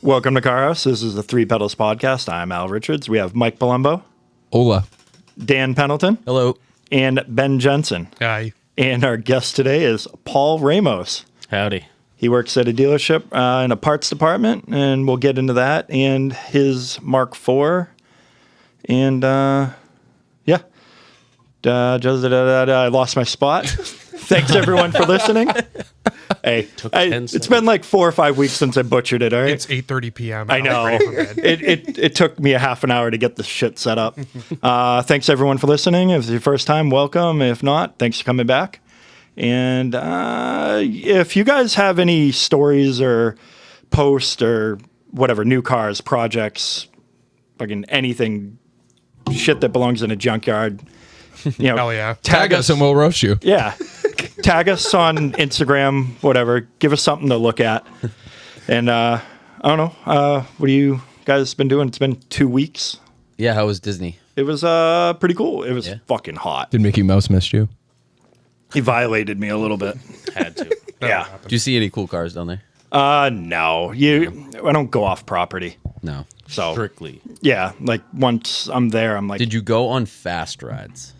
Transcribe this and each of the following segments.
Welcome to Car House. This is the Three Pedals Podcast. I'm Al Richards. We have Mike Palumbo, Hola. Dan Pendleton, Hello. and Ben Jensen. Hi. And our guest today is Paul Ramos. Howdy. He works at a dealership in a parts department, and we'll get into that and his Mark IV. And I lost my spot. Thanks everyone for listening. Hey, it's been like 4 or 5 weeks since I butchered it. All right, It's 8:30 p.m. I know. It took me a half an hour to get this shit set up. Thanks everyone for listening. If it's your first time, welcome. If not, thanks for coming back. And if you guys have any stories or posts or whatever, new cars, projects, fucking anything, shit that belongs in a junkyard, you know, Hell yeah. Tag us and we'll roast you. yeah. Tag us on Instagram, whatever. Give us something to look at. And I don't know. What do you guys been doing? It's been 2 weeks. Yeah, how was Disney? It was pretty cool. It was fucking hot. Did Mickey Mouse miss you? He violated me a little bit. Had to. Yeah. Did you see any cool cars down there? No. I don't go off property. No. So Strictly. yeah, like once I'm there, I'm like, Did you go on fast rides?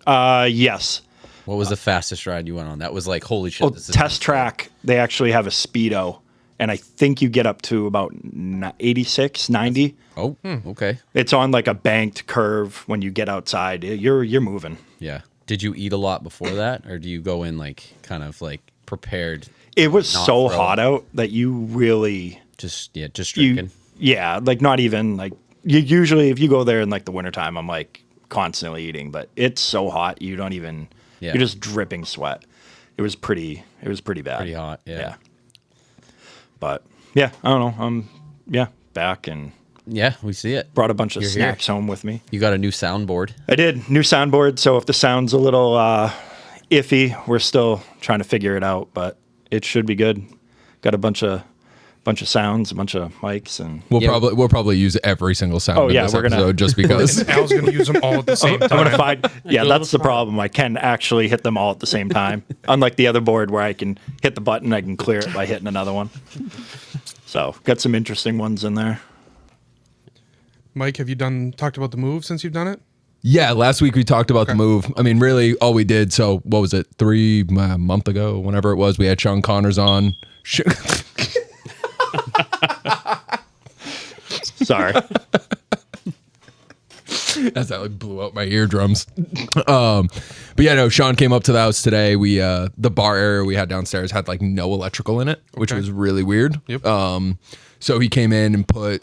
yes. What was the fastest ride you went on? That was like, holy shit. Well, this is Test Track, they actually have a speedo, and I think you get up to about 86, 90. Oh, okay. It's on like a banked curve when you get outside. You're moving. Yeah. Did you eat a lot before that? Or do you go in like kind of like prepared? It was Not so throw. hot out that you really Just drinking? like not even like you usually if you go there in like the wintertime, I'm like constantly eating, but it's so hot you don't even Yeah. you're just dripping sweat. It was pretty bad. Pretty hot, yeah. But yeah, I don't know. Back and Yeah, we see it. brought a bunch of You're snacks here. home with me. You got a new soundboard. I did. New soundboard, so if the sound's a little iffy, we're still trying to figure it out, but it should be good. Got a bunch of sounds, a bunch of mics, and We'll probably use every single sound in this we're gonna episode just because. And Al's going to use them all at the same time. I'm gonna find. Yeah, that's the problem. I can actually hit them all at the same time, unlike the other board where I can hit the button, I can clear it by hitting another one. So got some interesting ones in there. Mike, have you talked about the move since you've done it? Yeah, last week we talked about the move. I mean, really, all we did. So what was it? 3 months ago, whenever it was, we had Sean Connors on. Sorry. As that like blew out my eardrums. But yeah, no, Sean came up to the house today. We the bar area we had downstairs had like no electrical in it, which was really weird. Yep. So he came in and put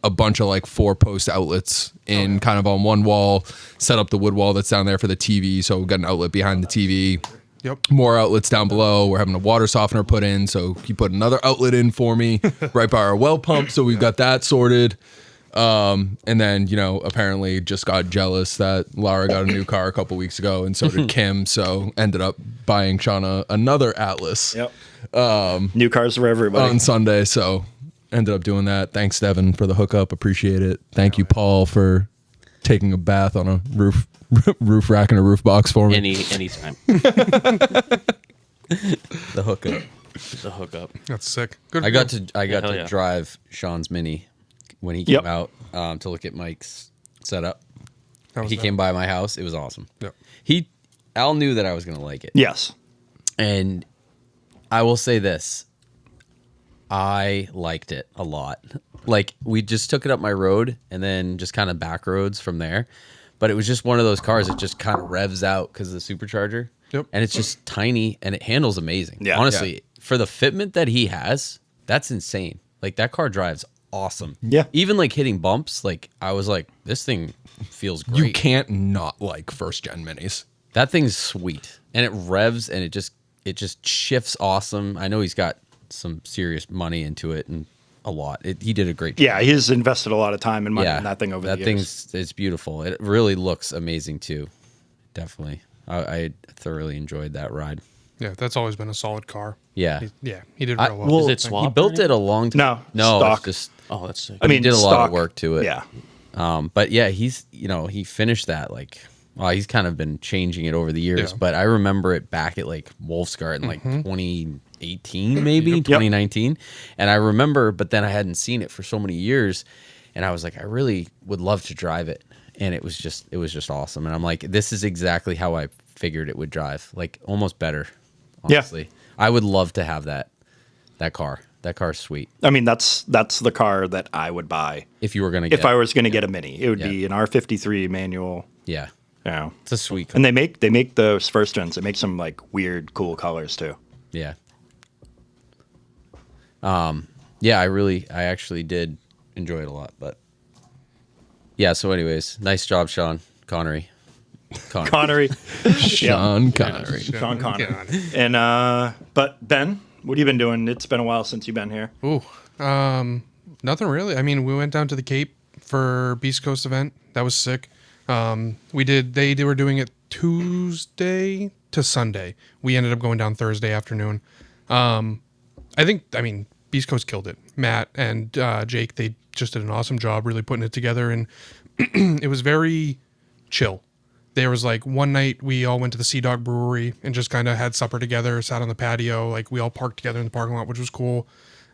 a bunch of like 4-post outlets in kind of on one wall, set up the wood wall that's down there for the TV. So we've got an outlet behind the TV. Yep. More outlets down below. We're having a water softener put in. So he put another outlet in for me right by our well pump. So we've got that sorted. And then, apparently just got jealous that Lara got a new car a couple weeks ago and so did Kim. So ended up buying Shauna another Atlas Yep. New cars for everybody. on Sunday. So ended up doing that. Thanks, Devin, for the hookup. Appreciate it. Thank you, Paul, for taking a bath on a roof rack and a roof box for me. Anytime. The hookup. The hookup. That's sick. Good. I got for you. to drive Sean's Mini when he came out to look at Mike's setup. How was He that? came by my house. It was awesome. Yep. Al knew that I was going to like it. Yes. And I will say this. I liked it a lot. Like, we just took it up my road and then just kind of back roads from there. But it was just one of those cars that just kind of revs out because of the supercharger. Yep. And it's just tiny and it handles amazing. Yeah. Honestly, for the fitment that he has, that's insane. Like, that car drives awesome. Yeah. Even like hitting bumps, like, I was like, this thing feels great. You can't not like first gen minis. That thing's sweet. And it revs and it just shifts awesome. I know he's got some serious money into it and a lot. He did a great job. Yeah, he's invested a lot of time and money in that thing over the years. It's beautiful. It really looks amazing too. Definitely. I thoroughly enjoyed that ride. Yeah, that's always been a solid car. Yeah. He did real well. Is it swap He built it a long time. No, it's stock. just Oh, that's sick. I mean, he did a lot stock, of work to it. Yeah. But yeah, he's he finished that like he's kind of been changing it over the years, Yeah. but I remember it back at like Wolfsgart in like 20 2018, maybe 2019. And I remember, but then I hadn't seen it for so many years. And I was like, I really would love to drive it. And it was just awesome. And I'm like, this is exactly how I figured it would drive, like almost better, honestly. I would love to have that car. That car's sweet. I mean, that's the car that I would buy If you were going to get if I was going to get a Mini. It would be an R53 manual. Yeah. You know. It's a sweet car. And they make those first ones. It makes some like weird, cool colors too. Yeah. Yeah, I actually did enjoy it a lot, but yeah, so anyways, nice job, Sean Connery. Connery. Sean Connery. Sean Connery. And but Ben, what have you been doing? It's been a while since you've been here. Ooh, nothing really. I mean, we went down to the Cape for Beast Coast event. That was sick. They were doing it Tuesday to Sunday. We ended up going down Thursday afternoon. I mean, Beast Coast killed it. Matt and Jake, they just did an awesome job really putting it together, and it was very chill. There was like one night we all went to the Sea Dog Brewery and just kind of had supper together, sat on the patio. Like we all parked together in the parking lot, which was cool.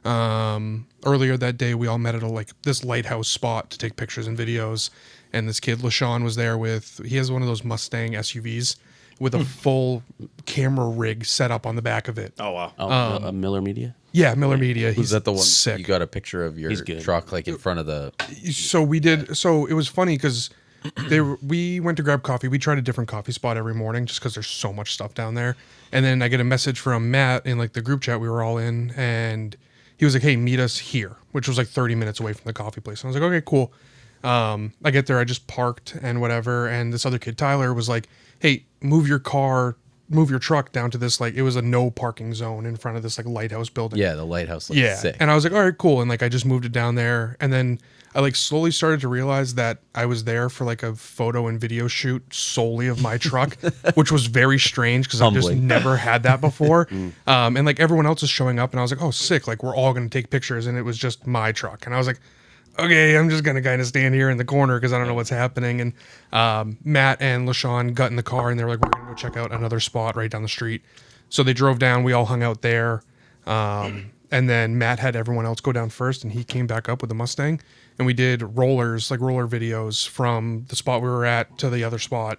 Earlier that day, we all met at this lighthouse spot to take pictures and videos. And this kid, LaShawn, was there he has one of those Mustang SUVs with a full camera rig set up on the back of it. Oh, wow. Oh, Miller Media? Yeah, Miller Media. Was that the one sick. you got a picture of your truck like in front of the... So it was funny because we went to grab coffee. We tried a different coffee spot every morning just because there's so much stuff down there. And then I get a message from Matt in like the group chat we were all in, and he was like, hey, meet us here, which was like 30 minutes away from the coffee place. And I was like, okay, cool. I get there, I just parked and whatever, and this other kid, Tyler, was like, hey, move your truck down to this, like, it was a no parking zone in front of this like lighthouse building. Yeah, the lighthouse looks sick. And I was like, all right, cool. And like I just moved it down there, and then I like slowly started to realize that I was there for like a photo and video shoot solely of my truck, which was very strange because I've just never had that before. And like everyone else is showing up, and I was like, oh, sick, like we're all gonna take pictures, and it was just my truck. And I was like, okay, I'm just going to kind of stand here in the corner because I don't know what's happening. And Matt and LaShawn got in the car, and they were like, we're going to go check out another spot right down the street. So they drove down. We all hung out there. And then Matt had everyone else go down first, and he came back up with the Mustang. And we did roller videos from the spot we were at to the other spot.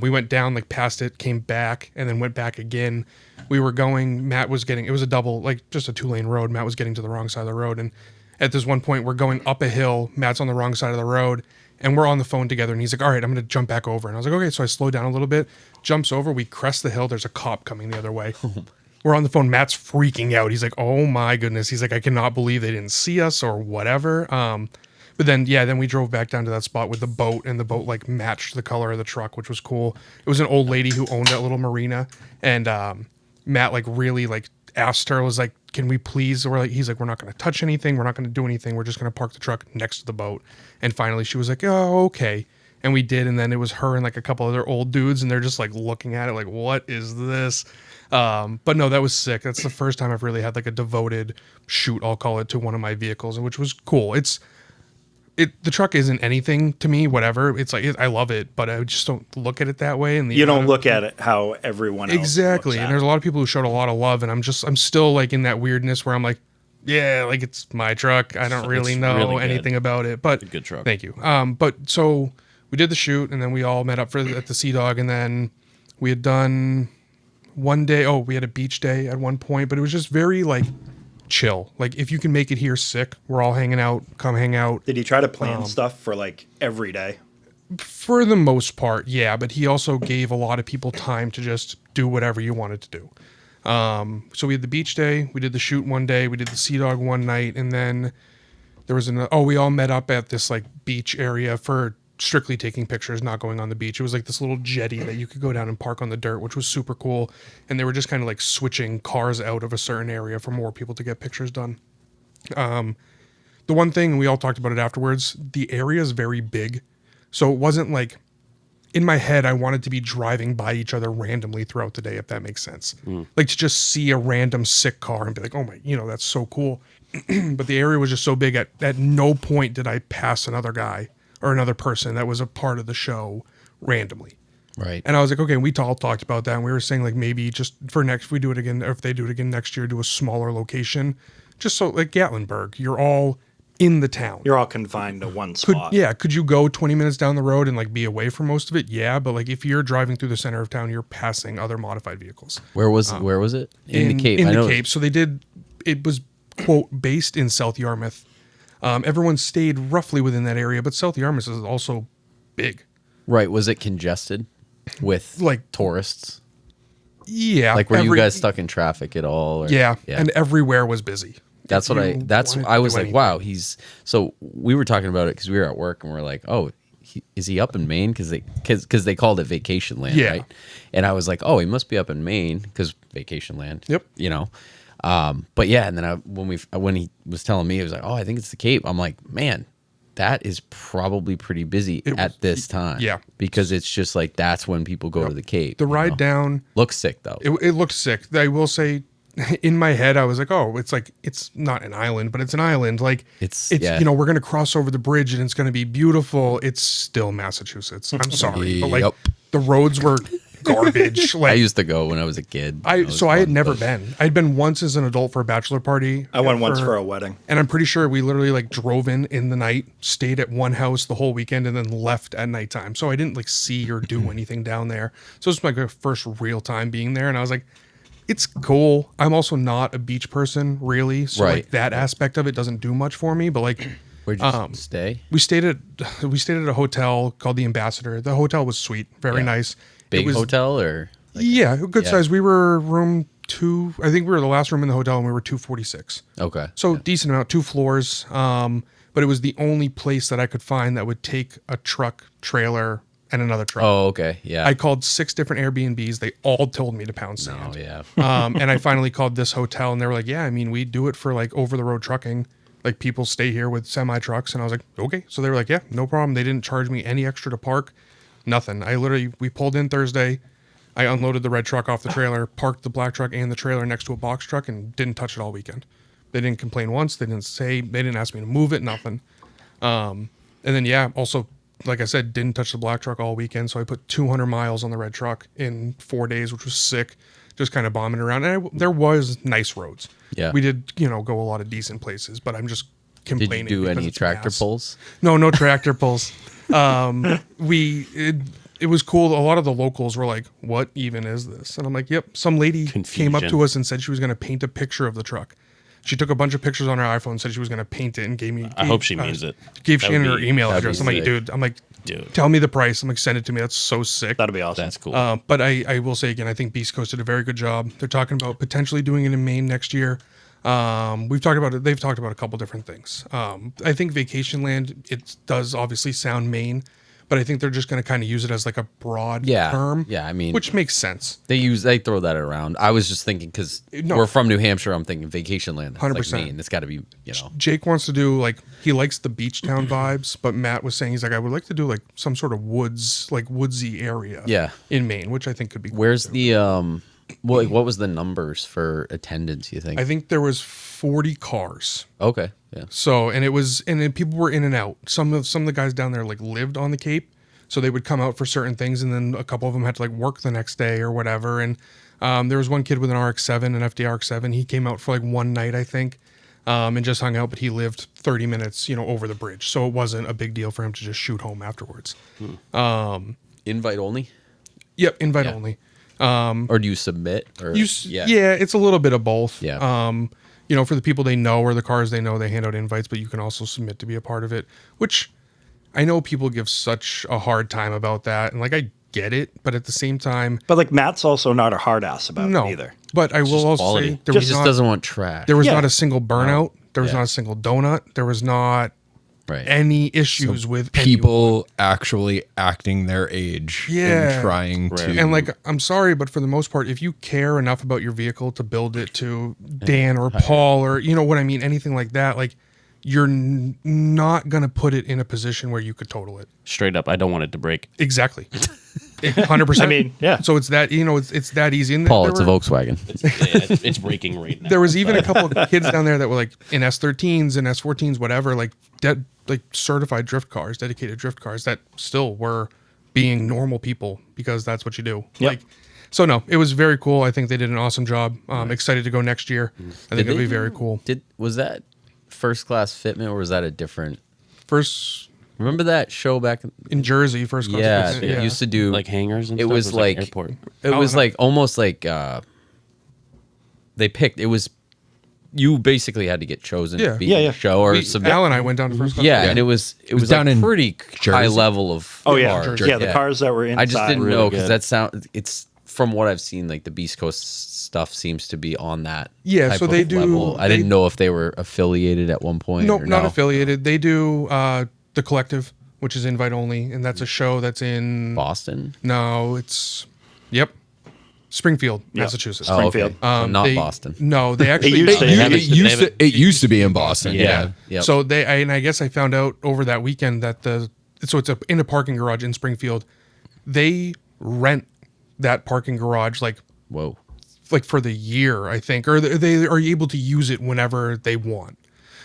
We went down, like past it, came back, and then went back again. We were going, it was a double, like just a 2-lane road. Matt was getting to the wrong side of the road. And at this one point, we're going up a hill. Matt's on the wrong side of the road, and we're on the phone together. And he's like, all right, I'm going to jump back over. And I was like, okay. So I slowed down a little bit, jumps over. We crest the hill. There's a cop coming the other way. We're on the phone. Matt's freaking out. He's like, oh my goodness. He's like, I cannot believe they didn't see us or whatever. But then we drove back down to that spot with the boat, and the boat like matched the color of the truck, which was cool. It was an old lady who owned that little marina. And Matt like really like asked her, was like, can we please, he's like, we're not going to touch anything. We're not going to do anything. We're just going to park the truck next to the boat. And finally she was like, oh, okay. And we did. And then it was her and like a couple other old dudes, and they're just like looking at it like, what is this? But no, that was sick. That's the first time I've really had like a devoted shoot, I'll call it, to one of my vehicles, which was cool. The truck isn't anything to me, whatever. It's like, I love it, but I just don't look at it that way. And you don't look at it how everyone else exactly. looks at And there's a lot of people who showed a lot of love, and I'm still like in that weirdness where I'm like, yeah, like it's my truck. I don't really know anything about it, but good truck. Thank you. But so we did the shoot, and then we all met up at the Sea Dog, and then we had done one day. Oh, we had a beach day at one point, but it was just very like chill. Like if you can make it here, sick. We're all hanging out. Come hang out. Did he try to plan stuff for like every day? For the most part, yeah. But he also gave a lot of people time to just do whatever you wanted to do. So we had the beach day. We did the shoot one day. We did the Sea Dog one night, and then there was we all met up at this like beach area for strictly taking pictures, not going on the beach. It was like this little jetty that you could go down and park on the dirt, which was super cool. And they were just kind of like switching cars out of a certain area for more people to get pictures done. The one thing, we all talked about it afterwards, the area is very big. So it wasn't like, in my head, I wanted to be driving by each other randomly throughout the day, if that makes sense. Like to just see a random sick car and be like, oh my, that's so cool. But the area was just so big, at no point did I pass another guy or another person that was a part of the show randomly. Right. And I was like, okay, we all talked about that. And we were saying like maybe just for next, if we do it again, or if they do it again next year, do a smaller location. Just so like Gatlinburg, you're all in the town. You're all confined to one spot. Could you go 20 minutes down the road and like be away from most of it? Yeah, but like if you're driving through the center of town, you're passing other modified vehicles. Where was it? In the Cape. In the Cape. So it was, quote, based in South Yarmouth. Everyone stayed roughly within that area, but South Yarmouth is also big. Right. Was it congested with Like tourists? Yeah. Like were you guys stuck in traffic at all? Or? Yeah. And everywhere was busy. That's what I was like, wow, so we were talking about it because we were at work and we're like, oh, is he up in Maine? Because they called it vacation land, Yeah. right? And I was like, oh, he must be up in Maine because vacation land. Yep. You know, but yeah, and then when he was telling me, he was like, oh, I think it's the Cape. I'm like, man, that is probably pretty busy at this time. Yeah. Because it's just like that's when people go to the Cape. The ride down looks sick though. It looked sick. I will say. In my head, I was like, "Oh, it's not an island, but it's an island. Like it's yeah. We're gonna cross over the bridge and it's gonna be beautiful. It's still Massachusetts. I'm sorry, but like the roads were garbage. Like I used to go when I was a kid. I had never been. I'd been once as an adult for a bachelor party. I went once for a wedding, and I'm pretty sure we literally like drove in the night, stayed at one house the whole weekend, and then left at nighttime. So I didn't like see or do anything down there. So it was my first real time being there, and I was like. It's cool. I'm also not a beach person, really. So like that aspect of it doesn't do much for me. But like, where'd you stay? We stayed at a hotel called the Ambassador. The hotel was sweet, very nice. Big hotel or? Like, good size. We were room 2. I think we were the last room in the hotel, and we were 246. Okay. So decent amount, 2 floors. But it was the only place that I could find that would take a truck, trailer, and another truck. Oh, okay. Yeah. I called 6 different Airbnbs. They all told me to pound sand. Oh, yeah. And I finally called this hotel and they were like, yeah, I mean, we do it for like over the road trucking. Like people stay here with semi trucks. And I was like, okay. So they were like, yeah, no problem. They didn't charge me any extra to park. Nothing. We pulled in Thursday. I unloaded the red truck off the trailer, parked the black truck and the trailer next to a box truck and didn't touch it all weekend. They didn't complain once. They didn't ask me to move it, nothing. And then, yeah, also, like I said, didn't touch the black truck all weekend. So I put 200 miles on the red truck in 4 days, which was sick. Just kind of bombing around. And there was nice roads. Yeah. We did, go a lot of decent places, but I'm just complaining. Did you do any tractor pulls? No tractor pulls. It was cool. A lot of the locals were like, what even is this? And I'm like, yep. Some lady came up to us and said she was going to paint a picture of the truck. She took a bunch of pictures on her iPhone, said she was going to paint it, and gave me. I hope she means it. Gave Shannon her email address. I'm like, dude. Tell me the price. I'm like, send it to me. That's so sick. That'd be awesome. That's cool. But I will say again, I think Beast Coast did a very good job. They're talking about potentially doing it in Maine next year. We've talked about it. They've talked about a couple different things. I think Vacation Land, it does obviously sound Maine, but I think they're just going to kind of use it as like a broad term. Yeah, I mean, which makes sense. They throw that around. I was just thinking because we're from New Hampshire. I'm thinking Vacation Land. 100%. Like Maine. It's got to be, Jake wants to do he likes the beach town vibes, but Matt was saying he's like, I would like to do like some sort of woodsy area. Yeah. In Maine, which I think could be cool. Where's the what was the numbers for attendance? You think? I think there was 40 cars. Okay. Yeah. So, and then people were in and out. Some of the guys down there lived on the Cape, so they would come out for certain things, and then a couple of them had to work the next day or whatever. And there was one kid with an RX-7, an FD RX-7. He came out for one night, I think, and just hung out. But he lived 30 minutes, over the bridge, so it wasn't a big deal for him to just shoot home afterwards. Invite only. Yep, invite only. Or do you submit? Or yeah, it's a little bit of both. Yeah. For the people they know or the cars they know, they hand out invites, but you can also submit to be a part of it, which I know people give such a hard time about that. And I get it, but at the same time. But Matt's also not a hard ass about it either. But I will also quality. say he just doesn't want trash. There was not a single burnout. There was not a single donut. There was not any issues with people actually acting their age and trying to. And I'm sorry, but for the most part, if you care enough about your vehicle to build it to Dan or Paul or what I mean, anything like that, you're not going to put it in a position where you could total it. Straight up, I don't want it to break. Exactly. 100%. I mean, yeah. So it's that, it's that easy. And Paul, it's a Volkswagen. It's breaking right now. There was even a couple of kids down there that were in S13s and S14s, whatever, certified drift cars, dedicated drift cars that still were being normal people, because that's what you do. Yep. Like, so no, it was very cool. I think they did an awesome job. Excited to go next year. I think it'll be very cool. Was that first class fitment, or was that a different? First Remember that show back in Jersey, first class. Yeah, fitment, it used to do Like hangars and it stuff? was like airport. it was no. like almost like they picked. It was you basically had to get chosen Yeah. to be Yeah, in yeah. the show or submit. Al and I went down to first class. Yeah, and it was down like in pretty high Jersey. level of Oh yeah, cars. yeah. The cars that were inside. I just didn't really know because good. it's from what I've seen, like the Beast Coast stuff seems to be on that. Yeah, type so of they do- level. I they- didn't know if they were affiliated at one point. Nope, or not no. affiliated. They do the Collective, which is invite only, and that's a show that's in Boston. No, it's Springfield, Massachusetts. Oh, okay. Springfield. So not they- Boston. No, they actually used to. It, They used to be in Boston. Yeah. Yep. So and I guess I found out over that weekend that it's in a parking garage in Springfield. They rent that parking garage like Whoa. for the year, I think, or they are able to use it whenever they want.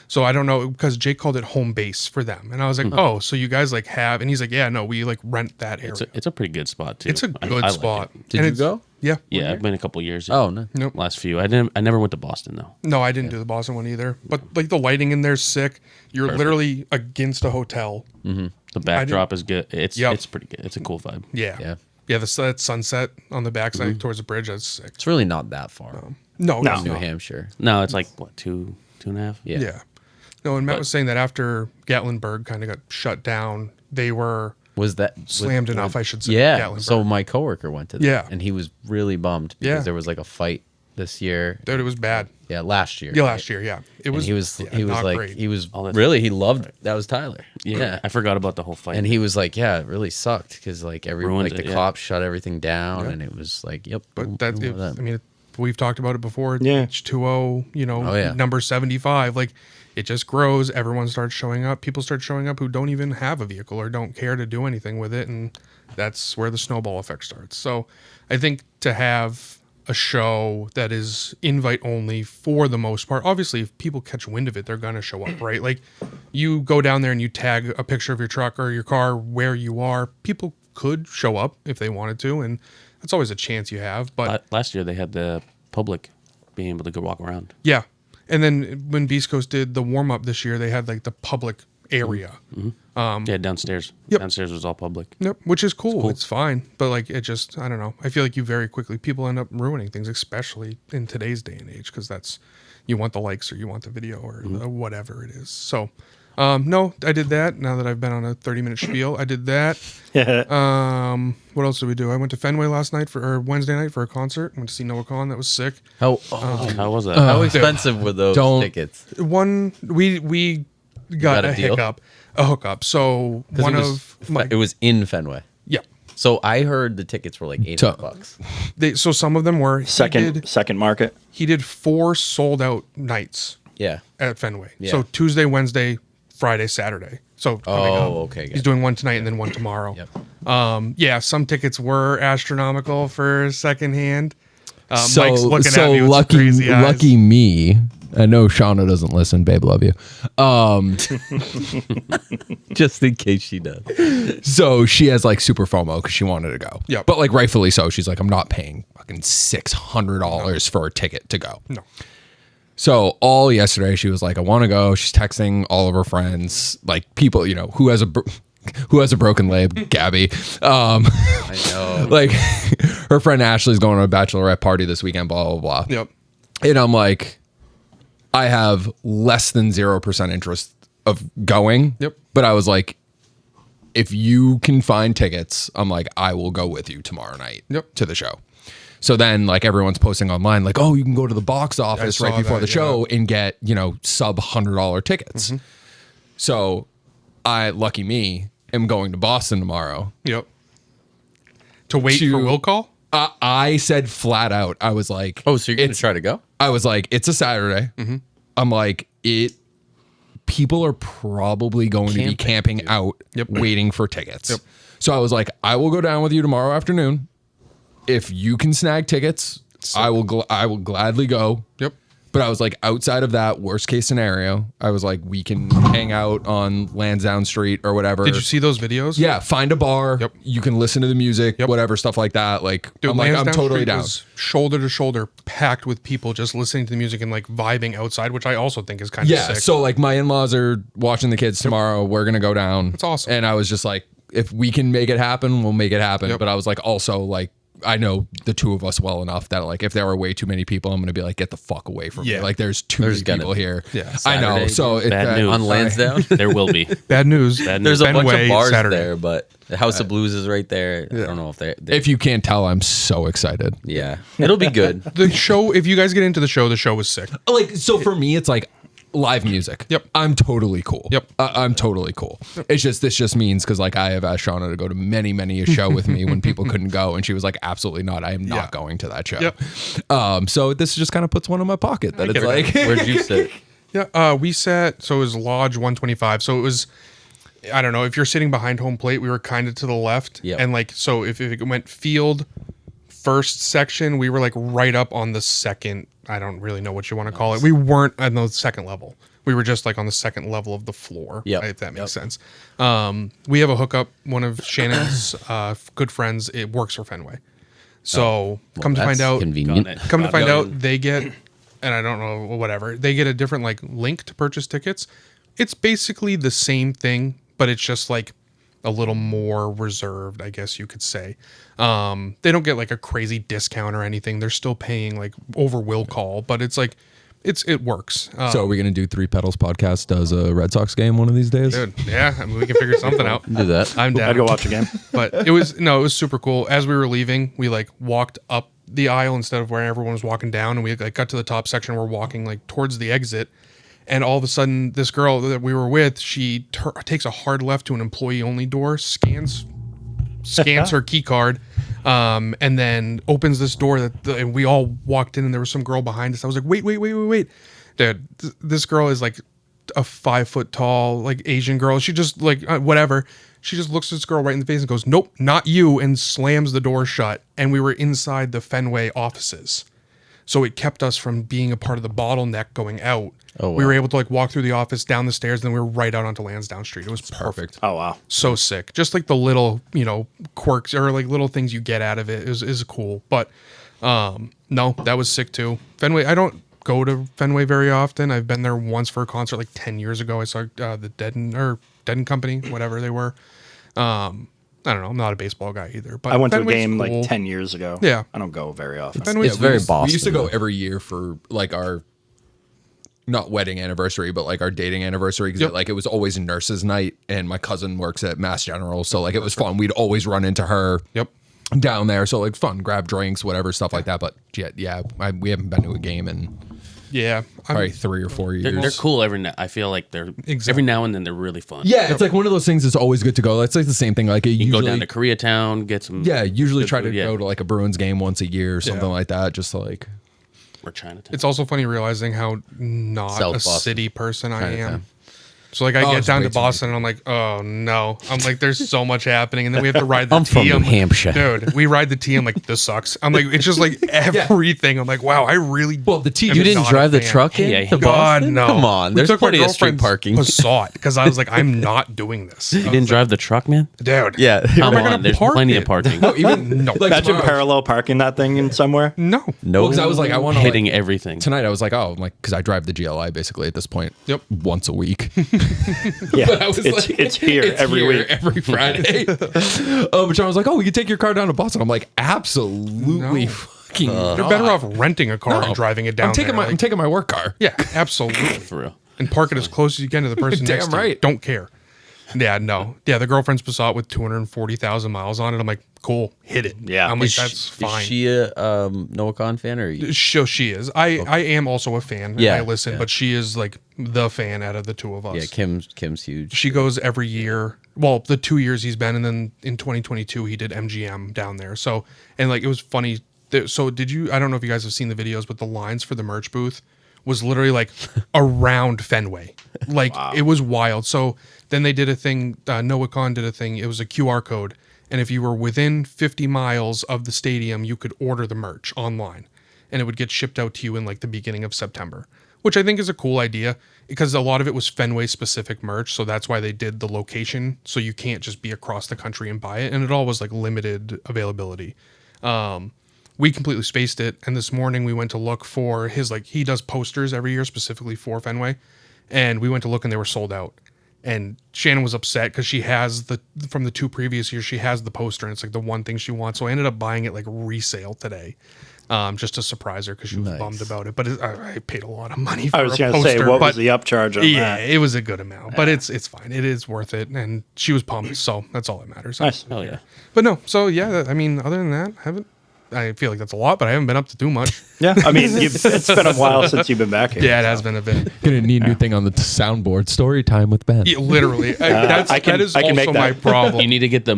So I don't know, because Jake called it home base for them, and I was like, oh, so you guys like have? And he's like, yeah, no, we like rent that area. It's a pretty good spot too. It's a I good like spot. it. Did And you it's- go? Yeah. Yeah, I've been a couple years. Oh no. Nope. Last few. I never went to Boston though. No, I didn't do the Boston one either. But like the lighting in there's sick. You're literally against a hotel. The backdrop is good. It's pretty good. It's a cool vibe. Yeah. Yeah. Yeah, that sunset on the backside towards the bridge, that's sick. It's really not that far. No, No. it's New not. Hampshire. No, it's like what, two and a half? Yeah. Yeah. No, and Matt was saying that after Gatlinburg kind of got shut down, they were Was that slammed enough, I should say. Yeah. Gatlinburg. So my coworker went to that. Yeah. And he was really bummed because Yeah. there was like a fight this year. Dude, it was bad. Yeah, last year. Yeah, last year, yeah. It And was. he was yeah, he was not like great. he was that's really he loved that was Tyler. Yeah. I forgot about the whole fight. And he was like, yeah, it really sucked because like Ruined like it, the yeah. cops shut everything down and it was like, yep. But that, we'll move I mean, we've talked about it before. Yeah. H2O, Oh, yeah. number 75. Like, it just grows. Everyone starts showing up. People start showing up who don't even have a vehicle or don't care to do anything with it. And that's where the snowball effect starts. So I think to have a show that is invite only for the most part, obviously, if people catch wind of it, they're going to show up, right? Like, you go down there and you tag a picture of your truck or your car where you are, people could show up if they wanted to. And that's always a chance you have. But last year they had the public being able to go walk around. yeah. And then when Beast Coast did the warm up this year, they had like the public area. Yeah, downstairs. Yep. Downstairs was all public. Yep, which is cool. It's fine. But like, it just, I don't know. I feel like you very quickly, people end up ruining things, especially in today's day and age, because that's, you want the likes or you want the video or the whatever it is. So, no, I did that. Now that I've been on a 30-minute spiel, I did that. What else did we do? I went to Fenway last night or Wednesday night for a concert. Went to see Noah Khan. That was sick. How How was that? how expensive were those Don't- tickets? One, we got got a a deal? hookup. So 'Cause one it was, of my, it was in Fenway. yeah. So I heard the tickets were like $800. So some of them were Second market. He did 4 sold out nights Yeah. at Fenway. Yeah. So Tuesday, Wednesday, Friday, Saturday. So coming up. okay, He's gotcha. doing one tonight and then one tomorrow. Yep. Yeah, some tickets were astronomical for secondhand. Mike's So looking at me with some lucky crazy eyes. lucky me. I know Shauna doesn't listen. Babe, love you. Just in case she does. So she has like super FOMO because she wanted to go. Yep. But like rightfully so. She's like, I'm not paying fucking $600 for a ticket to go. No. So all yesterday she was like, I want to go. She's texting all of her friends, like people, you know, who has a broken leg, Gabby. I know. Like her friend Ashley's going to a bachelorette party this weekend, blah, blah, blah. Yep. And I'm like, I have less than 0% interest of going. Yep. But I was like, if you can find tickets, I'm like, I will go with you tomorrow night Yep. to the show. So then like everyone's posting online, like, oh, you can go to the box office saw right before that, the show and get, you know, sub $100 tickets. So lucky me, am going to Boston tomorrow. Yep. To wait To- for will call? I said flat out, I was like, Oh, so you're going to try to go? I was like, it's a Saturday. I'm like, people are probably going to be camping out waiting for tickets. So I was like, I will go down with you tomorrow afternoon. If you can snag tickets, I will gladly go. Yep. But I was like, outside of that worst case scenario, I was like, we can hang out on Lansdowne Street or whatever. Did you see those videos? Yeah, find a bar. Yep. You can listen to the music, whatever, stuff like that. Like, Dude, I'm like, I'm Lansdowne totally Street down. was shoulder to shoulder, packed with people just listening to the music and like vibing outside, which I also think is kind of sick. So like my in-laws are watching the kids tomorrow. We're gonna go down. That's awesome. And I was just like, if we can make it happen, we'll make it happen. Yep. But I was like, also like, I know the two of us well enough that like if there were way too many people, I'm gonna be like, get the fuck away from me. Like there's too many people here. Yeah, I know. Saturday, So bad news. On Lansdowne. There will be. Bad news. There's a bunch Fenway, of bars Saturday. there, but the House of Blues is right there. I don't know if they if you can't tell, I'm so excited. yeah, it'll be good. The show, if you guys get into the show was sick. Like, so for me, it's like live music. Yep. I'm totally cool. Yep. I'm totally cool. It's just, this just means because like I have asked Shauna to go to many a show with me when people couldn't go. And she was like, absolutely not. I am not going to that show. Yep. So this just kind of puts one in my pocket that it's get it. like, Where'd you sit? Yeah, we sat, so it was Lodge 125. So it was, I don't know, if you're sitting behind home plate, we were kind of to the left. Yep. And like, so if it went field first section, we were like right up on the second, I don't really know what you want to call it. We weren't on the second level. We were just like on the second level of the floor, if that makes sense. We have a hookup. One of Shannon's good friends, it works for Fenway. So come to That's find out, convenient. come to find out, they get, and I don't know, whatever, they get a different like link to purchase tickets. It's basically the same thing, but it's just like a little more reserved, I guess you could say. They don't get like a crazy discount or anything. They're still paying like over will call, but it's like, it works. so are we going to do Three Pedals podcast does a Red Sox game one of these days? Dude, yeah, I mean, we can figure something out. Do that. I'm down. I'd go watch a game. But it was super cool. As we were leaving, we like walked up the aisle instead of where everyone was walking down, and we like got to the top section. We're walking like towards the exit, and all of a sudden, this girl that we were with, she takes a hard left to an employee only door, scans her key card, and then opens this door and we all walked in, and there was some girl behind us. I was like, wait, dude, this girl is like a 5 foot tall, like Asian girl. She just like whatever. She just looks at this girl right in the face and goes, "Nope, not you," and slams the door shut. And we were inside the Fenway offices, so it kept us from being a part of the bottleneck going out. Oh, wow. We were able to like walk through the office, down the stairs, and then we were right out onto Lansdowne Street. It was perfect. Oh, wow. So sick. Just like the little, quirks or like little things you get out of it is cool. But no, that was sick too. Fenway, I don't go to Fenway very often. I've been there once for a concert like 10 years ago. I saw the Deaden Company, whatever they were. I don't know. I'm not a baseball guy either. But I went Fenway's to a game cool. like 10 years ago. Yeah. I don't go very often. Fenway's It's very cool. Boston. We used to go every year for like our not wedding anniversary, but like our dating anniversary, because like it was always nurses' night, and my cousin works at Mass General, so like it was fun. We'd always run into her down there, so like fun, grab drinks, whatever, stuff like that. But we haven't been to a game in probably 3 or 4 years. They're cool every now. I feel like they're every now and then they're really fun. Yeah, it's like one of those things that's always good to go. It's like the same thing. Like You can usually go down to Koreatown, get some. usually good try food, to go to like a Bruins game once a year or something like that. Just like or Chinatown. It's also funny realizing how not South a Boston. city person I am. Chinatown. So like I Oh, get it's down way to too Boston and I'm like, oh no. I'm like, there's so much happening, and then we have to ride the I'm T. from New like, Hampshire. Dude, we ride the T. I'm like, this sucks. I'm like, it's just like everything. I'm like, wow, I really. the T. am You didn't not a drive the fan. truck in Hey, to God, Boston? no. Come on. We There's took my plenty of street girlfriend's parking. Passat because I was like, I'm not doing this. You didn't drive the truck, man? Dude. Yeah. Come am I gonna on, there's park plenty it? of parking. Even No. like Imagine tomorrow- parallel parking that thing in somewhere. No. No. because I was like, I want to Hitting everything. tonight. I was like, oh, like because I drive the GLI basically at this point. Yep. Once a week. Yeah, But I was it's here every week. every Friday. But John was like, oh, we could take your car down to Boston. I'm like, absolutely No. fucking. You're better off renting a car No. and driving it down. I'm taking there. I'm taking my work car. Yeah, absolutely. For real. And park it as close as you can to the person Damn next to you. right. Don't care. Yeah, no. Yeah, the girlfriend's Passat with 240,000 miles on it. I'm like, cool, hit it. Yeah. I'm like, Is that's fine. Is she a Noah Khan fan or you? She is. I am also a fan. Yeah, I listen, yeah. but she is like the fan out of the two of us. Yeah, Kim's huge. She goes every year. Well, the 2 years he's been, and then in 2022 he did MGM down there. So, and like it was funny. So did you? I don't know if you guys have seen the videos, but the lines for the merch booth was literally like around Fenway. Like it was wild. So then they did a thing. Noah Khan did a thing. It was a QR code, and if you were within 50 miles of the stadium, you could order the merch online. and it would get shipped out to you in like the beginning of September, which I think is a cool idea because a lot of it was Fenway specific merch. So that's why they did the location. So you can't just be across the country and buy it. And it all was like limited availability. We completely spaced it. And this morning we went to look for his, like, he does posters every year specifically for Fenway. And we went to look and they were sold out. And Shannon was upset because she has from the 2 previous years, she has the poster and it's like the one thing she wants. So I ended up buying it like resale today. Just to surprise her because she was bummed about it. But I paid a lot of money for a poster. I was going to say, what was the upcharge on that? Yeah, it was a good amount. But it's fine. It is worth it. And she was pumped, so that's all that matters. Nice. Hell yeah. But no, so yeah, I mean, other than that, I feel like that's a lot, but I haven't been up to too much. Yeah, I mean, it's been a while since you've been back here. Yeah, it has been a bit. Gonna need a new thing on the soundboard. Story time with Ben. Yeah, literally. That is also my problem. You need to get the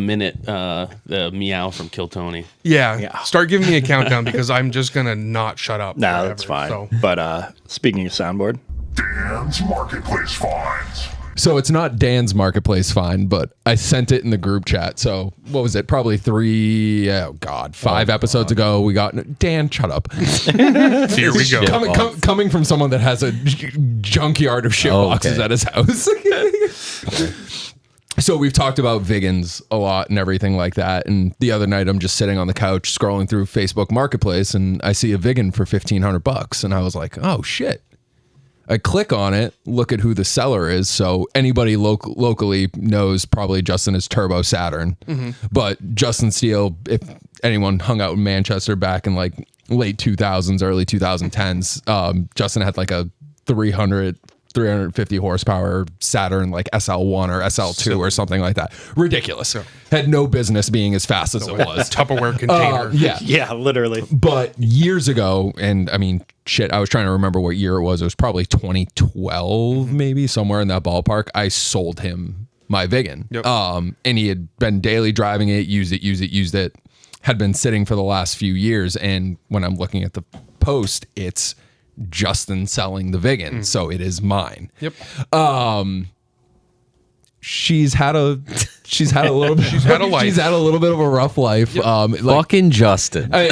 meow from Kill Tony. Yeah. Start giving me a countdown because I'm just going to not shut up. No, forever, that's fine. So. But speaking of soundboard. Dan's Marketplace finds. So it's not Dan's Marketplace find, but I sent it in the group chat. So what was it? Probably 5 episodes ago. We got Dan. Shut up. Here we go. Coming from someone that has a junkyard of shit boxes at his house. So we've talked about Viggens a lot and everything like that. And the other night I'm just sitting on the couch scrolling through Facebook Marketplace and I see a Viggen for $1,500 and I was like, oh shit. I click on it, look at who the seller is. So anybody locally knows probably Justin is Turbo Saturn. Mm-hmm. But Justin Steele, if anyone hung out in Manchester back in like late 2000s, early 2010s, Justin had like a 350 horsepower Saturn, like SL1 or SL2 or something like that. Ridiculous. Yeah. Had no business being as fast as it was. Tupperware container. Yeah, literally. But years ago, and I mean, shit, I was trying to remember what year it was. It was probably 2012, maybe somewhere in that ballpark. I sold him my Viggen. Yep. And he had been daily driving it, used it, had been sitting for the last few years. And when I'm looking at the post, it's Justin selling the Viggen, so it is mine. Yep. She's had a little bit. She's had a life. She's had a little bit of a rough life. Yep. Fucking Justin. It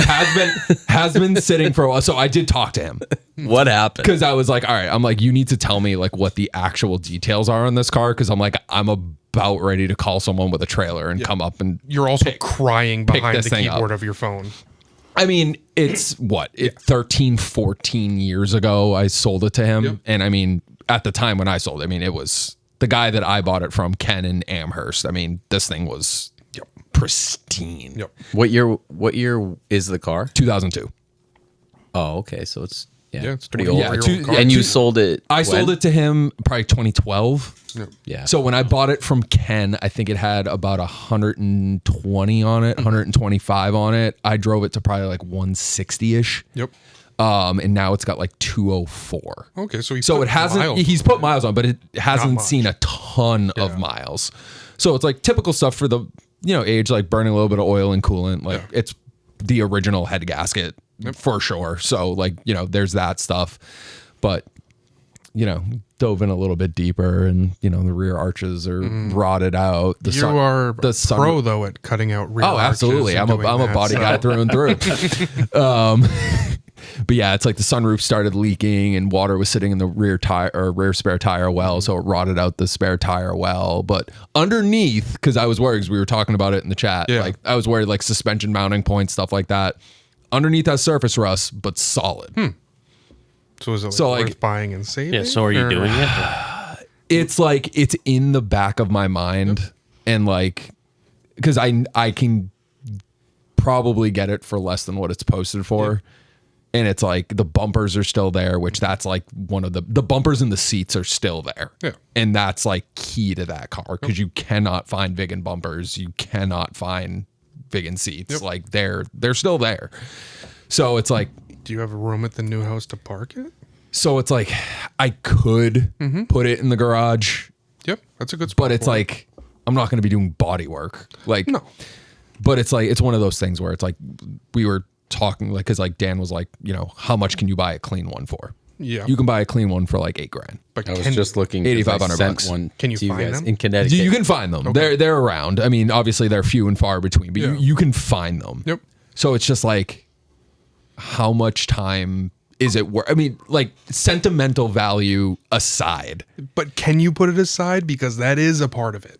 has been sitting for a while. So I did talk to him. What happened? Because I was like, all right, I'm like, you need to tell me like what the actual details are on this car. Because I'm like, I'm about ready to call someone with a trailer and come up and you're also crying behind the keyboard up. of your phone. I mean, it's 13, 14 years ago I sold it to him. Yep. And I mean, at the time when I sold it, I mean, it was the guy that I bought it from, Ken in Amherst. I mean, this thing was pristine. Yep. What year is the car? 2002. Oh, okay. So it's it's pretty 20 old. year old car. And you sold it I sold it to him probably 2012. Yeah. So when I bought it from Ken, I think it had about 120 on it, 125 on it. I drove it to probably like 160-ish. Yep. And now it's got like 204. Okay, so he's put miles on, but it hasn't seen a ton of miles. So it's like typical stuff for the age, like burning a little bit of oil and coolant. Like it's the original head gasket for sure. So like there's that stuff, but dove in a little bit deeper, and the rear arches are rotted out. You are pro though at cutting out rear. Oh, absolutely. I'm a body guy through and through. But yeah, it's like the sunroof started leaking and water was sitting in the rear spare tire well, so it rotted out the spare tire well. But underneath, because I was worried, because we were talking about it in the chat, like I was worried like suspension mounting points, stuff like that. Underneath has surface rust, but solid. So is it worth buying and saving? Yeah, so are you doing it? It's like it's in the back of my mind, and like because I can probably get it for less than what it's posted for. And it's like the bumpers are still there, which that's like one of the bumpers and the seats are still there. Yeah. And that's like key to that car because you cannot find Viggen bumpers. You cannot find Viggen seats. Yep. Like they're still there. So it's like, do you have a room at the new house to park it? So it's like I could put it in the garage. Yep. That's a good spot. But it's like I'm not going to be doing body work. Like no. But it's like it's one of those things where it's like we were talking like because like Dan was like how much can you buy a clean one for? Yeah, you can buy a clean one for like $8,000. But I was just looking $8,500 one. Can you find them in Connecticut? You can find them. Okay. They're around. I mean, obviously they're few and far between, but you can find them. Yep. So it's just like how much time is it worth? I mean, like sentimental value aside. But can you put it aside? Because that is a part of it.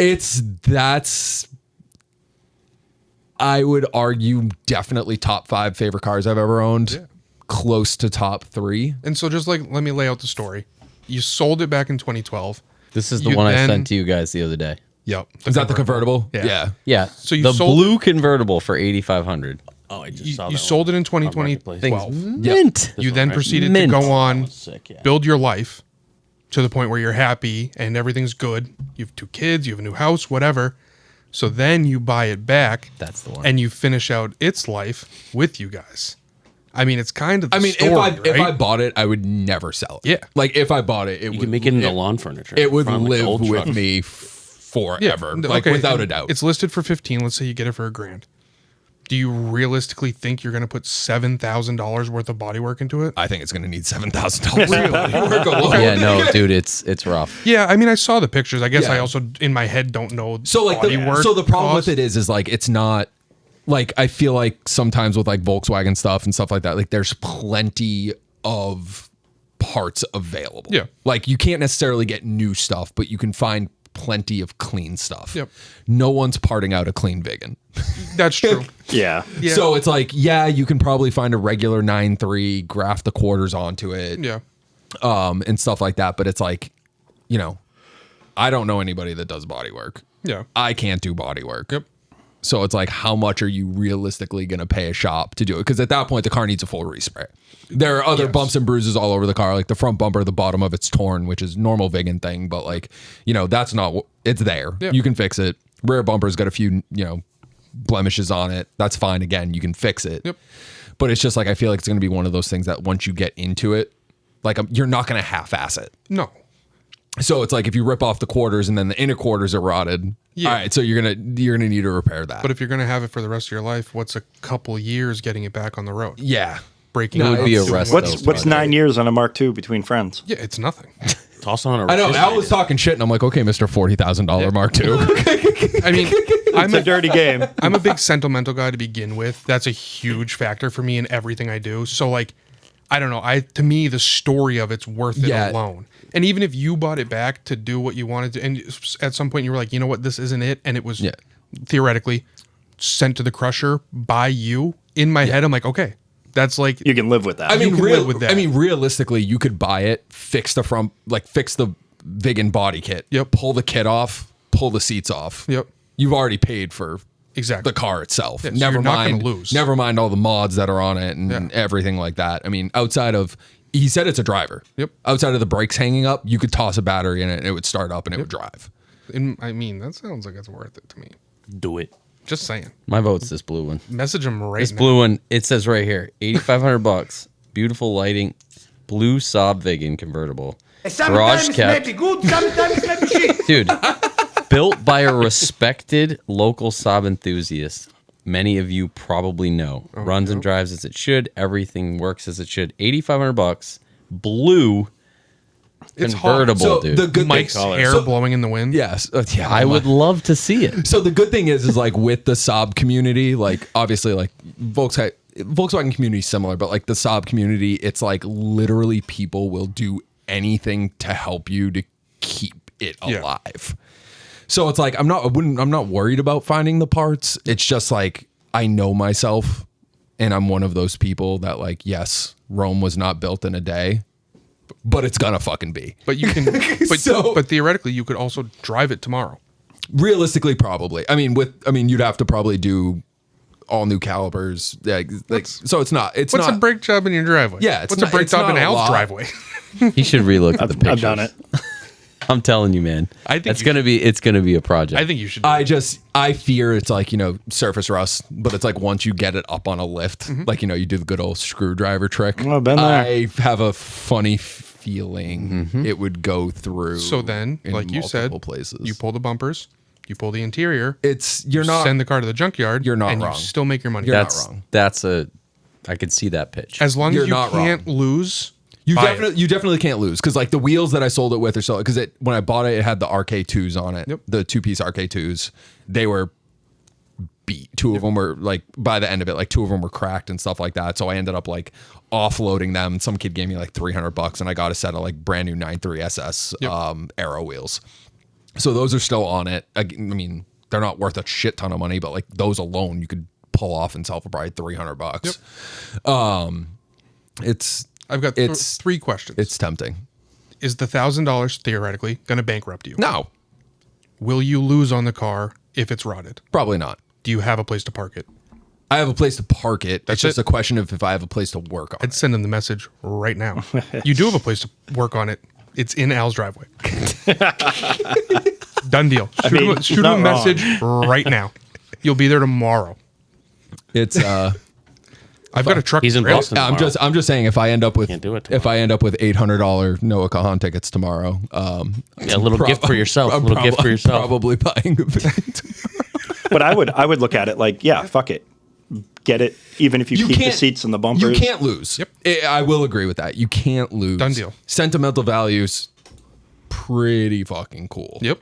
I would argue definitely top 5 favorite cars I've ever owned. Yeah. Close to top 3. And so just like, let me lay out the story. You sold it back in 2012. This is the one I sent to you guys the other day. Yep. Is that the convertible? Yeah. Yeah. So you the sold blue convertible for $8,500. Oh, I just saw that. You sold it in on 2012. Marketplace. Mint. You then right? proceeded Mint. to go on, Sick, yeah. build your life to the point where you're happy and everything's good. You have 2 kids, you have a new house, whatever. So then you buy it back. That's the one. And you finish out its life with you guys. I mean, it's kind of the I mean, story, if I right? bought it, I would never sell it. Yeah. Like if I bought it, You can make it into lawn furniture. it would Front, like, live old with truck. me forever. Like okay, without a doubt. It's listed for 15. Let's say you get it for $1,000. Do you realistically think you're going to put $7,000 worth of bodywork into it? I think it's going to need $7,000. Yeah, no, dude, it's rough. Yeah, I mean, I saw the pictures. I guess Yeah. I also in my head don't know. So like bodywork the problem cost. with it is like it's not like I feel like sometimes with like Volkswagen stuff and stuff like that, like there's plenty of parts available. Yeah. Like you can't necessarily get new stuff, but you can find plenty of clean stuff. Yep. No one's parting out a clean Viggen. That's true. Yeah. Yeah. So it's like, yeah, you can probably find a regular 9.3, graft the quarters onto it, Yeah. and stuff like that. But it's like, you know, I don't know anybody that does body work. Yeah. I can't do body work. Yep. So it's like, how much are you realistically going to pay a shop to do it? Because at that point, the car needs a full respray. There are other bumps and bruises all over the car, like the front bumper, the bottom of it's torn, which is normal Viggen thing. But like, you know, that's not, it's there. Yeah. You can fix it. Rear bumper's got a few, you know, blemishes on it. That's fine. Again, you can fix it. Yep. But it's just like, I feel like it's going to be one of those things that once you get into it, like you're not going to half-ass it. No. So it's like if you rip off the quarters and then the inner quarters are rotted. Yeah. All right, so you're gonna need to repair that. But if you're going to have it for the rest of your life, what's a couple years getting it back on the road? yeah, Breaking It No, would be a it's- rest. What's 9 years on a Mark II between friends? Yeah, it's nothing. Toss on a I know. Al was refrigerator. talking shit, and I'm like, okay, Mr. $40,000 Mark II. I mean, It's a dirty game. I'm a big sentimental guy to begin with. That's a huge factor for me in everything I do. So like, I don't know. To me, the story of it's worth it Yeah. alone. And even if you bought it back to do what you wanted to, and at some point you were like, you know what, this isn't it, and it was theoretically sent to the crusher by you. In my head, I'm like, okay, that's like You can live with that. I mean, can live with that. I mean, realistically, you could buy it, fix the front, like fix the Viggen body kit. Yep. Pull the kit off, pull the seats off. Yep. You've already paid for exactly the car itself. Yeah, so never you're not gonna mind. lose. Never mind all the mods that are on it and Yeah. everything like that. I mean, outside of he said it's a driver. Yep. Outside of the brakes hanging up, you could toss a battery in it and it would start up and it would drive. I mean, that sounds like it's worth it to me. Do it. Just saying. My vote's this blue one. Message them right This now. blue one, it says right here, $8,500. Beautiful lighting, blue Saab Viggen convertible. Garage kept. good, sometimes maybe shit. Dude, built by a respected local Saab enthusiast. Many of you probably know. Runs and drives as it should. Everything works as it should. $8,500. Blue It's hot. convertible, So dude. the good Mike's thing, hair so- blowing in the wind. Yes. Yeah. I would love to see it. So the good thing is like with the Saab community, like obviously like Volkswagen community is similar, but like the Saab community, it's like literally people will do anything to help you to keep it Yeah. alive. So it's like I'm not worried about finding the parts. It's just like I know myself and I'm one of those people that like, yes, Rome was not built in a day, but it's gonna fucking be. But you can, but theoretically, you could also drive it tomorrow. Realistically, probably. I mean, you'd have to probably do all new calipers. Like so it's not. It's What's not a brake job in your driveway? Yeah, it's what's not- a brake it's job in not a Al's lot. driveway? He should relook at the pictures. I've done it. I'm telling you, man. I think it's you gonna be. It's gonna be a project. I think you should. Do it. I fear it's like, surface rust, but it's like once you get it up on a lift, like, you do the good old screwdriver trick. Oh, been there. I have a funny feeling it would go through. So then, in like you said, multiple places. you pull the bumpers, you pull the interior. You're not send the car to the junkyard. You're not and wrong. You still make your money. You're not that's wrong. that's a. I could see that pitch. As long You're as you not can't lose. You buy it. you definitely can't lose because like the wheels that I sold it with are so because when I bought it, it had the RK2s on it. Yep. The 2-piece RK2s. They were beat. Two of them were like, by the end of it, like 2 of them were cracked and stuff like that. So I ended up like offloading them. Some kid gave me like $300 and I got a set of like brand new 9.3 SS Aero wheels. So those are still on it. I mean, they're not worth a shit ton of money, but like those alone you could pull off and sell for probably $300. I've got 3 questions. It's tempting. Is the $1,000 theoretically going to bankrupt you? No, Will you lose on the car if it's rotted? probably not. Do you have a place to park it? I have a place to park it. That's It's just it? a question of if I have a place to work on I'd it. send him the message right now. You do have a place to work on it. It's in Al's driveway. Done deal. Shoot him a message right now. You'll be there tomorrow. It's I've got a truck. He's in trailer. Boston. I'm just saying if I end up with Can't do it if I end up with $800 Noah Kahan tickets tomorrow, Yeah, a little gift for yourself. A little gift for yourself. Probably buying a Viggen. But I would look at it like, yeah, fuck it. Get it, even if you keep the can't- seats and the bumpers. You can't lose. Yep. I will agree with that. You can't lose. Done deal. Sentimental values, pretty fucking cool. Yep.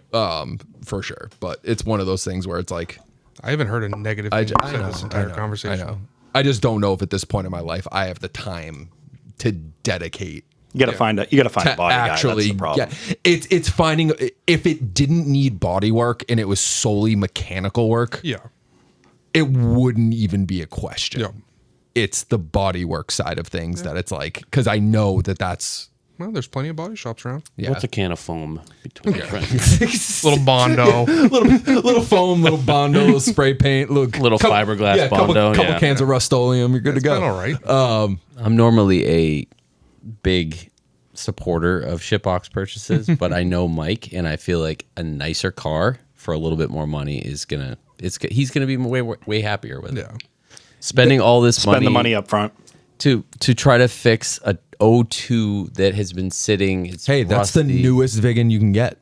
For sure. But it's one of those things where it's like, I haven't heard a negative thing you said this entire conversation. I know. I just don't know if at this point in my life I have the time to dedicate. You gotta find a body guy. That's the problem. Yeah, it's finding if it didn't need body work and it was solely mechanical work. Yeah. It wouldn't even be a question. Yeah. It's the body work side of things that it's like, because I know that's Well, there's plenty of body shops around. yeah. What's a can of foam between your friends? Little Bondo. little foam, little Bondo, little spray paint, little fiberglass Bondo. couple cans of Rust-Oleum. You're good to go. Been all right. I'm normally a big supporter of shitbox purchases, but I know Mike, and I feel like a nicer car for a little bit more money is he's gonna be way happier with it. Yeah. Spending all this Spend the money up front. to try to fix a O2 that has been sitting. It's Hey, that's the rusty. newest Viggen you can get.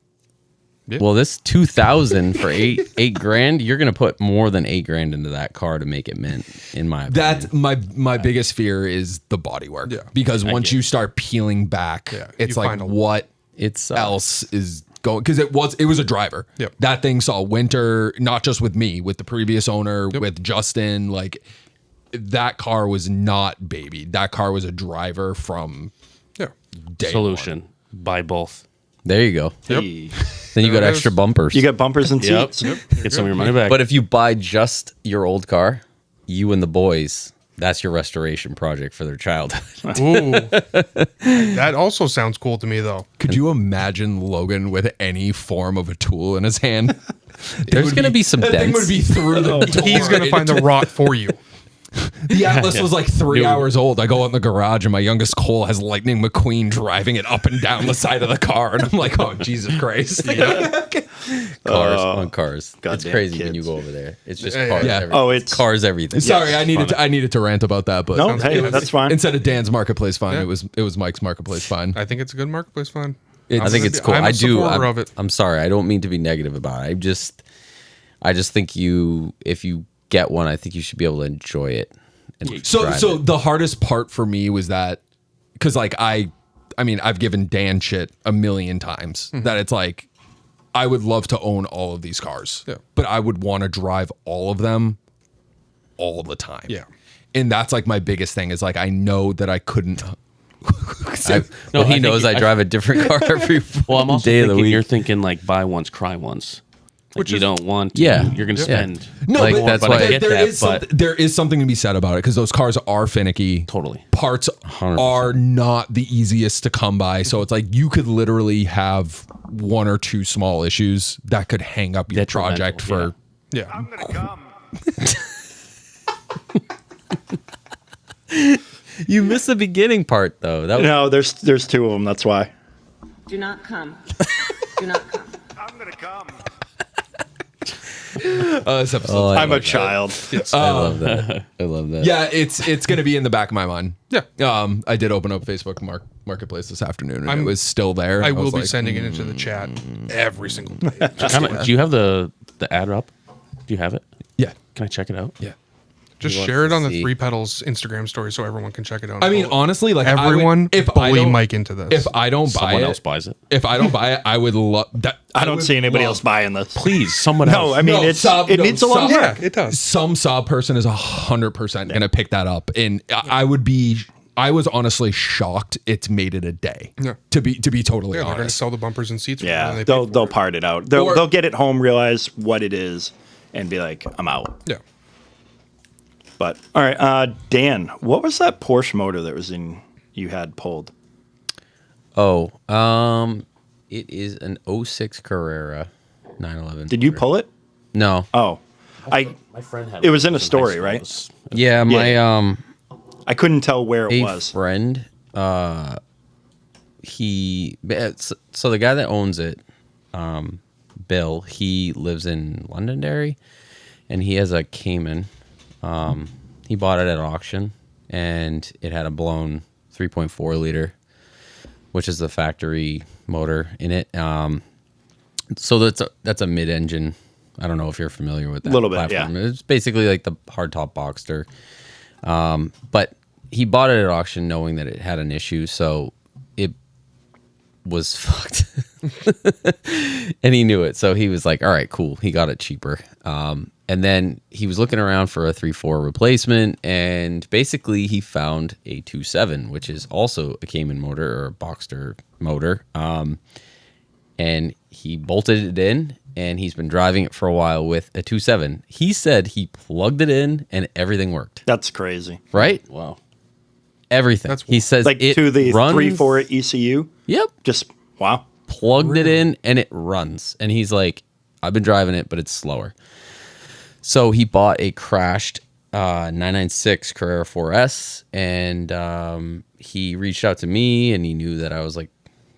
Well, this 2000 for eight grand, you're gonna put more than $8,000 into that car to make it mint. In my opinion. That's my biggest fear is the bodywork. Yeah. Because once you start peeling back, it's you like find a- what it's else is going, because it was a driver. Yep. That thing saw winter, not just with me, with the previous owner, with Justin. Like that car was not babied. That car was a driver from Yeah. day Solution. Buy both. there you go. Hey. Then you got There it extra is. bumpers. You got bumpers and Yep. seats. Get some of your money back. But if you buy just your old car, you and the boys, that's your restoration project for their childhood. Ooh. That also sounds cool to me, though. Could you imagine Logan with any form of a tool in his hand? There's going to be some That thing dents. would be through the door. He's going to find the rot for you. The Atlas was like 3 Dude. hours old. I go out in the garage and my youngest Cole has Lightning McQueen driving it up and down the side of the car. And I'm like, oh, Jesus Christ. Cars on cars. It's goddamn crazy when kids. you go over there. It's just Yeah, cars. yeah. Everything. Oh, it's- cars everything. Sorry, I needed to rant about that, but No, hey, that's fine. instead of Dan's marketplace fine, Yeah. it was Mike's marketplace fine. I think it's a good marketplace find. I think it's cool. I'm a supporter of it. I'm sorry. I don't mean to be negative about it. I just think if you get one, I think you should be able to enjoy it. And So drive so it. the hardest part for me was that, because like I mean I've given Dan shit a million times that it's like I would love to own all of these cars, but I would want to drive all of them all the time. Yeah. And that's like my biggest thing is like I know that I couldn't. No, he I knows think- I drive a different car every well, I'm also day of the thinking week. you're thinking like buy once, cry once. Like Which you is- don't want to. Yeah. You're going to Yeah. spend. No, Like, but that's but why- I get there that, is but there is something to be said about it because those cars are finicky. Totally. Parts 100%. are not the easiest to come by. So it's like you could literally have one or two small issues that could hang up your Detrimental, project for. Yeah. You missed the beginning part though. That was, No, there's 2 of them. That's why. Do not come. Do not come. This episode. I'm a child. I love that. I love that. Yeah, it's gonna be in the back of my mind. Yeah. I did open up Facebook Marketplace this afternoon, and it I'm- was still there. I was will be like, sending it into the chat every single day. Do you have the ad up? Do you have it? Yeah, Can I check it out? yeah. Just He wants share it to on the see. Three Pedals Instagram story so everyone can check it out. I mean, honestly, like everyone, if I bully don't, Mike into this. if I don't buy Someone it, else buys it. if I don't buy it, I would love that. I don't see anybody else buying this. Please, someone No, else. I mean, No, it needs a lot of Saab- work. yeah, it does. Some Saab person is 100% gonna pick that up, and I was honestly shocked it's made it a day. Yeah. To be totally Yeah, they're going to honest. sell the bumpers and seats. For it, Yeah, and they pay for they'll it. part it out. Or- They'll get it home, realize what it is, and be like, I'm out. Yeah. But all right, Dan, what was that Porsche motor that was in you had pulled? Oh, it is an 06 Carrera 911. Did you pull it? No. Oh, My friend had It was in a high story, school. right? It was- Yeah, my I couldn't tell where it a was. friend, so the guy that owns it, Bill, he lives in Londonderry, and he has a Cayman. He bought it at auction, and it had a blown 3.4 liter, which is the factory motor in it. So that's a mid-engine. I don't know if you're familiar with that. Little bit, platform. yeah. It's basically like the hardtop Boxster. But he bought it at auction knowing that it had an issue, so it was fucked. And he knew it, so he was like, all right, cool. He got it cheaper. And then he was looking around for a 3.4 replacement, and basically he found a 2.7, which is also a Cayman motor or a Boxster motor. And he bolted it in, and he's been driving it for a while with a 2.7. He said he plugged it in and everything worked. That's crazy. Right? Wow. Everything. He says Like it to the runs, 3.4 ECU. Yep. Just wow. Plugged it in and it runs. And he's like, I've been driving it, but it's slower. So he bought a crashed 996 Carrera 4S, and he reached out to me, and he knew that I was like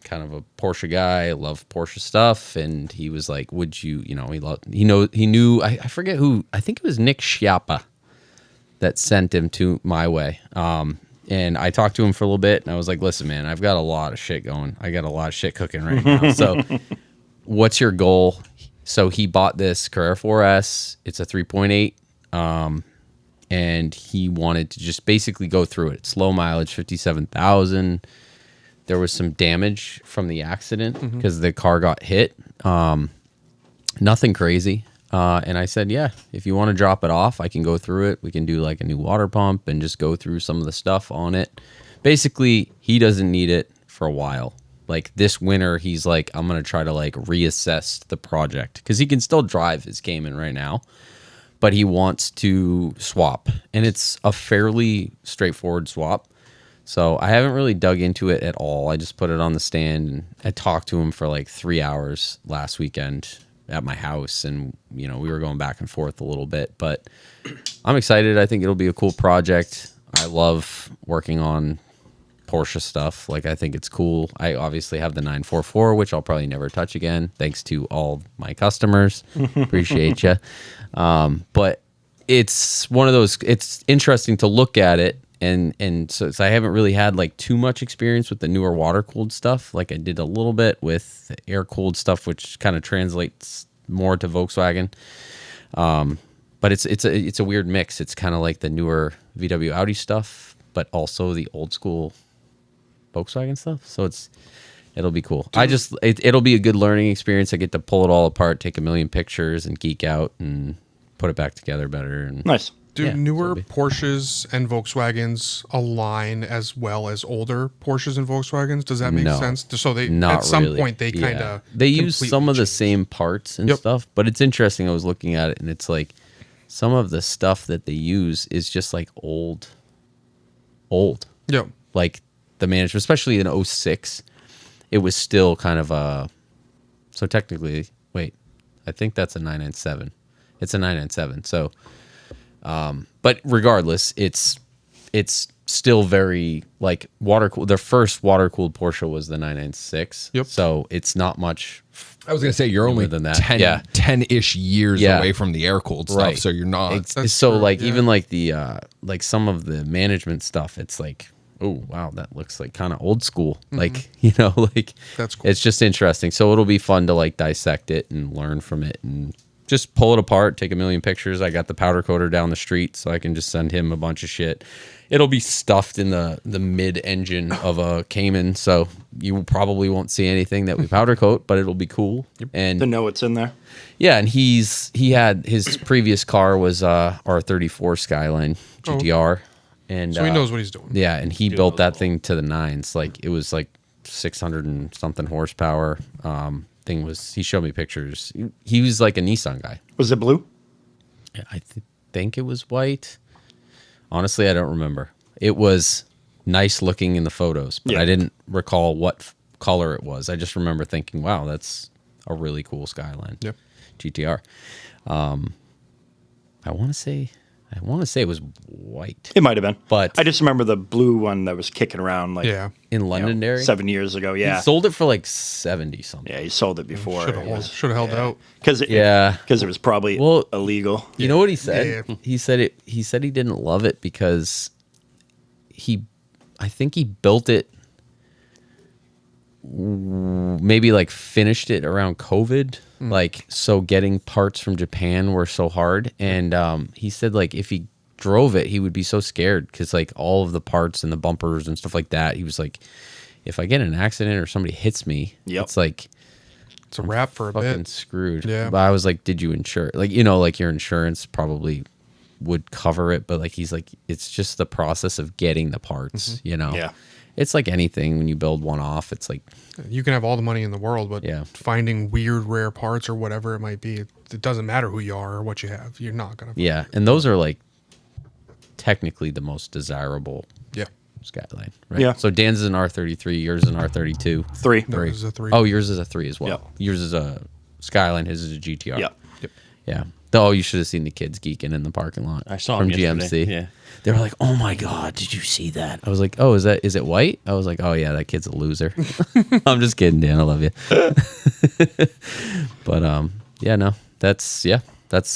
kind of a Porsche guy. I love Porsche stuff, and he was like, "Would you? You know, he knew. I forget who. I think it was Nick Schiappa that sent him to my way. And I talked to him for a little bit, and I was like, "Listen, man, I've got a lot of shit going. I got a lot of shit cooking right now. So, what's your goal?" So he bought this Carrera 4S. It's a 3.8. And he wanted to just basically go through it. It's low mileage, 57,000. There was some damage from the accident because the car got hit. Nothing crazy. And I said, yeah, if you want to drop it off, I can go through it. We can do like a new water pump and just go through some of the stuff on it. Basically, he doesn't need it for a while. Like this winter, he's like, I'm going to try to like reassess the project because he can still drive his Cayman right now, but he wants to swap. And it's a fairly straightforward swap. So I haven't really dug into it at all. I just put it on the stand, and I talked to him for like 3 hours last weekend at my house. And, you know, we were going back and forth a little bit, but I'm excited. I think it'll be a cool project. I love working on Porsche stuff. Like, I think it's cool. I obviously have the 944, which I'll probably never touch again. Thanks to all my customers. Appreciate you. But it's one of those, it's interesting to look at it. And so I haven't really had like too much experience with the newer water cooled stuff. Like I did a little bit with air cooled stuff, which kind of translates more to Volkswagen. But it's a weird mix. It's kind of like the newer VW Audi stuff, but also the old school Volkswagen stuff. So it'll be cool. It'll be a good learning experience. I get to pull it all apart, take a million pictures, and geek out and put it back together better. And Nice. Do Yeah, newer so be- Porsches and Volkswagens align as well as older Porsches and Volkswagens? Does that make No, sense? So they not at some really. point they Yeah. kind of they use some of the same parts and stuff, but it's interesting. I was looking at it, and it's like some of the stuff that they use is just like old. Yep. Like the management, especially in 06, it was still kind of a. So technically, wait, I think that's a 997. It's a 997. So, but regardless, it's still very like water cooled. Their first water cooled Porsche was the 996. Yep. So it's not much. I was gonna say you're only than that. 10, Yeah. 10-ish years Yeah. away from the air cooled stuff, Right. so you're not. That's So true, like yeah. even like the like some of the management stuff, it's like, oh wow, that looks like kind of old school. Like, you know, like That's cool. it's just interesting. So it'll be fun to like dissect it and learn from it and just pull it apart, take a million pictures. I got the powder coater down the street, so I can just send him a bunch of shit. It'll be stuffed in the mid-engine of a Cayman, so you probably won't see anything that we powder coat, but it'll be cool. And To know what's in there. yeah, and he had his previous car was R34 Skyline GTR, and So he knows what he's doing. yeah, and he built that thing to the nines. Like it was like 600 and something horsepower. Thing was, he showed me pictures. He was like a Nissan guy. Was it blue? I think it was white. Honestly, I don't remember. It was nice looking in the photos, but Yeah. I didn't recall what color it was. I just remember thinking, wow, that's a really cool Skyline GTR. I want to say it was white. It might have been. But- I just remember the blue one that was kicking around like Yeah. In Londonderry? 7 years ago. Yeah. He sold it for like 70 something. Yeah, he sold it before. Should have held out. Because Yeah. it was probably Well, illegal. You know what he said? Yeah. He said he didn't love it because I think he built it, maybe like finished it around COVID. Like, so getting parts from Japan were so hard. And he said like if he drove it, he would be so scared because like all of the parts and the bumpers and stuff like that, he was like, if I get in an accident or somebody hits me, it's like It's a wrap for a fucking bit. screwed. Yeah. But I was like, did you insure it? Like, you know, like your insurance probably would cover it, but like he's like, it's just the process of getting the parts, you know? Yeah. It's like anything when you build one off, it's like, You can have all the money in the world, but Yeah. finding weird, rare parts or whatever it might be, it doesn't matter who you are or what you have. You're not gonna. yeah. And those are like technically the most desirable Yeah. Skyline, right? Yeah. So Dan's is an R33, yours is an R32. 3. No, this is a 3. Oh, yours is a 3 as well. Yep. Yours is a Skyline, his is a GTR. Yeah. Yeah. Oh, you should have seen the kids geeking in the parking lot. I saw from them yesterday, GMC. yeah. They were like, "Oh my god, did you see that?" I was like, "Oh, is it white?" I was like, "Oh yeah, that kid's a loser." I'm just kidding, Dan. I love you. But yeah, no, that's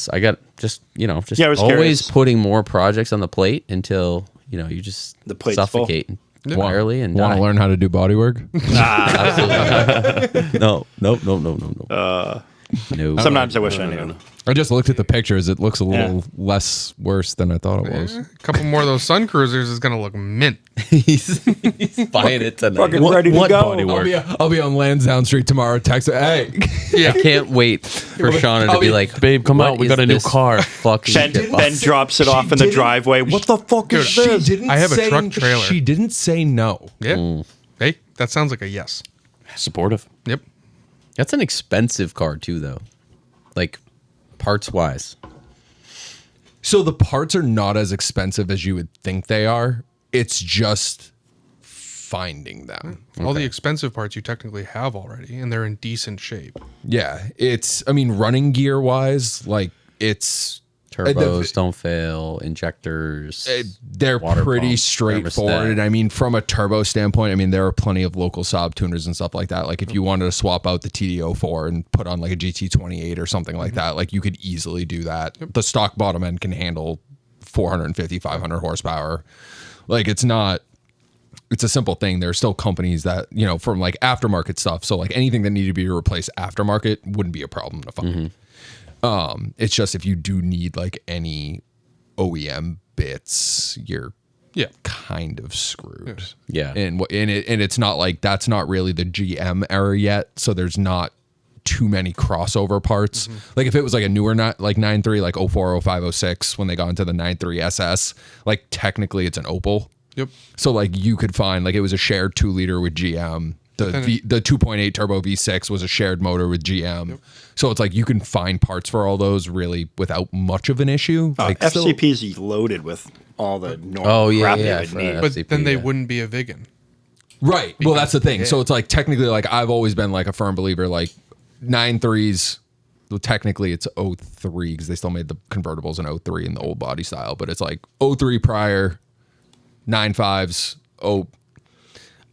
I got just Yeah, I was always curious. putting more projects on the plate until you just The plate's full. suffocate entirely and Want die. to learn how to do body work? No. No. Sometimes I wish I knew. I just looked at the pictures. It looks a little less worse than I thought it was. A couple more of those Sun Cruisers is gonna look mint. he's buying it tonight. Fucking ready to go. body work? I'll be on Lansdowne Street tomorrow. Text it. Hey, I can't wait for Shauna to be like, Babe, come "What out. We is got a new this car." Fucking Ben, shit ben box?" drops it off in the driveway. What the fuck is she this? didn't. I have a say, truck trailer. She didn't say no. Yeah. Hey, that sounds like a yes. Supportive. Yep. That's an expensive car too, though. Like parts wise. So the parts are not as expensive as you would think they are. It's just finding them. All the expensive parts you technically have already, and they're in decent shape. Yeah, it's. I mean, running gear wise, like it's Turbos don't fail, injectors. they're water pretty pump, straightforward. thermostat. And I mean, from a turbo standpoint, I mean, there are plenty of local Saab tuners and stuff like that. Like if you wanted to swap out the TD04 and put on like a GT28 or something like that, like you could easily do that. The stock bottom end can handle 450, 500 horsepower. Like it's not, it's a simple thing. There are still companies that, from like aftermarket stuff. So like anything that needed to be replaced aftermarket wouldn't be a problem to find. It's just if you do need like any OEM bits, you're kind of screwed. Yeah. And it's not like that's not really the GM era yet, so there's not too many crossover parts. Like if it was like a newer like 9.3 like 04, 05, 06 when they got into the 9.3 SS, like technically it's an Opel. Yep. So like you could find like it was a shared 2-liter with GM. The 2.8 turbo V6 was a shared motor with GM. Yep. So it's like you can find parts for all those really without much of an issue. Like FCP's loaded with all the normal crap they would for need. But FCP, then they yeah. wouldn't be a Viggen. Right. Well, that's the thing. So it's like technically like I've always been like a firm believer like 9.3s. Well, technically it's 03 because they still made the convertibles in 03 in the old body style, but it's like 03 prior, 9.5s,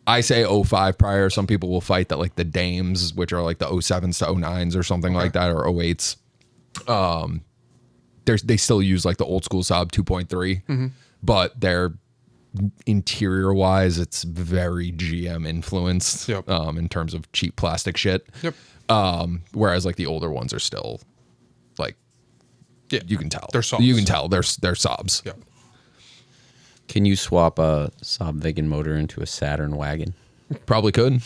I say 05 prior. Some people will fight that like the Dames, which are like the 07s to 09s or something like that, or 08s. They still use like the old school Saab 2.3, but they're interior wise, it's very GM influenced in terms of cheap plastic shit. Yep. Whereas like the older ones are still like Yeah. you can tell. They're Saabs. You can tell they're Saabs. Yeah. Can you swap a Saab Viggen motor into a Saturn wagon? Probably could.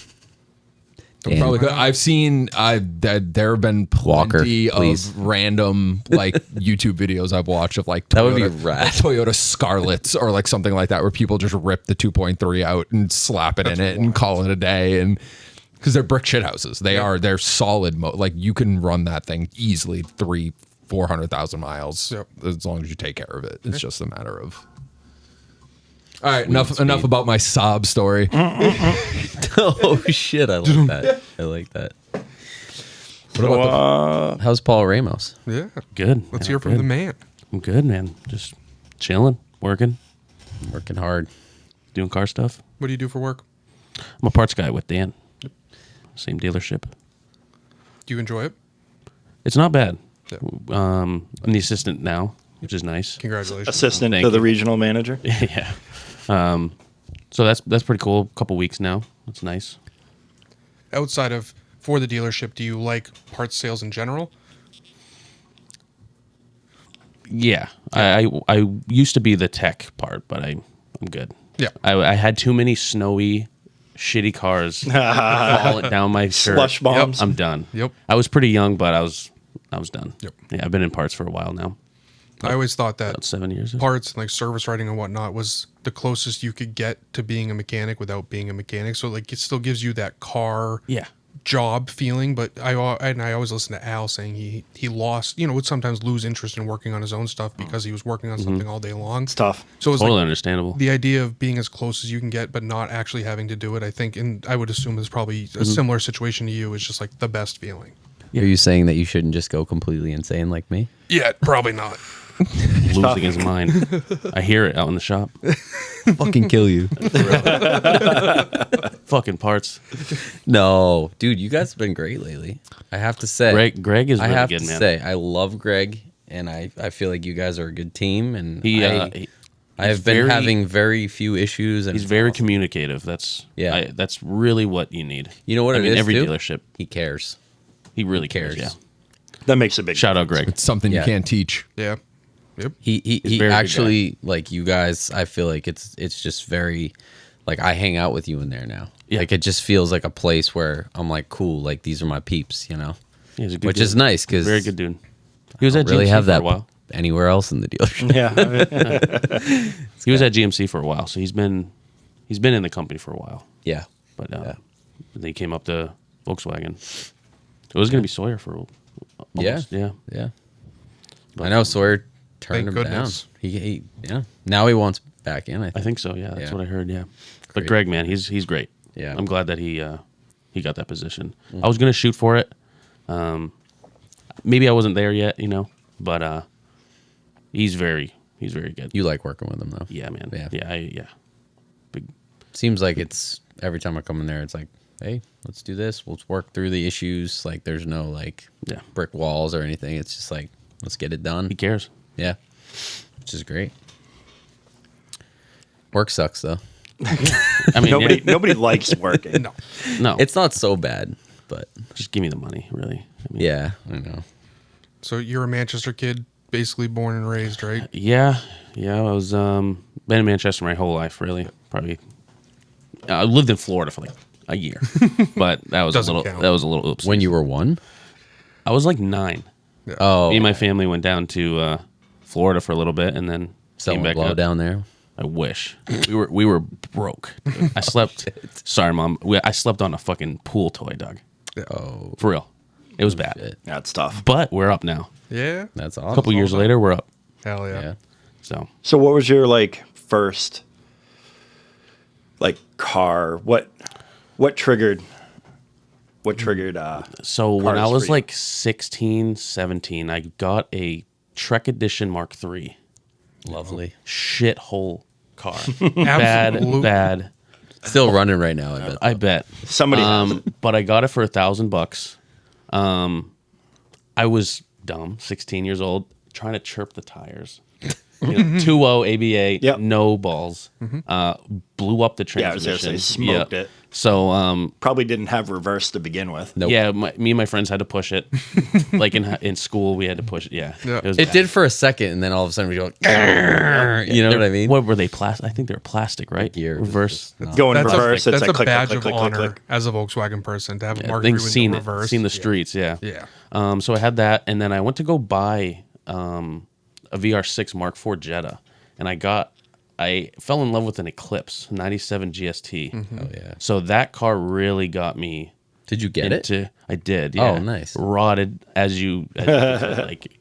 Damn. Probably could. I've seen there have been Walker, plenty please. of random like YouTube videos I've watched of like Toyota, That would be rad. Toyota Scarlets or like something like that where people just rip the 2.3 out and slap it in it and call it a day, and because they're brick shit houses. They're solid like you can run that thing easily 300,000-400,000 miles as long as you take care of it. It's just a matter of. All right, enough about my Saab story. Oh shit! I like that. I like that. What about how's Paul Ramos? Yeah. Good. Let's Yeah, hear from good. the man. I'm good, man. Just chilling, working, Working hard. doing car stuff. What do you do for work? I'm a parts guy with Dan. Same dealership. Do you enjoy it? It's not bad. Yeah. I'm the assistant now, which is nice. Congratulations. Assistant Thank to the you. regional manager. Yeah. So that's pretty cool. A couple weeks now. That's nice. Outside of for the dealership, do you like parts sales in general? Yeah. I used to be the tech part, but I'm good. Yeah. I had too many snowy, shitty cars falling down my shirt. Slush bombs. I'm done. Yep. I was pretty young, but I was done. Yep. Yeah, I've been in parts for a while now. I always thought that About 7 years. parts and like service writing and whatnot was the closest you could get to being a mechanic without being a mechanic. So like it still gives you that car Yeah. job feeling. But I always listen to Al saying he lost, would sometimes lose interest in working on his own stuff because he was working on something all day long. It's tough. So it's Totally like understandable. the idea of being as close as you can get, but not actually having to do it. I think, and I would assume is probably a similar situation to you. Is just like the best feeling. Are you saying that you shouldn't just go completely insane like me? Yeah, probably not. Losing his mind. I hear it out in the shop. Fucking kill you. Fucking parts. No, dude, you guys have been great lately. I have to say. Greg is I really have good, to man. say, I love Greg, and I feel like you guys are a good team, and He, I have he's been very- having very few issues, and He's it's very awesome. communicative. That's that's really what you need. You know what I it mean, is, every too? dealership, He cares. he really cares. cares. Yeah. That makes a big Shout out, Greg. It's something Yeah. you can't teach. Yeah. Yep. He very good actually like you guys. I feel like it's just very like I hang out with you in there now. Yeah. Like it just feels like a place where I'm like cool. Like these are my peeps, Yeah, he's a good which dude. is nice because Very good dude. He was at really GMC have for that a while. anywhere else in the dealership. Yeah. He was at GMC for a while, so he's been in the company for a while. Yeah, But Yeah. then he came up to Volkswagen. It was going to be Sawyer for almost, yeah. yeah. I know Sawyer turned Thank him goodness. down. He now he wants back in. I I think. think so. Yeah, that's Yeah. what I heard. Yeah, but Great. Greg, man, he's great. Yeah. I'm glad that he got that position. I was gonna shoot for it. Maybe I wasn't there yet, but he's very good. You like working with him though. Yeah, man. Yeah. Yeah. Big. Seems like it's every time I come in there, it's like, hey, let's do this. Let's work through the issues. Like there's no like Yeah. brick walls or anything. It's just like let's get it done. He cares. Yeah, which is great. Work sucks though. I mean, Nobody likes working. no. It's not so bad, but just give me the money, really. I mean, yeah, I know. So you're a Manchester kid, basically born and raised, right? Yeah. I was been in Manchester my whole life, really. Probably. I lived in Florida for like a year, but that was Doesn't a little. count. That was a little oops. When you were 1? I was like 9. Oh, Me and my family went down to Florida for a little bit, and then came someone back blow up. down there. I wish we were broke. dude. I slept. Sorry, mom. I slept on a fucking pool toy, dog. Oh, For real, it was bad. shit. That's tough. But we're up now. Yeah. That's A awesome. couple years later, we're up. Hell yeah. Yeah. So So what was your first car? What triggered So when I Cars was for you. like 16, 17, I got a Trek Edition Mark III. Lovely. Shithole car. bad. Still running right now. I bet. I bet. somebody has it. But I got it for $1,000. I was dumb, 16 years old, trying to chirp the tires. 2.0 ABA, Yep. no balls. Blew up the Yeah, I was transmission. gonna say, smoked it. So Probably didn't have reverse to begin with. Nope. yeah, me and my friends had to push it. Like in school, we had to push it. Yeah, Yeah. was It bad. did for a second, and then all of a sudden we go, "Grrr," you know what I mean? What were they? Plastic? I think they were plastic, right? Gear. Reverse. Going That's reverse, a, it's that's like a click, badge click, click, of click, honor click. as a Volkswagen person to have a Yeah, Mark things III seen in it, reverse. seen the streets. Yeah. Yeah. So I had that, and then I went to go buy a VR6 Mark IV Jetta, and I fell in love with an Eclipse 97 GST. Oh yeah. So that car really got me Did you get it? into. I did. Yeah. Oh, nice. Rotted as you like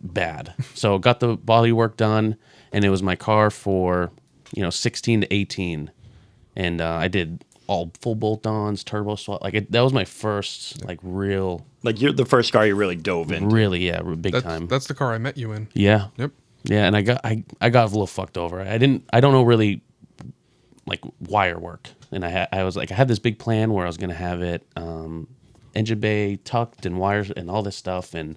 bad. So got the body work done, and it was my car for 16 to 18, and I did all full bolt-ons, turbo swap. Like that was my first like real, Like you're the first car you really dove into. really big That's, time. that's the car I met you in. Yeah. Yep. Yeah, and I got a little fucked over. I don't know really like wire work. And I had this big plan where I was gonna have it engine bay tucked and wires and all this stuff, and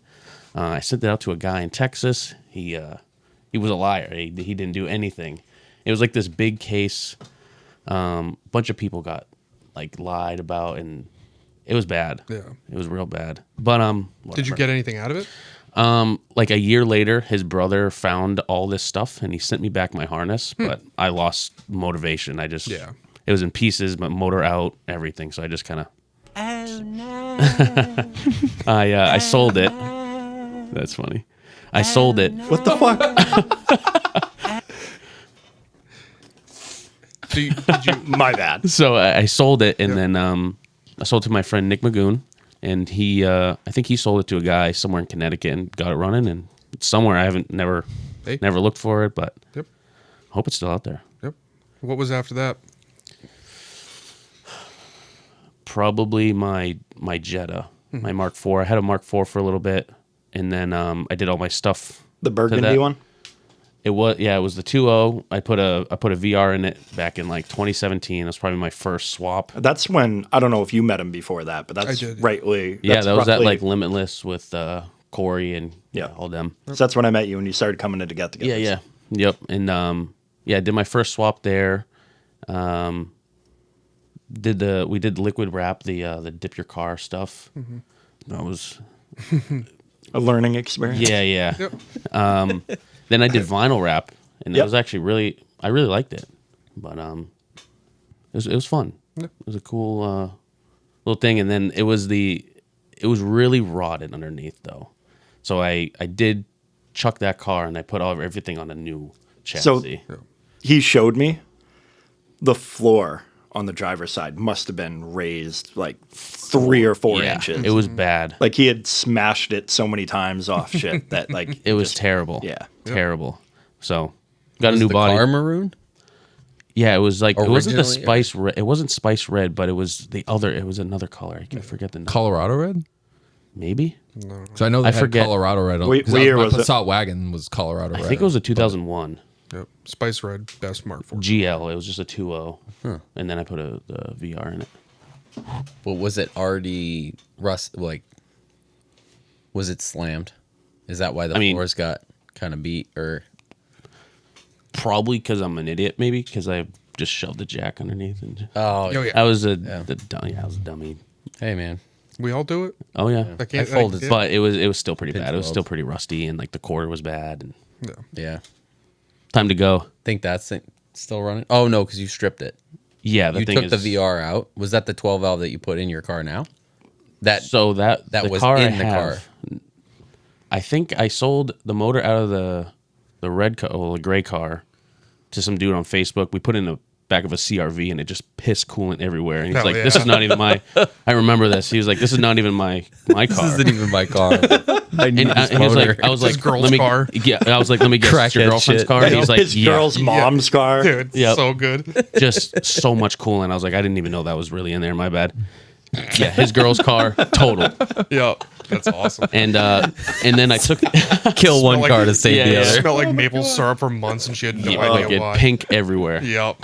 I sent it out to a guy in Texas. He was a liar. He didn't do anything. It was like this big case. Bunch of people got like lied about, and it was bad. Yeah. It was real bad. But Did you whatever. get anything out of it? Like a year later, his brother found all this stuff and he sent me back my harness, but I lost motivation. It was in pieces, but motor out, everything. So I just kind of, I sold it. That's funny. I sold it. What the fuck? So did you? My bad. So I sold it, and then I sold it to my friend Nick Magoon, and he, I think he sold it to a guy somewhere in Connecticut and got it running, and it's somewhere I haven't never looked for it, but Yep. I hope it's still out there. Yep. What was after that? Probably my Jetta, my Mark IV. I had a Mark IV for a little bit, and then I did all my stuff. The to burgundy that. one? It was the 2.0. I put a VR in it back in like 2017. That's probably my first swap. That's when, I don't know if you met him before that, but that's I did. rightly. Yeah, that's that was at roughly- like Limitless with Corey and all them. So that's when I met you and you started coming in to get together. Yeah. Yep. And I did my first swap there. We did liquid wrap, the dip your car stuff. That was A learning experience. yeah. Then I did vinyl wrap, and it was actually I really liked it. But it was fun. It was a cool little thing, and then it was really rotted underneath though. So I did chuck that car and I put everything on a new chassis. So he showed me the floor on the driver's side must have been raised like 3 or 4 inches. It was bad. Like he had smashed it so many times off shit that like It was terrible. Yeah. Terrible. So got a Was new the body. car maroon? Yeah, it was like it wasn't the Originally, spice red. It wasn't spice red, but it was the other. It was another color. I can forget the name. Colorado red? Maybe. So I know they I had forget. Colorado red on. What 'cause year my was it? Passat wagon was Colorado red. I think it was a 2001 Yep. Spice Red, best Mark IV. GL. It was just a 2.0, and then I put the VR in it. But was it already rust? Like, was it slammed? Is that why the floors got kind of beat? Or Probably because I'm an idiot. Maybe because I just shoved the jack underneath. And oh Oh yeah. I was I was a dummy. hey man, We all do it. Oh yeah. I can't. I folded yeah. But it was still pretty bad. It was weld. still pretty rusty, and like the cord was bad. And Yeah. yeah. time to go. Think that's it still running? Oh no, because you stripped it. Yeah, the You thing took is, the VR out. Was that the 12 valve that you put in your car now? That So that that the was car in I the have, car. I think I sold the motor out of the red car, or the gray car, to some dude on Facebook. We put it in the back of a CRV, and it just pissed coolant everywhere. And he's Hell like, yeah. "This is not even my." I remember this. He was like, "This is not even my car." This isn't even my car. I need this And he was motor. like, "I was It's his like, girl's let me." car. Yeah, I was like, "Let me guess, it's your Crackhead girlfriend's shit. car." And he's like, his "Yeah." girl's mom's car. Dude, Yep. so good. Just so much coolant. I was like, I didn't even know that was really in there. My bad. Yeah, his girl's car, total. Yeah. That's awesome. And then I took kill one like- car to save Yeah, the yeah. It other. smelled like maple syrup for months, and she had no like idea it why. pink everywhere. Yep.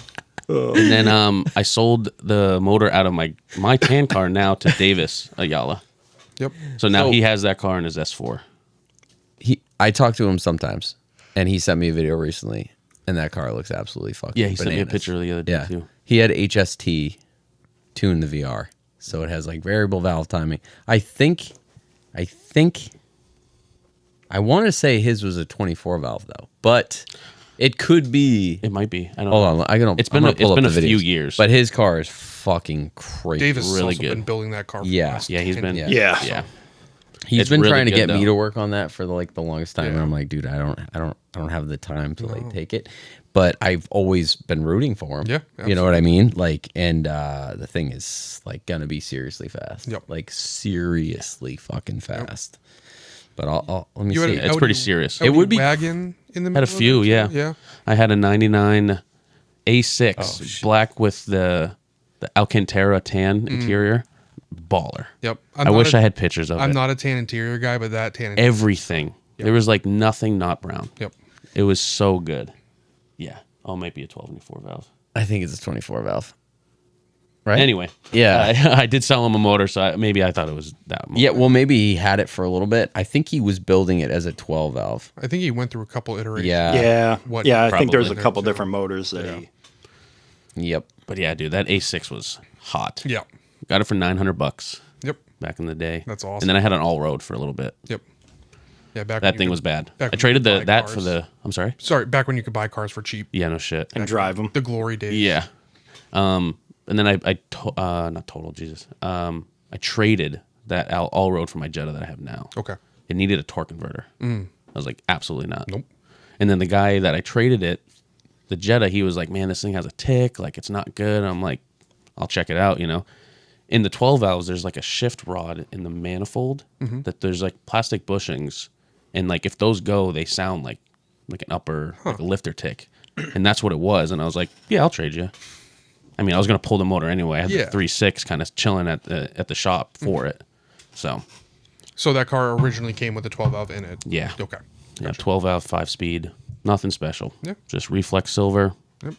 And then I sold the motor out of my tan car now to Davis Ayala. Yep. So now So- he has that car in his S4. I talk to him sometimes. And he sent me a video recently, and that car looks absolutely fucking Yeah, he sent me a bananas. picture the other day too. He had HST tuned the VR, so it has like variable valve timing. I want to say his was a 24 valve though, but it could be. It might be. I don't Hold know. on, It's been a few years. but his car is fucking crazy. Davis has really also good. been building that car. For Yeah. the last Yeah, he's 10 been. years. Yeah. He's It's been really trying to good, get me though. to work on that for the longest time, and I'm like, dude, I don't have the time to like take it. But I've always been rooting for him. Yeah, you know what I mean. Like, and the thing is like gonna be seriously fast. Yep. Like seriously fucking fast. But I'll let me You had see. an It's Audi- pretty serious. Audi It would be- wagon in the Had a middle of few, it, too? yeah. Yeah. I had a 99 A6 black with the Alcantara tan interior. Baller. Yep. I wish I had pictures of I'm it. not a tan interior guy, but that tan interior. Everything. There was like nothing not brown. Yep. It was so good. Yeah. Oh, it might be a 1294 valve. I think it's a 24 valve. Right. Anyway. Yeah. I did sell him a motor, so maybe I thought it was that motor. Yeah. Well, maybe he had it for a little bit. I think he was building it as a 12 valve. I think he went through a couple iterations. Yeah. What- Yeah, I think there's a Probably. couple different motors that he. Yep. But yeah, dude, that A6 was hot. Yeah. Got it for $900 Yep. back in the day. That's awesome. And then I had an all road for a little bit. Yep. Yeah. Back when That you thing could- was bad. back I when you traded could buy that for cars. the. I'm sorry. Sorry, back when you could buy cars for cheap. Yeah, no shit. And drive them. The glory days. Yeah. And then not total, Jesus. I traded that all road for my Jetta that I have now. Okay. It needed a torque converter. I was like, absolutely not. Nope. And then the guy that I traded it, the Jetta, he was like, man, this thing has a tick. Like, it's not good. I'm like, I'll check it out, you know. In the 12 valves, there's like a shift rod in the manifold that there's like plastic bushings. And like, if those go, they sound like an upper, like a lifter tick. And that's what it was. And I was like, yeah, I'll trade you. I mean, I was going to pull the motor anyway. I had Yeah. the 3.6 kind of chilling at the shop for it. So, So that car originally came with a 12 valve in it. yeah. Okay. Yeah, 12 valve, 5-speed. Nothing special. Yep. Just reflex silver. Yep.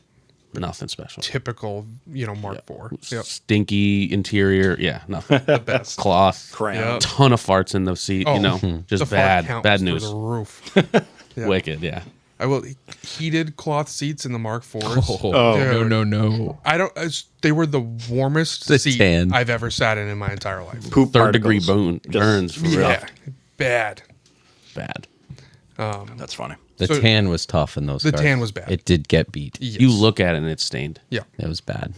Nothing special. Typical, Mark IV. Yep. Stinky interior. Yeah, nothing. The best. Cloth. Crown. Yep. Ton of farts in the seat. Oh, You know, the just fart bad. count Bad was through news. The roof. Yeah. Wicked. Yeah. I will heated cloth seats in the Mark IVs. Oh, Dude, no. They were the warmest The seat tan. I've ever sat in my entire life. Poop Third degree particles. burns for real. Yeah, bad. Bad. That's funny. The So- tan was tough in those The cars. tan was bad. It did get beat. Yes. You look at it and it's stained. Yeah, It was bad.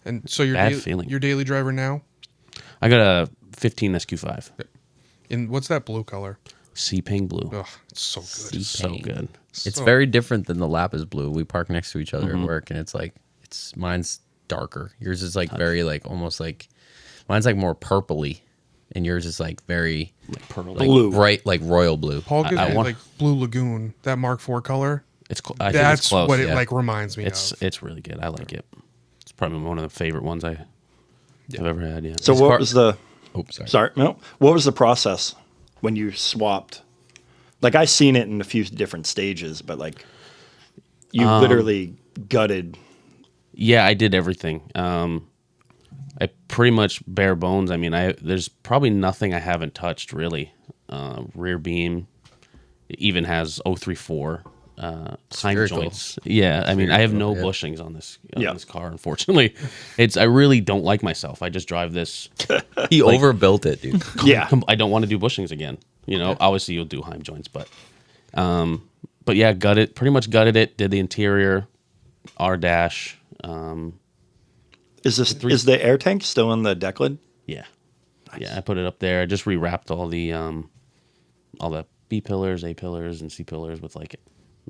and so your Bad feeling. your daily driver now. I got a 15 SQ5. In what's that blue color? Sea Ping blue. Ugh, it's so good. So good. It's So- very different than the Lapis blue. We park next to each other at work, and it's like mine's darker. Yours is like very like almost like mine's like more purpley, and yours is like very Pearl. like, Blue. bright like royal blue. Paul gives I me want- like Blue Lagoon, that Mark IV color. It's I think That's it's close. what it yeah. like reminds me It's of. it's really good. I like it. It's probably one of the favorite ones I've ever had. Yeah. So what was the? Oops, sorry. Sorry, no. What was the process when you swapped? Like I seen it in a few different stages, but like you literally gutted. Yeah, I did everything. I pretty much bare bones. I mean, there's probably nothing I haven't touched really. Rear beam, it even has 034 time Spherical. joints. Yeah, I mean, I have no yeah. bushings on this Yeah. this car. Unfortunately, I really don't like myself. I just drive this. He overbuilt it, dude. Yeah, I don't want to do bushings again. You know, obviously you'll do Heim joints, but yeah, pretty much gutted it. Did the interior, R dash. is the air tank still in the deck lid? Yeah, yeah. I put it up there. I just rewrapped all the B pillars, A pillars, and C pillars with like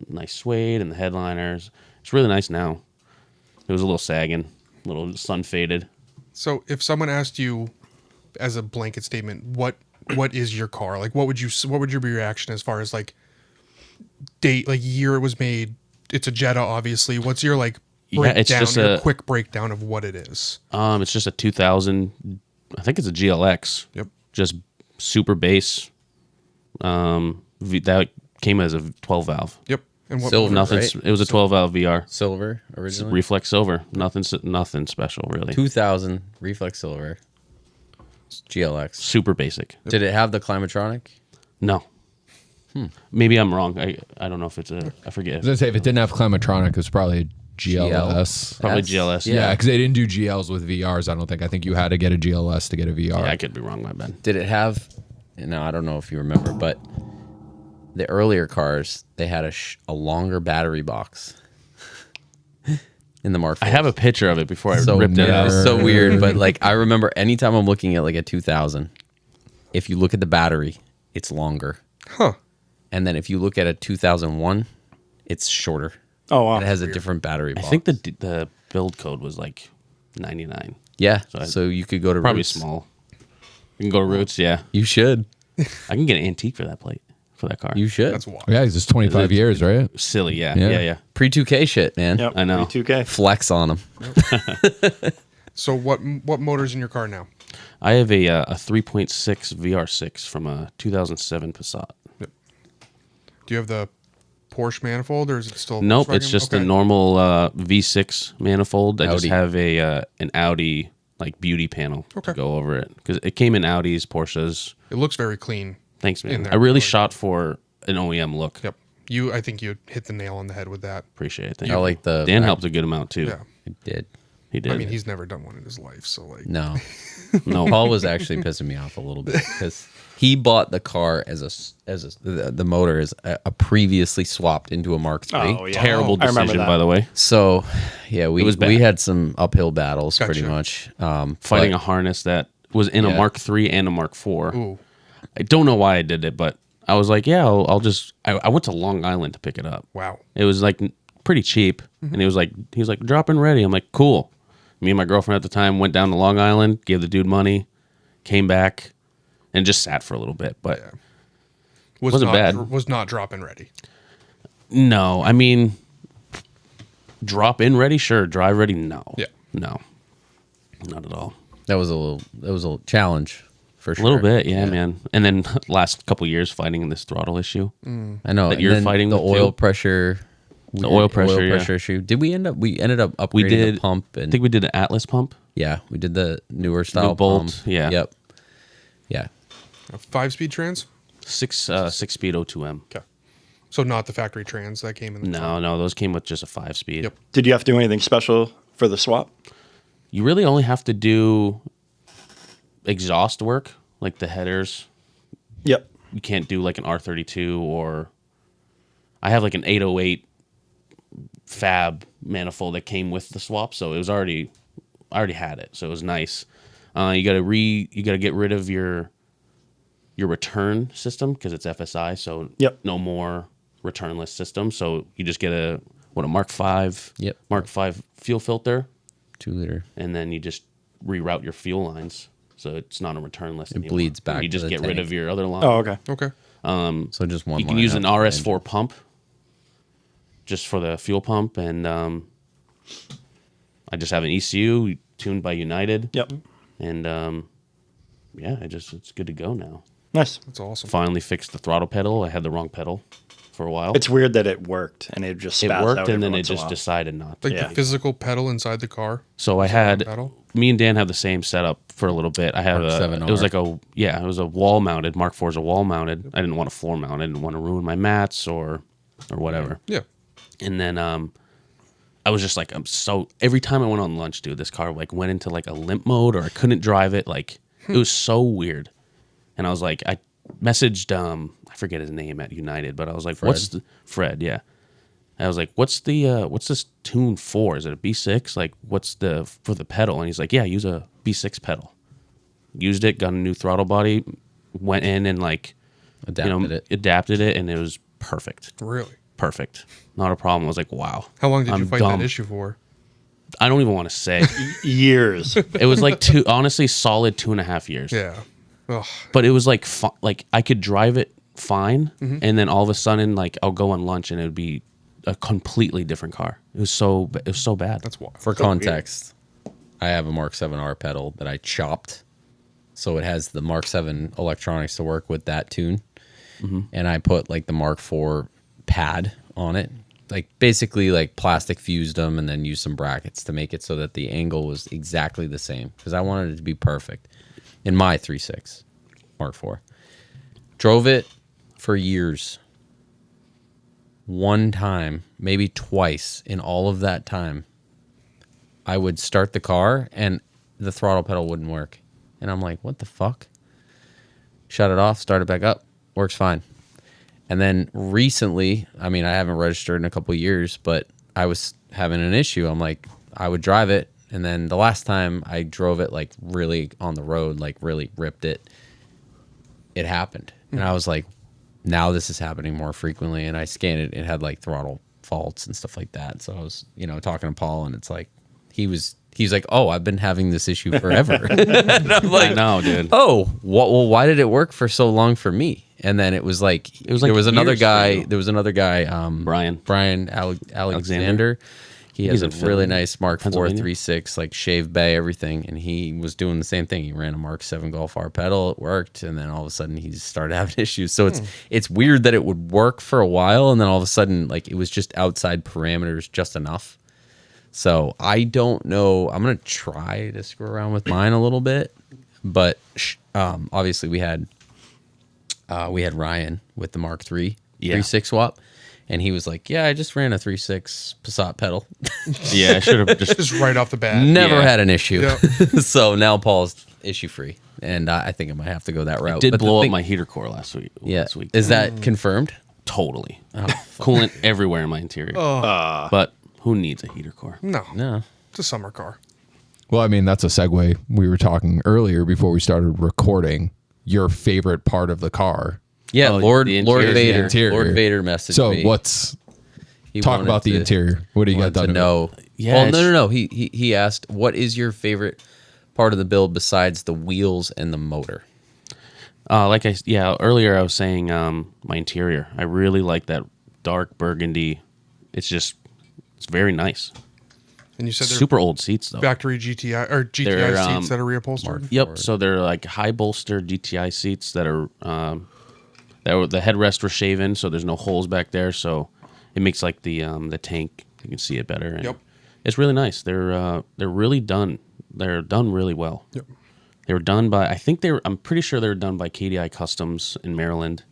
nice suede and the headliners. It's really nice now. It was a little sagging, a little sun faded. So if someone asked you as a blanket statement, what is your car? Like what would your reaction as far as like date, like year it was made? It's a Jetta, obviously. What's your like Yeah, it's breakdown, just your a- quick breakdown of what it is? It's just a 2000. I think it's a GLX. Yep. Just super bass. That came as a 12 valve. Yep. And what Silver. Nothing. Right. It was a 12 valve VR. Silver originally. Reflex silver. Nothing special really. 2000 reflex silver. GLX. Super basic. Did it have the Climatronic? No. Maybe I'm wrong. I don't know if it's I forget. I was gonna say if it didn't have Climatronic, it was probably a GLS. Probably That's- GLS. Yeah, because they didn't do GLs with VRs. I don't think. I think you had to get a GLS to get a VR. Yeah, I could be wrong. My bad. Did it have? No, I don't know if you remember, but the earlier cars they had a longer battery box in the Mark. I have a picture of it before I ripped it Yeah, out. it's so weird, but like I remember anytime I'm looking at like a 2000, if you look at the battery, it's longer. Huh. And then if you look at a 2001, it's shorter. Oh, wow. It has a different battery I box. think the build code was like 99. yeah. I- So you could go to Probably Roots. small. You can go to Roots. Yeah, You should. I can get an antique for that plate for that car. You should. That's wild. Yeah, it's just 25 years, right? Silly. Yeah. Yeah. Yeah. Yeah. Pre 2K shit, man. Yep. I know. 2K. Flex on them. So what motor's in your car now? I have a 3.6 VR6 from a 2007 Passat. Do you have the Porsche manifold, or is it still? Nope, Volkswagen? it's just Okay. a normal V6 manifold. I just Audi. have an Audi like beauty panel Okay. to go over it because it came in Audis, Porsches. It looks very clean. Thanks, In man. there. I really Like- shot for an OEM look. Yep. I think you hit the nail on the head with that. Appreciate it. Thank I you. like the. Dan helped a good amount too. Yeah. It did. He did. I mean, he's never done one in his life, so like. No. no. Paul was actually pissing me off a little bit because he bought the car the motor is a previously swapped into a Mark III. Oh, yeah. Terrible I remember decision, that. by the way. So yeah, we was bad. we had some uphill battles pretty Gotcha. much. Fighting but- a harness that was in a Yeah. Mark III and a Mark IV. Ooh. I don't know why I did it, but I was like, yeah, I'll just. I went to Long Island to pick it up. Wow. It was like pretty cheap, and he was like, drop in ready. I'm like, cool. Me and my girlfriend at the time went down to Long Island, gave the dude money, came back, and just sat for a little bit. But Wasn't not, bad. Was not drop-in ready. no, I mean, drop in ready, sure. Drive ready, no. Yeah. No, not at all. That was a little challenge for A sure. little bit, yeah, man. And then last couple years fighting this throttle issue. I know That and you're then fighting the with oil too. pressure. The oil pressure, yeah. issue. Did we ended up upgrading We did the pump I and think we did an Atlas pump. yeah, we did the newer style bolt, pump. yeah. Yep. Yeah. A 5-speed trans. 6-speed 02M. Okay. So not the factory trans that came in. The truck. No, those came with just a 5-speed. Yep. Did you have to do anything special for the swap? You really only have to do exhaust work, like the headers. Yep. You can't do like an R32 or I have like an 808 fab manifold that came with the swap, so it was I already had it, so it was nice. You gotta get rid of your return system because it's FSI, so Yep. no more returnless system. So you just get a Mark V, Yep. Mark V fuel filter, 2 liter. and then you just reroute your fuel lines, so it's not a returnless. It bleeds back You to just the get rid tank. of your other line. Oh, okay. Okay. So just one. You can line use up an and RS4 pump just for the fuel pump, and I just have an ECU tuned by United. Yep. And yeah, it's good to go now. Nice. That's awesome. Finally fixed the throttle pedal. I had the wrong pedal for a while. It's weird that it worked and it just It spazzed worked, out and every then it once in a just while. decided not to. Like Yeah. the physical pedal inside the car. So I had pedal? me and Dan have the same setup for a little bit. I had Mark a 7R. it was like it was a wall mounted. Mark IV is a wall mounted. I didn't want a floor mount. I didn't want to ruin my mats or whatever. Yeah. And then I was just like, every time I went on lunch, dude, this car like went into like a limp mode or I couldn't drive it. Like it was so weird. And I was like, I messaged I forget his name at United, but I was like, Fred, yeah. I was like, what's this tune for? Is it a B6? Like, what's for the pedal? And he's like, yeah, use a B6 pedal. Used it, got a new throttle body, went in and like, adapted it, and it was perfect. Really. Perfect. Not a problem. I was like, wow. How long did you I'm fight dumb. that issue for? I don't even want to say. Years. It was like honestly, solid 2.5 years. Yeah. Ugh. But it was like, like I could drive it fine, Mm-hmm. and then all of a sudden, like I'll go on lunch and it would be a completely different car. It was so bad. That's why. For context, I have a Mark 7R pedal that I chopped, so it has the Mark 7 electronics to work with that tune, and I put like the Mark 4 pad on it, like basically like plastic fused them, and then used some brackets to make it so that the angle was exactly the same because I wanted it to be perfect in my 3.6 Mark 4. Drove it for years. One time, maybe twice in all of that time, I would start the car and the throttle pedal wouldn't work. And I'm like, what the fuck? Shut it off, start it back up. Works fine. And then recently, I mean, I haven't registered in a couple of years, but I was having an issue. I'm like, I would drive it. And then the last time I drove it, like really on the road, like really ripped it, it happened. And I was like, now this is happening more frequently. And I scanned it. It had like throttle faults and stuff like that. So I was, talking to Paul, and it's like, he's like, oh, I've been having this issue forever. And I'm like, no, dude. Oh, well, why did it work for so long for me? And then it was like there was another guy. There was another guy, Brian Alexander. He has a really nice Mark IV 3.6, like shave bay, everything, and he was doing the same thing. He ran a Mark 7 Golf R pedal. It worked, and then all of a sudden he started having issues. So it's weird that it would work for a while, and then all of a sudden, like, it was just outside parameters just enough. So I don't know. I'm gonna try to screw around with mine a little bit, but obviously we had Ryan with the Mark III 3.6 swap, and he was like, "Yeah, I just ran a 3.6 Passat pedal." Yeah, I should have Just right off the bat. Never had an issue. Yep. So now Paul's issue free, and I think I might have to go that route. I did But blow up my heater core last week. Yeah, Last week. is that confirmed? Totally. Coolant everywhere in my interior. But who needs a heater core? No. It's a summer car. Well, I mean, that's a segue. We were talking earlier before we started recording. Your favorite part of the car. Yeah, Lord the Vader. interior. Lord Vader messaged So me. He talk wanted about the interior. What do you got wanted done to know? Yeah, Well, no. He asked, what is your favorite part of the build besides the wheels and the motor? Earlier I was saying my interior. I really like that dark burgundy. It's very nice. And you said they're Super old seats though. factory GTI or GTI They're, seats that are reupholstered. Yep. So they're like high bolster GTI seats that are the headrests were shaven, so there's no holes back there. So it makes like the tank, you can see it better. And Yep. It's really nice. They're really done. They're done really well. Yep. They were done by I'm pretty sure they were done by KDI Customs in Maryland.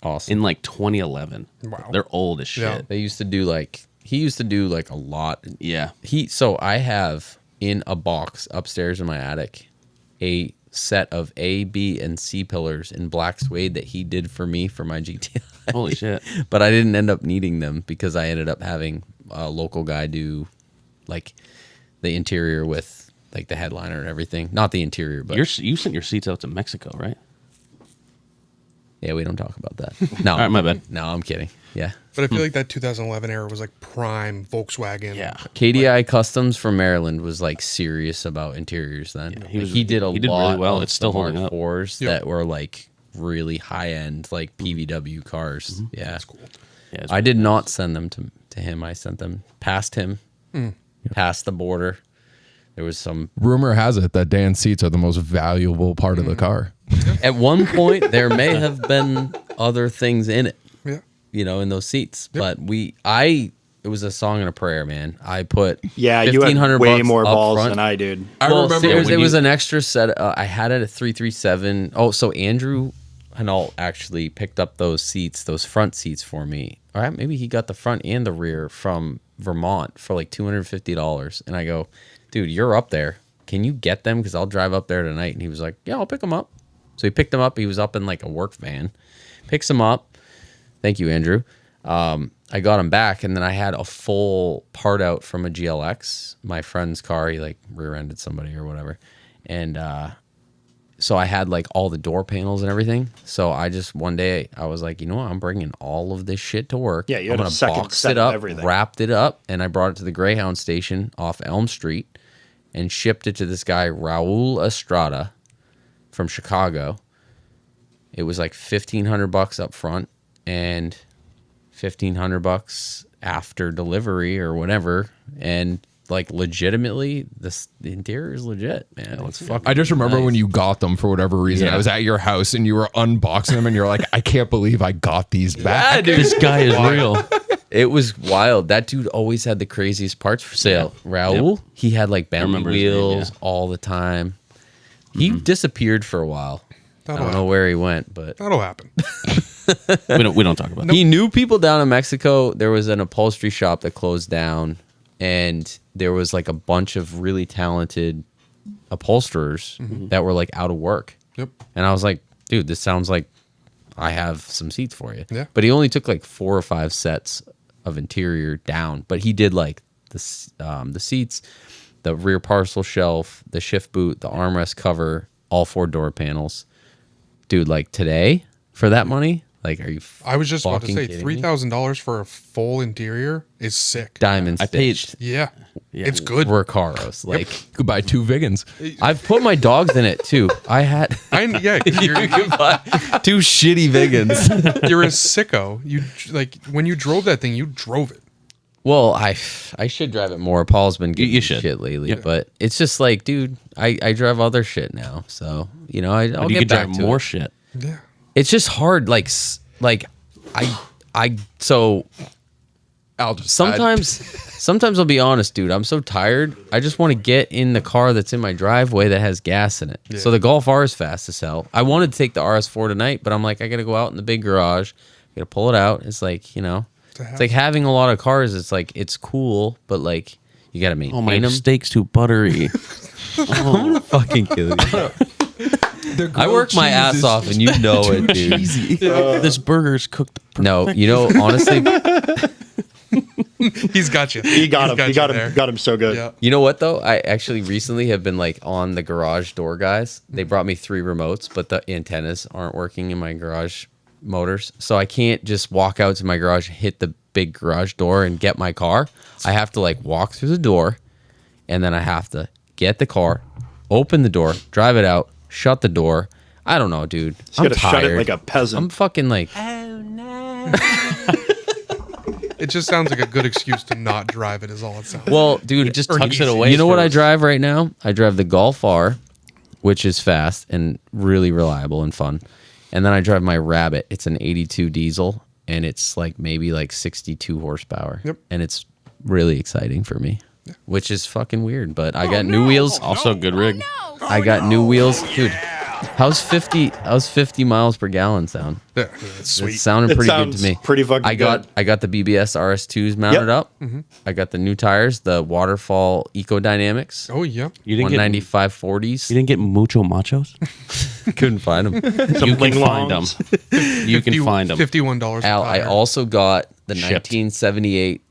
Awesome. In like 2011. Wow. They're old as shit. Yeah. He used to do like a lot. Yeah. So I have in a box upstairs in my attic a set of A, B, and C pillars in black suede that he did for me for my GTI. Holy shit. But I didn't end up needing them because I ended up having a local guy do like the interior with like the headliner and everything. Not the interior, but You sent your seats out to Mexico, right? yeah, we don't talk about that. No, All right, my bad. No, I'm kidding. Yeah. But I feel like that 2011 era was like prime Volkswagen. Yeah. KDI Customs from Maryland was like serious about interiors then. Yeah, he he did really lot well. of It's still the Mark holding up. IVs Yep. that were like really high end, like PVW cars. Yeah, That's cool. Yeah, it's I did not send them to him. I sent them past him, past the border. There was some. Rumor has it that Dan's seats are the most valuable part of the car. At one point, there may have been other things in it, Yeah. in those seats. But it was a song and a prayer, man. I put You had way $1,500 more up balls front. than I did. I remember it when was an extra set. I had it at 337. Oh, so Andrew Hinault actually picked up those front seats for me. All right, maybe he got the front and the rear from Vermont for like $250. And I go, dude, you're up there. Can you get them? Because I'll drive up there tonight. And he was like, yeah, I'll pick them up. So he picked them up. He was up in like a work van. Picks them up. Thank you, Andrew. I got him back, and then I had a full part out from a GLX, my friend's car. He like rear-ended somebody or whatever, and so I had like all the door panels and everything. So I just one day I was like, you know what? I'm bringing all of this shit to work. Yeah, you I'm had a gonna second box set it of up, everything. wrapped it up, and I brought it to the Greyhound station off Elm Street, and shipped it to this guy Raul Estrada from Chicago. It was like $1,500 up front and $1,500 after delivery or whatever, and like legitimately, the interior is legit, man. It's fucking. I just remember nice. when you got them for whatever reason. Yeah. I was at your house and you were unboxing them, and you're like, I can't believe I got these back. This guy is real. It was wild. That dude always had the craziest parts for sale. Raul, he had like Bentley remember his name, wheels yeah. all the time. He disappeared for a while. I don't know where he went, but That'll happen. We don't talk about that. He knew people down in Mexico. There was an upholstery shop that closed down, and there was like a bunch of really talented upholsterers that were like out of work. Yep. And I was like, dude, this sounds like I have some seats for you. Yeah. But he only took like 4 or 5 sets of interior down, but he did like the seats, the rear parcel shelf, the shift boot, the armrest cover, all 4 door panels. Dude, like today for that money, like, are you? I was just about to fucking say kidding me? $3,000 for a full interior is sick. Diamond I paid. stitched Yeah, it's good. Recaros. Like, Could buy 2 Viggins. I've put my dogs in it too. I had Yeah, you could buy 2 shitty Viggins. you're a sicko. You like when you drove that thing, you drove it. Well, I should drive it more. Paul's been giving You me should. shit lately, Yeah. but it's just like, dude, I drive other shit now, so you know I'll You get could back drive to more it. shit. Yeah. It's just hard, like so I'll just sometimes I'll be honest, dude. I'm so tired. I just want to get in the car that's in my driveway that has gas in it. Yeah. So the Golf R is fast as hell. I wanted to take the RS4 tonight, but I'm like, I got to go out in the big garage. I got to pull it out. It's like, you know, it's like having a lot of cars. It's like, it's cool, but like you got to maintain Oh, my them. steak's too buttery. Fucking kill you. I work my ass off, and you know it, dude. This burger's cooked. No, you know, honestly, He's got you. He got him. He got there. him. Got him so good. Yeah. you know what though? I actually recently have been like on the garage door guys. They brought me 3 remotes, but the antennas aren't working in my garage motors, so I can't just walk out to my garage, hit the big garage door, and get my car. I have to like walk through the door, and then I have to get the car, open the door, drive it out, shut the door. I don't know, dude. He's got to shut it like a peasant. I'm fucking like, It just sounds like a good excuse to not drive it. Is all it sounds. well, dude, He just Or tucks easy. it away. you know what I first. drive right now? I drive the Golf R, which is fast and really reliable and fun. And then I drive my Rabbit. It's an 82 diesel, and it's like maybe like 62 horsepower. Yep. And it's really exciting for me, which is fucking weird. But I got new wheels. Also, good rig. I got new wheels, dude. How's 50 miles per gallon sound? Yeah, it's sweet. It's sounding It pretty good sounds to me. pretty fucking I got good. I got the BBS RS2s mounted Yep. up. I got the new tires, the Waterfall Eco Dynamics. Oh yeah. You didn't get 195 40s. You didn't get mucho machos. Couldn't find them. You can find them. Linglongs. You can find them. $51. Al, I also got the Shipped. 1978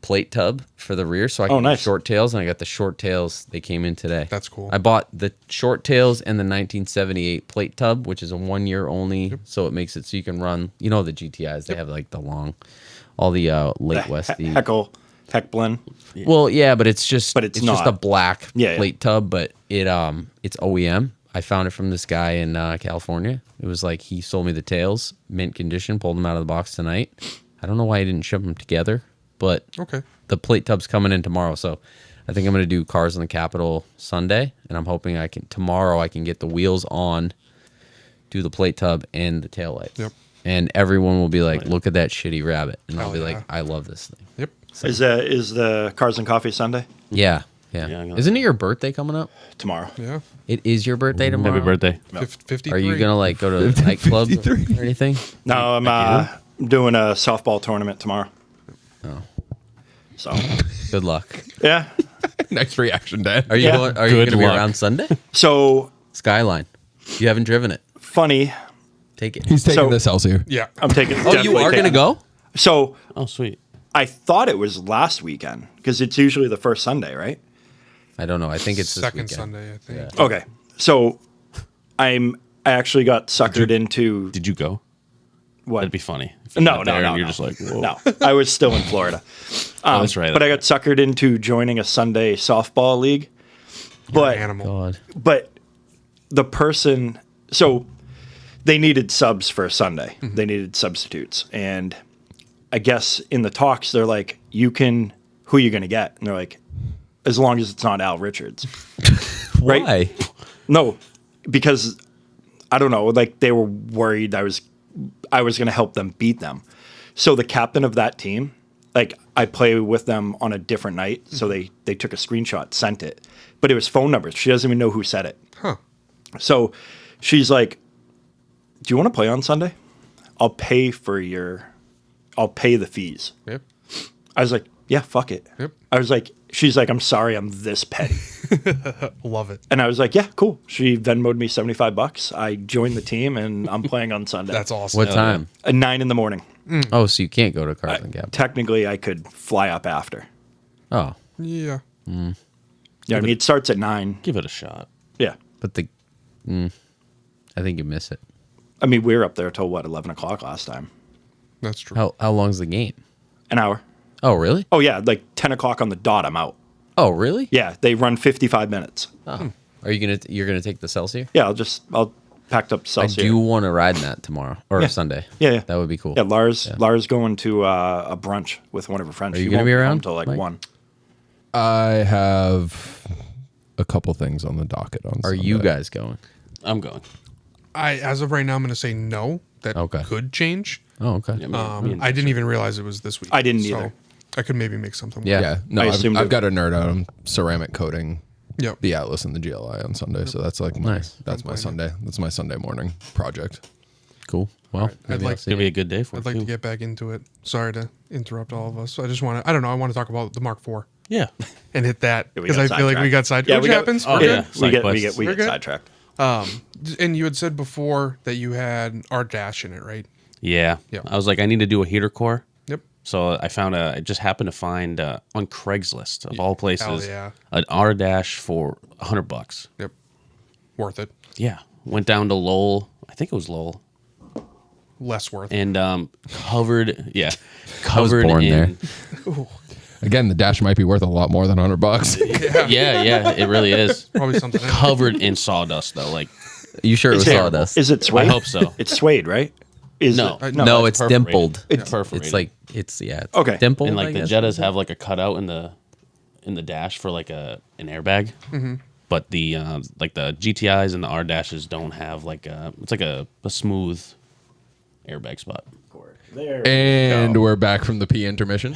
plate tub for the rear, so I can get nice. short tails, and I got the short tails. They came in today. That's cool. I bought the short tails and the 1978 plate tub, which is a 1 year only, so it makes it so you can run. You know the GTIs, they have like the long, all the late Westy. Heck blend. Well, yeah, but it's just But it's just not. a black Yeah, yeah. plate tub, but it's OEM. I found it from this guy in California. It was like he sold me the tails, mint condition, pulled them out of the box tonight. I don't know why he didn't ship them together, but Okay. the plate tub's coming in tomorrow, so I think I'm going to do Cars on the Capitol Sunday, and I'm hoping tomorrow I can get the wheels on, do the plate tub and the tail lights. Yep. And everyone will be like, "Look at that shitty Rabbit," and I'll Hell be yeah. like, "I love this thing." Yep. Is the Cars and Coffee Sunday Yeah. Yeah, I'm gonna- Isn't it your birthday coming up? tomorrow? Yeah. It is your birthday tomorrow. Happy birthday. 53. Are you gonna like go to nightclubs or anything? No, I'm doing a softball tournament tomorrow. Oh. So Good luck. yeah. Nice reaction, Dad. Are you Yeah. going? Are you Good gonna be luck. around Sunday? So Skyline. You haven't driven it. funny. Take it. He's taking So- this house here. Yeah. I'm taking. Oh, you are gonna go? So Oh, sweet. I thought it was last weekend because it's usually the first Sunday, right? I don't know. I think it's this Second weekend. Sunday, I think. Okay. So I actually got suckered into Did you go? what? That'd be funny. If you No, got no, there no, and you're no. just like, whoa. No, I was still in Florida. Oh, that's right. But I got suckered into joining a Sunday softball league. But Animal. God. but the person, so they needed subs for a Sunday. They needed substitutes, and I guess in the talks they're like, who are you gonna get? And they're like, as long as it's not Al Richards. Right? Why? No, because I don't know. Like they were worried I was going to help them beat them. So the captain of that team, like I play with them on a different night. So they took a screenshot, sent it, but it was phone numbers. She doesn't even know who said it. Huh. So she's like, "Do you want to play on Sunday? I'll pay the fees. Yep. I was like, yeah, fuck it. Yep. I was like, she's like, I'm sorry, I'm this petty. Love it. And I was like, yeah, cool. She Venmo'd me $75. I joined the team and I'm playing on Sunday. That's awesome. What time? 9 a.m. Oh, so you can't go to Carlton Gap. Technically, I could fly up after. Oh, Yeah. Yeah, I mean, it starts at 9. Give it a shot. Yeah. but I think you miss it. I mean, we were up there till what, 11 o'clock last time? That's true. How long's the game? An hour. Oh, really? Oh, yeah, like 10 o'clock on the dot, I'm out. Oh, really? Yeah, they run 55 minutes. Oh. Are you're gonna take the Celsius? Yeah, I'll packed up I Celsius. do want to ride in that tomorrow or Sunday. Yeah. That would be cool. Yeah, Lars going to a brunch with one of her friends. Are you She gonna won't be home around, till like Mike? 1. I have a couple things on the docket on Are Sunday. you guys going? I'm going. As of right now, I'm going to say no. That Okay. could change. Oh, okay. Yeah, me and I didn't even realize it was this week. I didn't so either. I could maybe make something. Yeah. Yeah, no, I I've, assumed I've it- got a nerd out on ceramic coating Yep. the Atlas and the GLI on Sunday, so that's like my Nice. that's my Sunday. That's my Sunday morning project. Cool. Well, maybe like- I'll see It's gonna be you. a good day for I'd it, like to too. get back into it. Sorry to interrupt all of us. I just want to, I don't know, I want to talk about the Mark IV Yeah. and hit that Yeah, we because got I feel like we got sidetracked. sidetracked. Yeah, Which happens. oh, We're yeah. good. We get We're good? sidetracked. And you had said before that you had our dash in it, right? Yeah. Yep. I was like, I need to do a heater core. Yep. So I just happened to find on Craigslist of all places yeah. an R dash for $100. Yep. Worth it. Yeah. Went down to Lowell. I think it was Lowell. Less worth it. And covered born in there. Again, the dash might be worth a lot more than $100. yeah, it really is. Probably something. in it. Covered in sawdust though. Like You sure it was Terrible. sawdust? Is it suede? I hope so. It's suede, right? Is No. it? no, it's perforated. dimpled. It's perforated. It's like it's It's Okay. dimpled. and I like the guess. Jettas have like a cutout in the dash for like an airbag. Mm-hmm. But the like the GTIs and the R dashes don't have like it's like a smooth airbag spot. And we're back from the P intermission.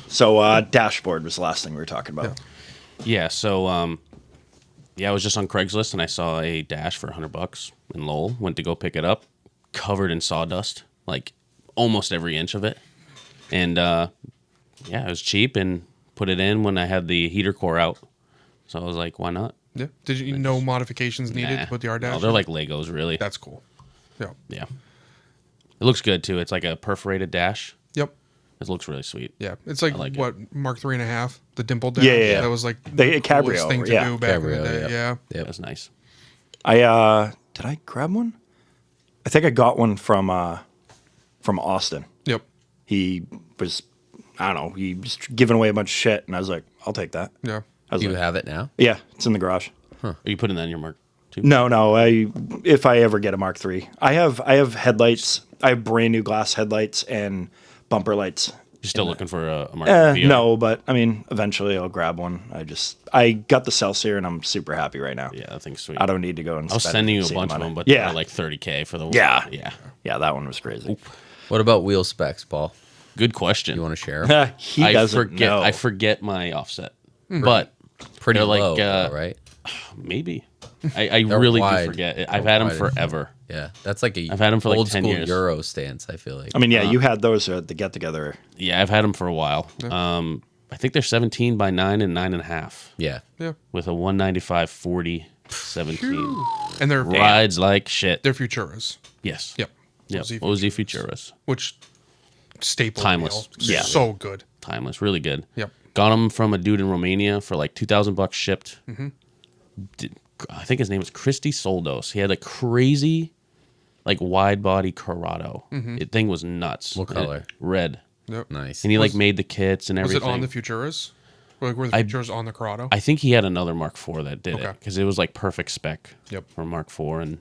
So dashboard was the last thing we were talking about. Yeah, so I was just on Craigslist and I saw a dash for $100 in Lowell. Went to go pick it up, covered in sawdust, like almost every inch of it. And it was cheap and put it in when I had the heater core out. So I was like, why not? Yeah. Did you no modifications needed Nah. to put the R dash? No, they're in? like Legos, really. That's cool. Yeah. Yeah. It looks good too. It's like a perforated dash. Yep. It looks really sweet. Yeah. It's like, like it. what, Mark 3.5, the dimple dash. Yeah. That was like The coolest cabrio, thing to yeah. do back in Cabrio, the day. yeah. Yeah. Yep. That's nice. Did I grab one? I think I got one from Austin. Yep. He was, I don't know, he was giving away a bunch of shit, and I was like, I'll take that. Yeah. I was Do you like, have it now? yeah, it's in the garage. Are you putting that in your Mark II? No. If I ever get a Mark III, I have headlights. I have brand new glass headlights and bumper lights. You're still looking for a Mark VR? No, but I mean, eventually I'll grab one. I got the Celsius, and I'm super happy right now. Yeah, that thing's sweet. I don't need to go and I was spend sending you a insane bunch money. of them, but yeah, they're like $30K for the Yeah. Yeah. that one was crazy. What about wheel specs, Paul? Good question. You want to share 'em? He I doesn't forget know. I forget my offset. But Pretty they're like, low, though, right? maybe. I They're really wide. do forget. They're I've had them wide. forever. Yeah, that's like a I've had 'em for like old 10 school years. Euro stance. I feel like. I mean, yeah, you had those at the get together. Yeah, I've had them for a while. I think they're 17 by 9 and 9.5 yeah, Yeah. with a 195 40 17. And they're Rides like shit. they're Futuras. Yes. Yep. Yep. OZ OZ Futuras. Which staple Timeless. wheel. Yeah. So good. Timeless. Really good. Yep. Got them from a dude in Romania for like $2,000 shipped. I think his name was Christy Soldos. He had a crazy, like wide body Corrado. The thing was nuts. What color? Red. Yep. nice. And he like made the kits and Was everything. it on the Futuras? Like were the Futuras on the Corrado? I think he had another Mark IV that did it Okay. because it was like perfect spec Yep. for Mark IV, and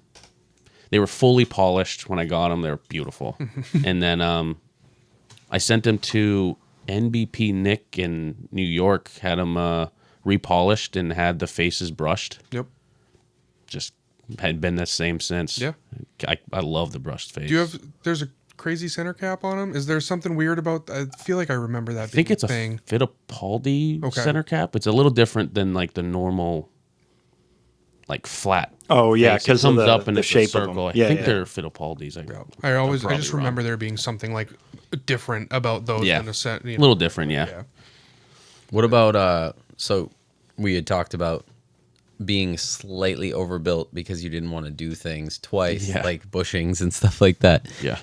they were fully polished when I got them. They were beautiful. And then I sent them to NBP Nick in New York. Had them repolished and had the faces brushed. Yep. Just had been the same since. Yeah. I love the brushed face. Do you have there's a crazy center cap on them? Is there something weird about I feel like I remember that I think being it's a thing. Fittipaldi Okay. center cap. It's a little different than like the normal like flat. Oh yeah, face. It because of comes up and the it's shape a circle. of them. I Yeah, think yeah. they're Fittipaldi's. I I'm just probably remember wrong. there being something like different about those. Yeah, in a set, a little different. Yeah. What about so we had talked about being slightly overbuilt because you didn't want to do things twice, Yeah. like bushings and stuff like that. Yeah.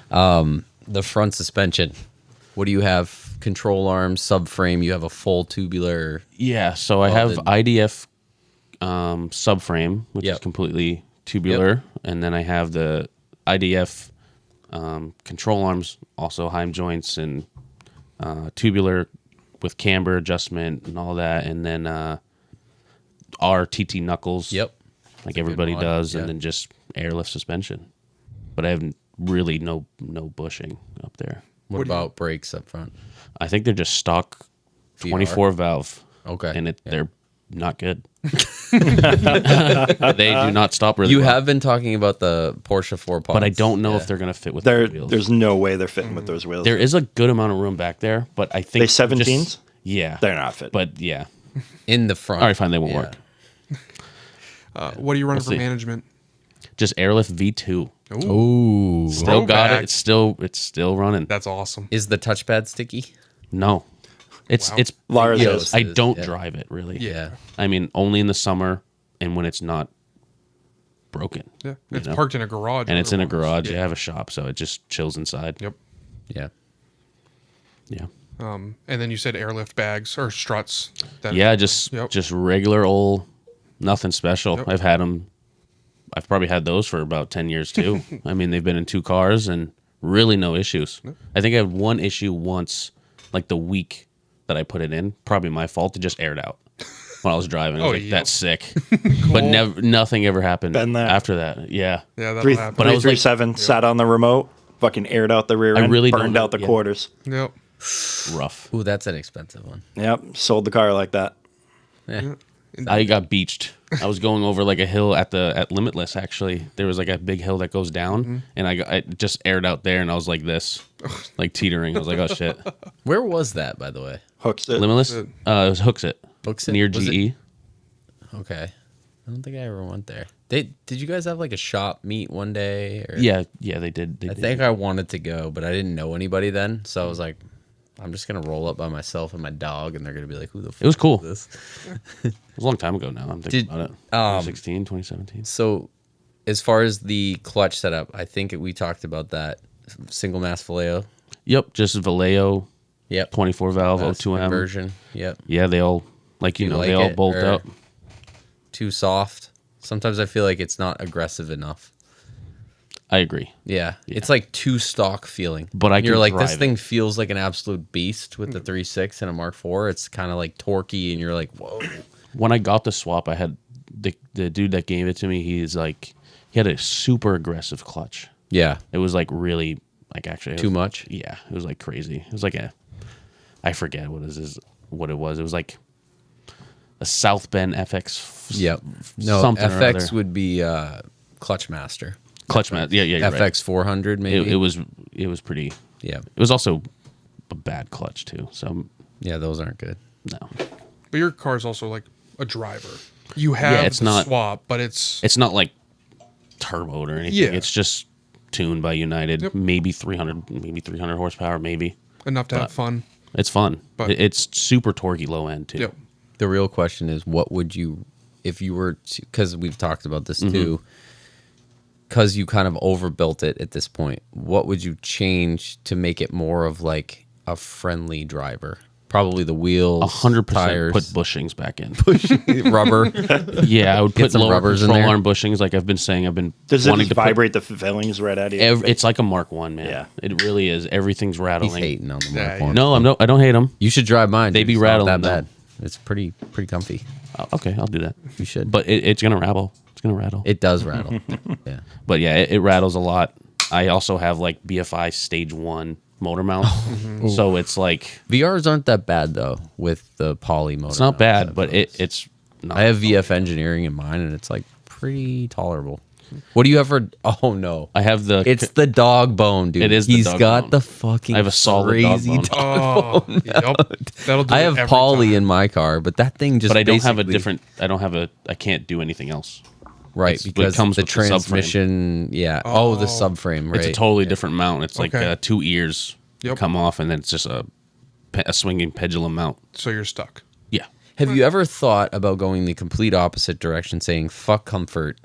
The front suspension. What do you have? Control arms, subframe. You have a full tubular. Yeah, so I have Welded. IDF subframe, which is Yep. completely tubular, and then I have the IDF control arms, also Heim joints and tubular with camber adjustment and all that, and then our TT knuckles. Yep. like everybody mod, does, yeah. and then just airlift suspension. But I haven't really no bushing up there. What about brakes up front? I think they're just stock VR? 24 valve. Okay. And Yeah. they're not good. They do not stop really You well. have been talking about the Porsche 4 pods. But I don't know Yeah. if they're going to fit with the wheels. There's no way they're fitting with those wheels. There is a good amount of room back there, but I think They 17s? Yeah. They're not fit. But yeah. in the front. All right, fine, they won't Yeah. work. What are you running We'll for see. management? Just airlift V2. Ooh. Still got Throwback. it. It's still running. That's awesome. Is the touchpad sticky? No. It's Wow. it's Lars Yeah, is. I is, don't yeah. drive it really. Yeah. I mean, only in the summer and when it's not broken. Yeah, you it's know? parked in a garage. And it's in a otherwise. garage. Yeah. I have a shop, so it just chills inside. Yep. Yeah. Yeah. And then you said airlift bags or struts. That Yeah, just Yep. just regular old, nothing special. Yep. I've had them. I've probably had those for about 10 years too. I mean, they've been in 2 cars and really no issues. I think I had one issue once, like the week that I put it in. Probably my fault. It just aired out when I was driving. I was Oh, like, yep. that's sick. But nothing ever happened Been there. after that. Yeah. Yeah, that'll Three, happen. But I was like- 337 sat on the remote, fucking aired out the rear I end, really don't burned know- out the yeah. quarters. Yep. Rough. Ooh, that's an expensive one. Yep, sold the car like that. Yeah. I got beached. I was going over like a hill at Limitless. Actually, there was like a big hill that goes down, and I just aired out there, and I was like this, like teetering. I was like, oh shit. Where was that, by the way? Hooks it. Limitless. It was Hooks It. Hooks It? Near Was it- GE. Okay. I don't think I ever went there. Did you guys have like a shop meet one day? Or? Yeah, they did. I think I wanted to go, but I didn't know anybody then. So I was like, I'm just going to roll up by myself and my dog, and they're going to be like, who the fuck was cool. is this? It was a long time ago now. I'm thinking Did- about it. 2016, 2017. So as far as the clutch setup, I think we talked about that. Single mass Vallejo. Yep, just Vallejo, Yep. 24 valve, That's O2M. conversion. Yep. Yeah, they all like You they like all it, bolt or- up. Too soft. Sometimes I feel like it's not aggressive enough. I agree. Yeah. It's like too stock feeling. But I And you're can like, this drive it. thing feels like an absolute beast with the 3.6 and a Mark IV. It's kind of like torquey, and you're like, whoa. When I got the swap, I had the dude that gave it to me. He had a super aggressive clutch. Yeah. It was like really like actually it Too was- much? Yeah, it was like crazy. It was like I forget what it was. It was like a South Bend FX. Yep. No, something or FX other. would be Clutch Master. Clutch mat. Yeah, you're right. FX 400 maybe. It was pretty. Yeah. It was also a bad clutch too. So Yeah, those aren't good. no, But your car's also like a driver. You have it's the not- swap, but it's it's not like turboed or anything. Yeah. It's just tuned by United. Yep. Maybe 300 horsepower. Maybe enough to have fun. it's fun. But- It's super torquey low end too. Yep. The real question is, what would you, if you were to, because we've talked about this Mm-hmm. too, because you kind of overbuilt it at this point, what would you change to make it more of like a friendly driver? Probably the wheels, 100% tires, put bushings back in. rubber. Yeah, I would put some lower rubbers in control there. arm bushings. Like I've been saying, I've been Does it wanting just to put vibrate the fillings right out of you? it's like a Mark One, man. Yeah. It really is. Everything's He's rattling. hating on the Yeah, Mark 1. No, I don't hate them. You should drive mine. They dude. be It's not rattling, that though. bad. It's pretty comfy. Okay, I'll do that. You should. But it's gonna rattle. It's gonna rattle. It does rattle. Yeah. But yeah, it rattles a lot. I also have like BFI Stage 1 motor mount, so it's like VRs aren't that bad though with the poly motor. it's not mounts bad, I've but noticed. it's not. I have VF engineering in mine, and it's like pretty tolerable. What do you have for? Oh no, I have the. it's the dog bone, dude. It is the He's dog got bone. the fucking. I have a solid dog crazy bone. Oh, yep. That'll do I it have every poly time. in my car, but that thing just. but I don't have a basically- different. I don't have a. I can't do anything else. Right, It because comes the with the subframe. transmission. Yeah. Oh, the subframe. Right. It's a totally different mount. It's like Okay. 2 ears Yep. come off, and then it's just a swinging pendulum mount. So you're stuck. Yeah. Have you ever thought about going the complete opposite direction, saying fuck comfort,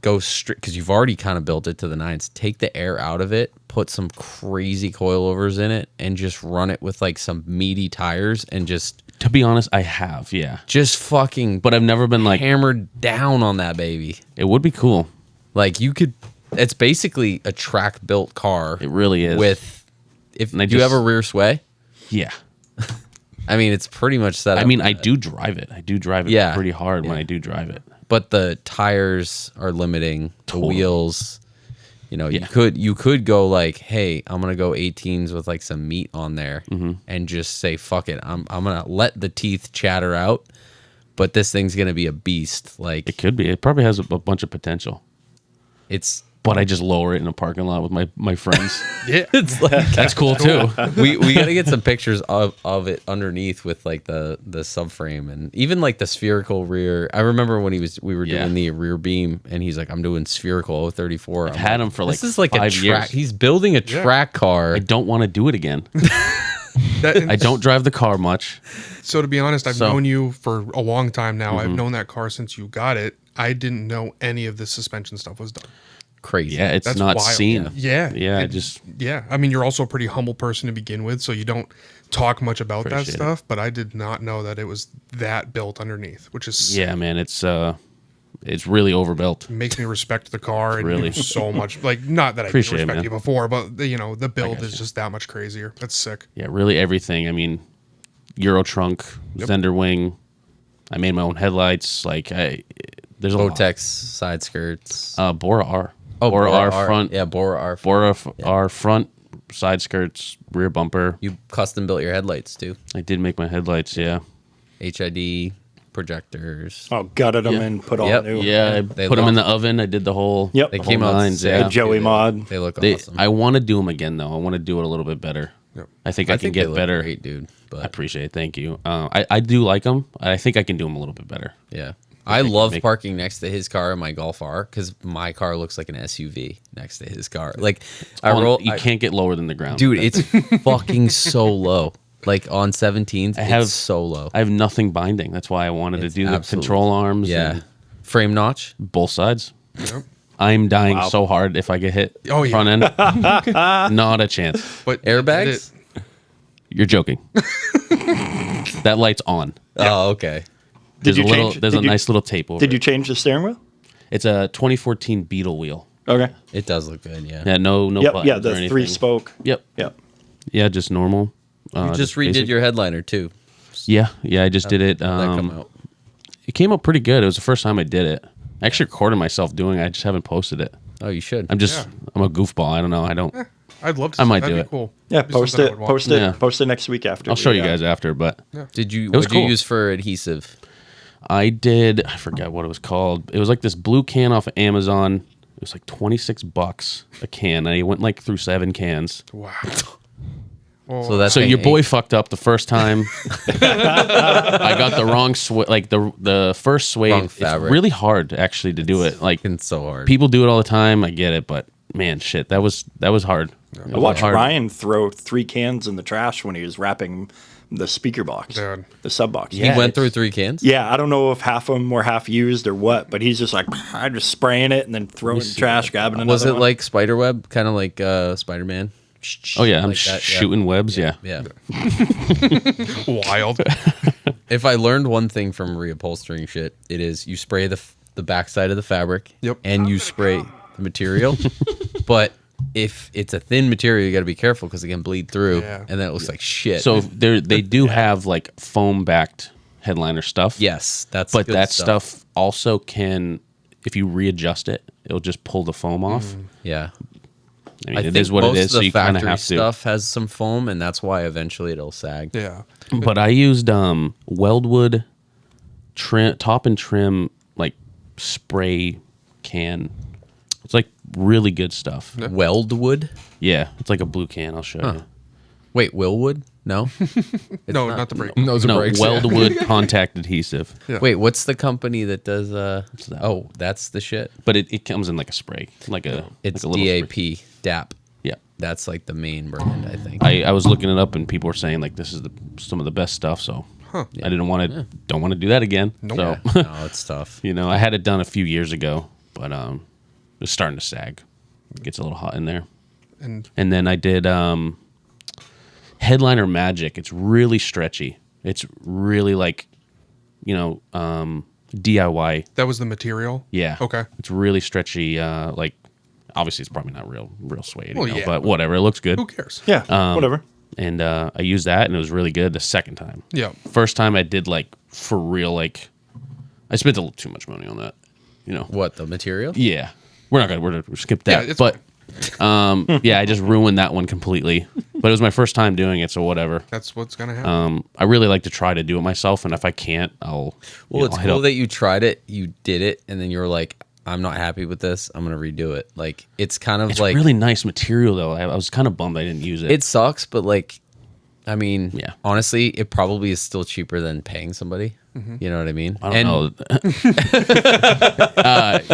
go straight, because you've already kind of built it to the nines, take the air out of it, put some crazy coilovers in it, and just run it with like some meaty tires and just To be honest, I have, yeah. just fucking But I've never been like, hammered down on that baby. it would be cool. Like you could, it's basically a track built car. It really is. With, if And I do you have just- a rear sway? Yeah. I mean, it's pretty much set up. I mean, for I that. do drive it. I do drive it Yeah. pretty hard when Yeah. I do drive it. But the tires are limiting. Totally. The wheels, you know, Yeah. you could go like, hey, I'm gonna go 18s with like some meat on there, and just say fuck it. I'm gonna let the teeth chatter out, but this thing's gonna be a beast. Like It could be. It probably has a bunch of potential. it's But I just lower it in a parking lot with my friends. Yeah. it's like That's cool too. we gotta get some pictures of it underneath with like the subframe and even like the spherical rear. I remember when we were Yeah. doing the rear beam and he's like, I'm doing spherical 034. I've had him for this like is like 5 a years. track. He's building a track car. I don't want to do it again. That- I don't drive the car much. So to be honest, I've So- known you for a long time now. Mm-hmm. I've known that car since you got it. I didn't know any of the suspension stuff was done. Crazy. Yeah, it's That's not wild. seen. Yeah. Yeah, I It- just Yeah. I mean, you're also a pretty humble person to begin with, so you don't talk much about that Appreciate it. stuff, but I did not know that it was that built underneath, which is yeah, man, it's really overbuilt. makes me respect the car and Really. do so much. Like, not that I didn't Appreciate it, respect man. you before, but the build got is you. just that much crazier. That's sick. Yeah, really everything. I mean, Euro trunk, Zender wing. I made my own headlights. Like there's a lot. Botex side skirts. Bora R. Oh, Bora R front. Yeah, Bora R. Bora R front, side skirts, rear bumper. You custom built your headlights too. I did make my headlights. Yeah. HID projectors. Oh, gutted them Yeah. and put all Yep. new. Yeah, I They put them in look- the oven. I did the whole. Yep. They the came whole out nines, sick, yeah. The Joey dude. mod. They look They, awesome. I want to do them again though. I want to do it a little bit better. Yep. I think I can they get look better. great, dude. I But appreciate it. Thank you. I do like them. I think I can do them a little bit better. yeah, I love make- parking next to his car and my Golf R because my car looks like an SUV next to his car. Like You can't get lower than the ground. dude, it's fucking so low. Like on 17s, have- it's so low. I have nothing binding. That's why I wanted It's to do the absolutely- control arms. Yeah, and frame notch. both sides. Yep. I'm dying so hard if I get hit Oh, yeah. front end. Not a chance. But Airbags? You're joking. That light's on. Oh, okay. There's you a little. change- There's did a you- nice little tape over. Did you it. change the steering wheel? It's a 2014 Beetle wheel. Okay. It does look good. Yeah. Yeah, no Yep. buttons Yeah, or the anything. 3-spoke. Yep. Yep. Yeah, just normal. You just redid basic. your headliner too. Yeah, I just did it. How'd that come out? It came out pretty good. It was the first time I did it. I actually recorded myself doing it. I just haven't posted it. Oh, you should. I'm just. Yeah. I'm a goofball. I don't know. I don't. I'd love to. I might That'd do be it. Cool. Yeah, That'd be post something I it. would want. Post it. Yeah. Post it next week after. I'll show you we, guys after, but Did you? was What did you cool. use for adhesive? I did. I forget what it was called. It was like this blue can off of Amazon. It was like $26 a can. I went like through 7 cans. Wow. So that's So your boy fucked up the first time. I got the wrong like the first suede. Wrong It's fabric. really hard actually to do it. Like It's so hard. people do it all the time. I get it, but man, shit, that was hard. I watched Ryan throw 3 cans in the trash when he was wrapping the speaker box, Dude. the sub box. He Yeah, went it's- through 3 cans. Yeah, I don't know if half of them were half used or what, but he's just like, I'm just spraying it and then throwing it in the trash, grabbing another Was it one. like Spiderweb, kind of like Spider-Man? Oh yeah, I'm Like that, yeah. shooting webs. Yeah. Yeah. Wild. If I learned one thing from reupholstering shit, it is you spray the backside of the fabric. Yep. And you spray the material. But if it's a thin material, you got to be careful because it can bleed through, Yeah. and then it looks like shit. So they do have like foam backed headliner stuff. yes, that's But good that stuff also can, if you readjust it, it'll just pull the foam off. Yeah. I mean, I it think is what it most is. of So the you kind of factory have to. stuff has some foam, and that's why eventually it'll sag. Yeah. But I used Weldwood trim, top and trim, like spray can. It's like really good stuff. Weldwood. Yeah, it's like a blue can. I'll show you. Wait, Willwood? No. No, not the brake. Those are No, brakes. Weldwood contact adhesive. Wait, what's the company that does? Oh, that's the shit. But it comes in like a spray, like a It's like a little spray. DAP. DAP. Yeah. That's like the main brand, I think. I was looking it up and people were saying like this is some of the best stuff. So I didn't want to don't want to do that again. So No, it's tough. you know, I had it done a few years ago, but it's starting to sag. It gets a little hot in there. And And then I did Headliner Magic. It's really stretchy. It's really like, you know, DIY. that was the material. Yeah. Okay. It's really stretchy. Like, obviously, it's probably not real suede, Well, you know, yeah. but whatever. It looks good. Who cares? Yeah, whatever. And I used that, and it was really good the second time. Yeah. First time I did like for real. Like, I spent a little too much money on that. You know. What, the material? Yeah. We're gonna skip that. Yeah, it's but yeah, I just ruined that one completely. But it was my first time doing it, so whatever. That's what's gonna happen. I really like to try to do it myself, and if I can't, I'll. Well, it's I'll hit cool up- that you tried it, you did it, and then you were like, I'm not happy with this. I'm going to redo it. Like, it's kind of It's like. really nice material, though. I was kind of bummed I didn't use it. It sucks, but like, I mean, Yeah. honestly, it probably is still cheaper than paying somebody. You know what I mean? I don't know.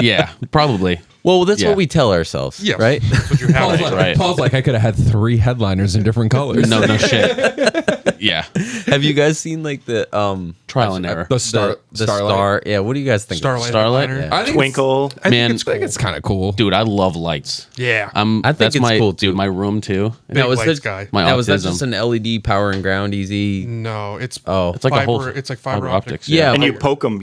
Yeah, probably. Well, that's Yeah. what we tell ourselves, Yes. right? That's what you have. Paul's to like, do. Right. Paul's like, I could have had 3 headliners in different colors. No shit. Yeah, Have you guys seen like the trial and error. The Starlight. star? Yeah, what do you guys think? Starlight. Starlight? headliner. Yeah. I think Twinkle. I Man, think it's cool. it's kind of cool. Dude, I love lights. Yeah. I think That's it's my cool, too. dude. My room too. Big Now, was lights that- guy. My Now, was that autism. just an LED power and ground easy? No, it's Oh. It's like a whole. fiber- it's like fiber optics. Yeah, And but- you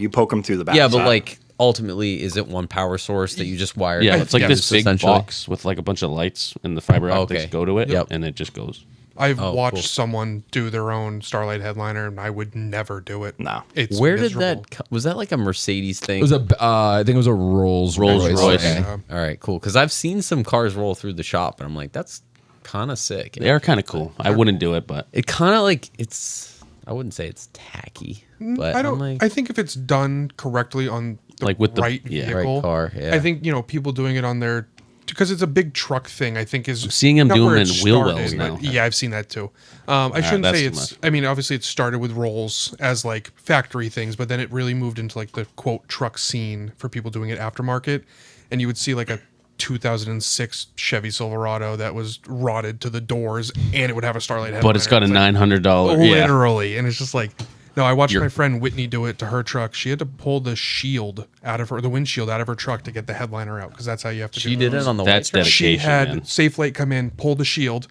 poke them through the back. Yeah, but side. like ultimately, is it one power source that you just wired? Yeah, up it's like to this big essentially? box with like a bunch of lights, and the fiber optics Okay. go to it, Yep. and it just goes. I've Oh, watched cool. someone do their own Starlight headliner, and I would never do it. No. It's Where miserable. did that? Was that like a Mercedes thing? It was I think it was a Rolls Royce. Okay. Yeah. All right, cool. Because I've seen some cars roll through the shop, and I'm like, that's kind of sick. They are kind of cool. I wouldn't do it, but It kind of like it's. I wouldn't say it's tacky, but I I'm don't. like, I think if it's done correctly on the Like with the- right yeah. vehicle, Right car, yeah. I think people doing it on their because it's a big truck thing. I think is seeing 'em not doing where it it in wheel started, wells but now. Yeah, I've seen that too. I shouldn't that's say too it's. much. I mean, obviously it started with Rolls as like factory things, but then it really moved into like the quote truck scene for people doing it aftermarket, and you would see like a 2006 Chevy Silverado that was rotted to the doors, and it would have a Starlight headliner. but it's got a like, $900. Yeah, literally, and it's just like. No, I watched You're- my friend Whitney do it to her truck. She had to pull the windshield out of her truck to get the headliner out because that's how you have to she do did those. it on the That's white truck? dedication. She had man. Safelight come in, pull the shield,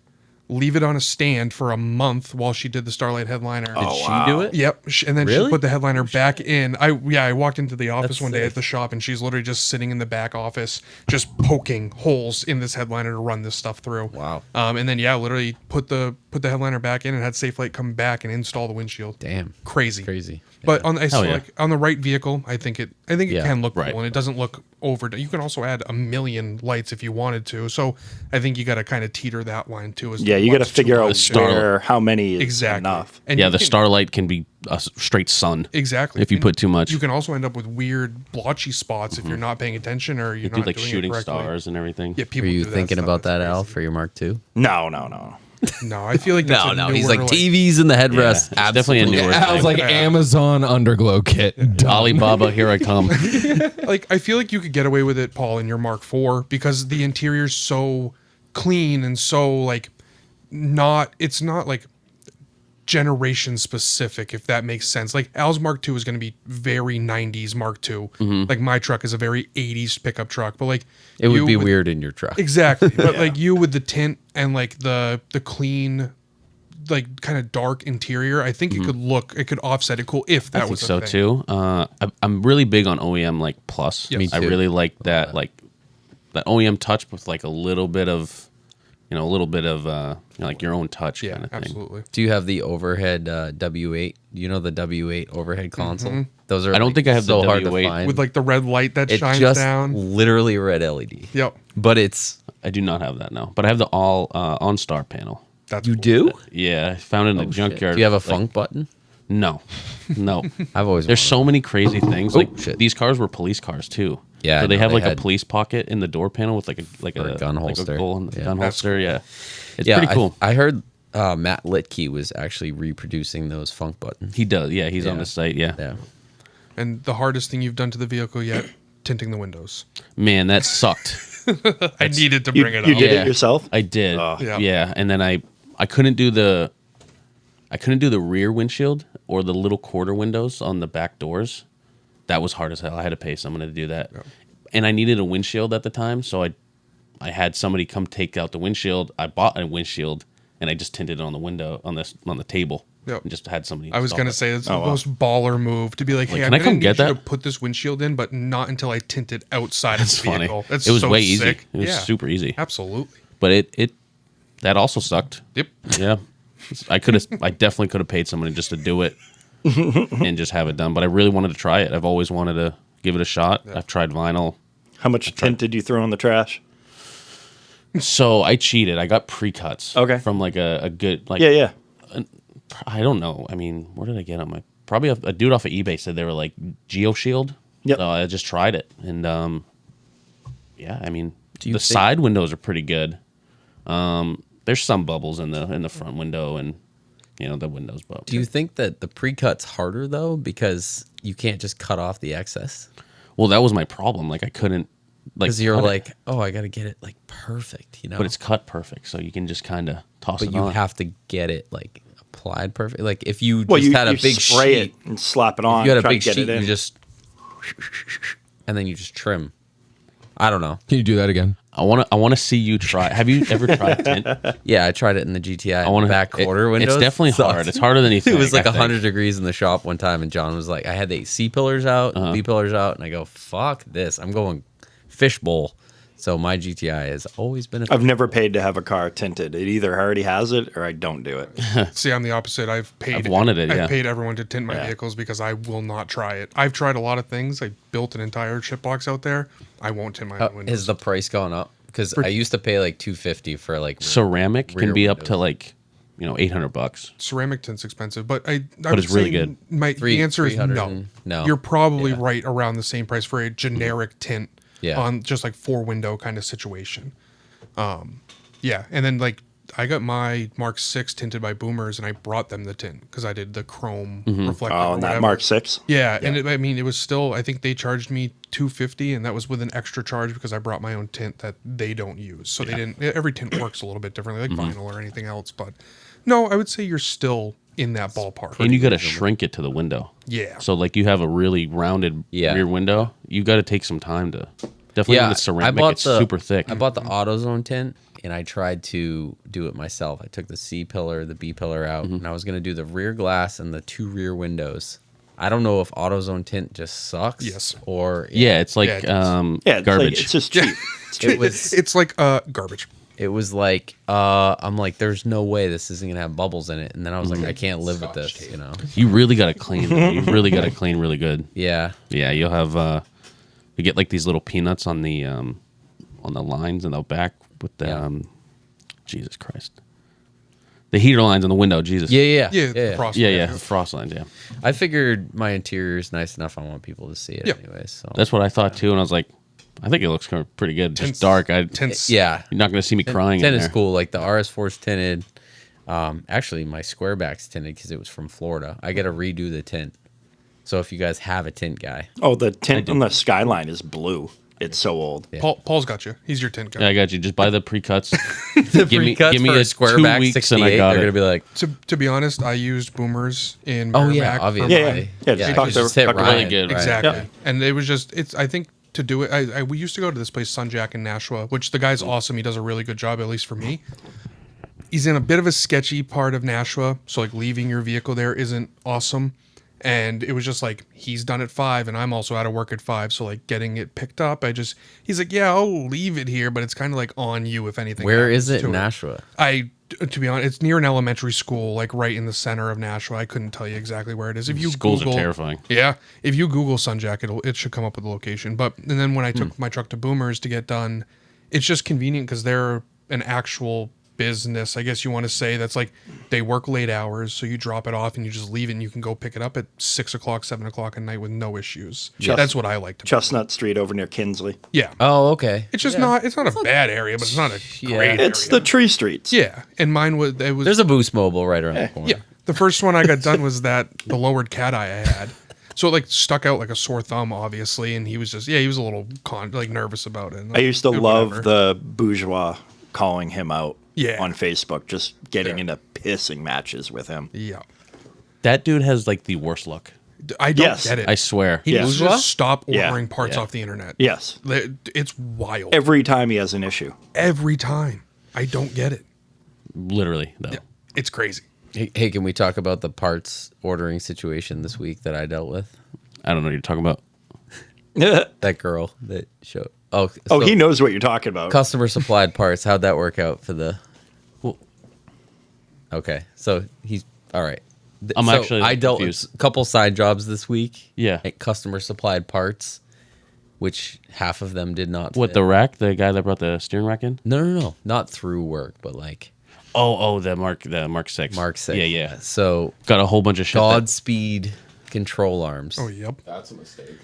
leave it on a stand for a month while she did the Starlight headliner. Did she do it? Yep, and then Really? she put the headliner back in. I walked into the office That's one day sick. at the shop, and she's literally just sitting in the back office, just poking holes in this headliner to run this stuff through. Wow. And then literally put the headliner back in and had Safelight come back and install the windshield. Damn. Crazy. Crazy. But on Hell yeah. like on the right vehicle, I think it Yeah, can look right. cool, and it doesn't look overdone. You can also add a million lights if you wanted to. So I think you got to kind of teeter that line too. As Yeah, you got to what's figure too out much. how many is exactly enough. And Yeah, you the can- Starlight can be a straight sun. exactly if you And put too much. You can also end up with weird blotchy spots if you're not paying attention or you're You not do like doing shooting it correctly. stars and everything. Yeah, Were people you do thinking stuff. about It's that, Al, crazy. for your Mark II? No. No, I feel like that's a He's newer, like TVs in the headrest. it's definitely a Absolutely. newer I was thing. like Amazon underglow kit. Done. Alibaba, here I come. Like I feel like you could get away with it, Paul, in your Mark IV because the interior's so clean and so like it's not like generation specific, if that makes sense. Like Al's Mark II is going to be very 90s Mark II. Like my truck is a very 80s pickup truck, but like It would you be with- weird in your truck. Exactly. But like you with the tint and like the clean like kind of dark interior, I think it could offset it cool if that I think was so a thing. too. I'm really big on OEM like plus. Yes. Me I too. really like that like that OEM touch with like a little bit of like your own touch Yeah, kind of thing. absolutely. Do you have the overhead W8? You know the W8 overhead console? Those are I don't like, think I have the so hard to W8. find. With like the red light that it's shines just down. literally a red LED. Yep. But it's I do not have that now, but I have the all OnStar panel. That's you cool. do? Yeah, I found it in the Oh, shit. junkyard. Do you have a like- funk button? No, no. I've always There's wanted so many crazy things. Oh, Like shit. these cars were police cars too. Yeah, so I they know, have they like a had- police pocket in the door panel with like a Or a gun holster. gun Yeah. holster. Yeah, it's Yeah, pretty cool. I heard Matt Litkey was actually reproducing those funk buttons. He does. Yeah, he's on the site. Yeah. Yeah. And the hardest thing you've done to the vehicle yet, tinting the windows. Man, that sucked. I needed to bring it You up. did it yourself? I did. Yeah. Yeah, and then I couldn't do the rear windshield or the little quarter windows on the back doors. That was hard as hell. I had to pay someone to do that. Yeah. And I needed a windshield at the time, so I had somebody come take out the windshield. I bought a windshield and I just tinted it on the window on the table. Yep. And just had somebody. I was install going to it. say it's the most baller move to be like, hey, Like, I'm can I going come to get need you that? to put this windshield in, but not until I tint it outside That's of the funny. vehicle. That's It was so way sick. easy. It was super easy. Absolutely. But it that also sucked. Yep. Yeah. I definitely could have paid someone just to do it and just have it done. But I really wanted to try it. I've always wanted to give it a shot. Yeah. I've tried vinyl. How much tint did you throw in the trash? So I cheated. I got pre-cuts. Okay. From like a good like. Yeah. I don't know. I mean, where did I get them? Probably a dude off of eBay said they were like GeoShield. Yep. So I just tried it, and yeah, I mean, you the think- side windows are pretty good. There's some bubbles in the front window and the windows. But Do you think that the pre-cut's harder though because you can't just cut off the excess? well, that was my problem. Like I couldn't Because you're cut it, like, oh, I got to get it like perfect, but it's cut perfect, so you can just kind of toss But it you on. have to get it like applied perfect. Like if you Well, just you had a you big spray sheet, it and slap it on. you had a try to big get sheet, it in. you just and then you just trim. I don't know. Can you do that again? I want to see you try. Have you ever tried tint? Yeah, I tried it in the GTI. I want to back quarter windows. It's definitely Sucked. hard. It's harder than you think. It was like I think. 100 degrees in the shop one time, and John was like, I had the C pillars out, B pillars out, and I go, fuck this. I'm going fishbowl. So my GTI has always been a I've never paid to have a car tinted. It either already has it or I don't do it. See, I'm the opposite. I've wanted it, yeah. I've paid everyone to tint my vehicles because I will not try it. I've tried a lot of things. I built an entire chip box out there. I won't tint my own windows. Has the price gone up? Because I used to pay like $250 for like Ceramic can rear be up to windows. like $800. Ceramic tint's expensive, but it's really good. The answer is 300 no. no. You're probably right around the same price for a generic tint Yeah. on just like 4-window kind of situation. Yeah, and then like I got my Mark 6 tinted by Boomers, and I brought them the tint because I did the chrome reflective. Oh, or and that whatever. Mark 6? Yeah, and it was still. I think they charged me $250, and that was with an extra charge because I brought my own tint that they don't use. So they didn't. Every tint works a little bit differently, like vinyl or anything else. But no, I would say you're still in that ballpark. And you got to shrink it to the window. Yeah. So like you have a really rounded rear window. You got to take some time to definitely with the ceramic. It's super thick. I bought the AutoZone tint, and I tried to do it myself. I took the C pillar, the B pillar out, and I was going to do the rear glass and the 2 rear windows. I don't know if AutoZone tint just sucks. Yes. Or yeah, it's like Yeah, it does. It's garbage. Like, it's just cheap. It's cheap. it was. It's like garbage. It was like I'm like, there's no way this isn't gonna have bubbles in it, and then I was like, I can't live with this, you know. You really got to clean. You really got to clean really good. Yeah. Yeah, you'll have you get like these little peanuts on the lines in the back with the Jesus Christ. The heater lines on the window, Jesus. Yeah. The frost. Yeah, the frost lines, yeah. I figured my interior is nice enough. I want people to see it anyway. So That's what I thought too, and I was like, I think it looks kind of pretty good. Just dark. Tints. yeah. You're not going to see me crying in Tint is there. cool. Like the RS4's tinted. Actually, my squareback's tinted because it was from Florida. I got to redo the tint. So if you guys have a tint guy, Oh, the tint on the Skyline is blue. It's so old. Paul's got you. He's your tint guy. Yeah, I got you. Just buy the pre-cuts. the give me for a squareback 2 weeks 68, and I got they're it. gonna be like, To be honest, I used Boomers in oh Merrimack yeah, for obviously, Yeah, yeah. Just talk to- just hit talk to Ryan. really good, right? Exactly. Yeah. And it was just, I think to do it, we used to go to this place, Sunjack in Nashua, which the guy's awesome. He does a really good job, at least for me. He's in a bit of a sketchy part of Nashua. So like leaving your vehicle there isn't awesome. And it was just like, he's done at 5 and I'm also out of work at 5. So like getting it picked up, he's like, yeah, I'll leave it here. But it's kind of like on you if anything. Where happens is it to in Nashua? To be honest, it's near an elementary school, like right in the center of Nashua. I couldn't tell you exactly where it is. If you Schools Google, are terrifying. Yeah, if you Google Sunjack, it should come up with the location. And then when I took my truck to Boomers to get done, it's just convenient because they're an actual business, I guess you want to say, that's like they work late hours, so you drop it off and you just leave it and you can go pick it up at 6 o'clock, 7 o'clock at night with no issues. That's what I like to do. Chestnut Street over near Kinsley. Yeah. Oh, okay. It's just not a bad area, but it's not a great It's area. the tree streets. Yeah. And mine was, it was, There's a Boost Mobile right around the corner. yeah. The first one I got done was the lowered cat eye I had. So it like stuck out like a sore thumb, obviously, and he was just he was a little nervous about it. I used to love whatever. the bourgeois calling him out Yeah. on Facebook, just getting into pissing matches with him. Yeah. That dude has like the worst luck. I don't Yes. get it. I swear. He needs to Bourgeois? just stop Yeah. ordering parts Yeah. off the internet. Yes. It's wild. Every time he has an issue. Every time. I don't get it. Literally, though. It's crazy. Hey, can we talk about the parts ordering situation this week that I dealt with? I don't know what you're talking about. That girl that showed. Oh, Oh, so he knows what you're talking about. customer supplied parts. How'd that work out for the? Well, Okay, so he's all right. I'm actually I dealt confused. with a couple side jobs this week. Yeah. at customer supplied parts, which half of them did not. what, fit. the rack? The guy that brought the steering rack in? No, not through work, but like The Mark 6. Mark 6. Yeah. So Got a whole bunch of shit. Godspeed control arms. Oh, yep. That's a mistake.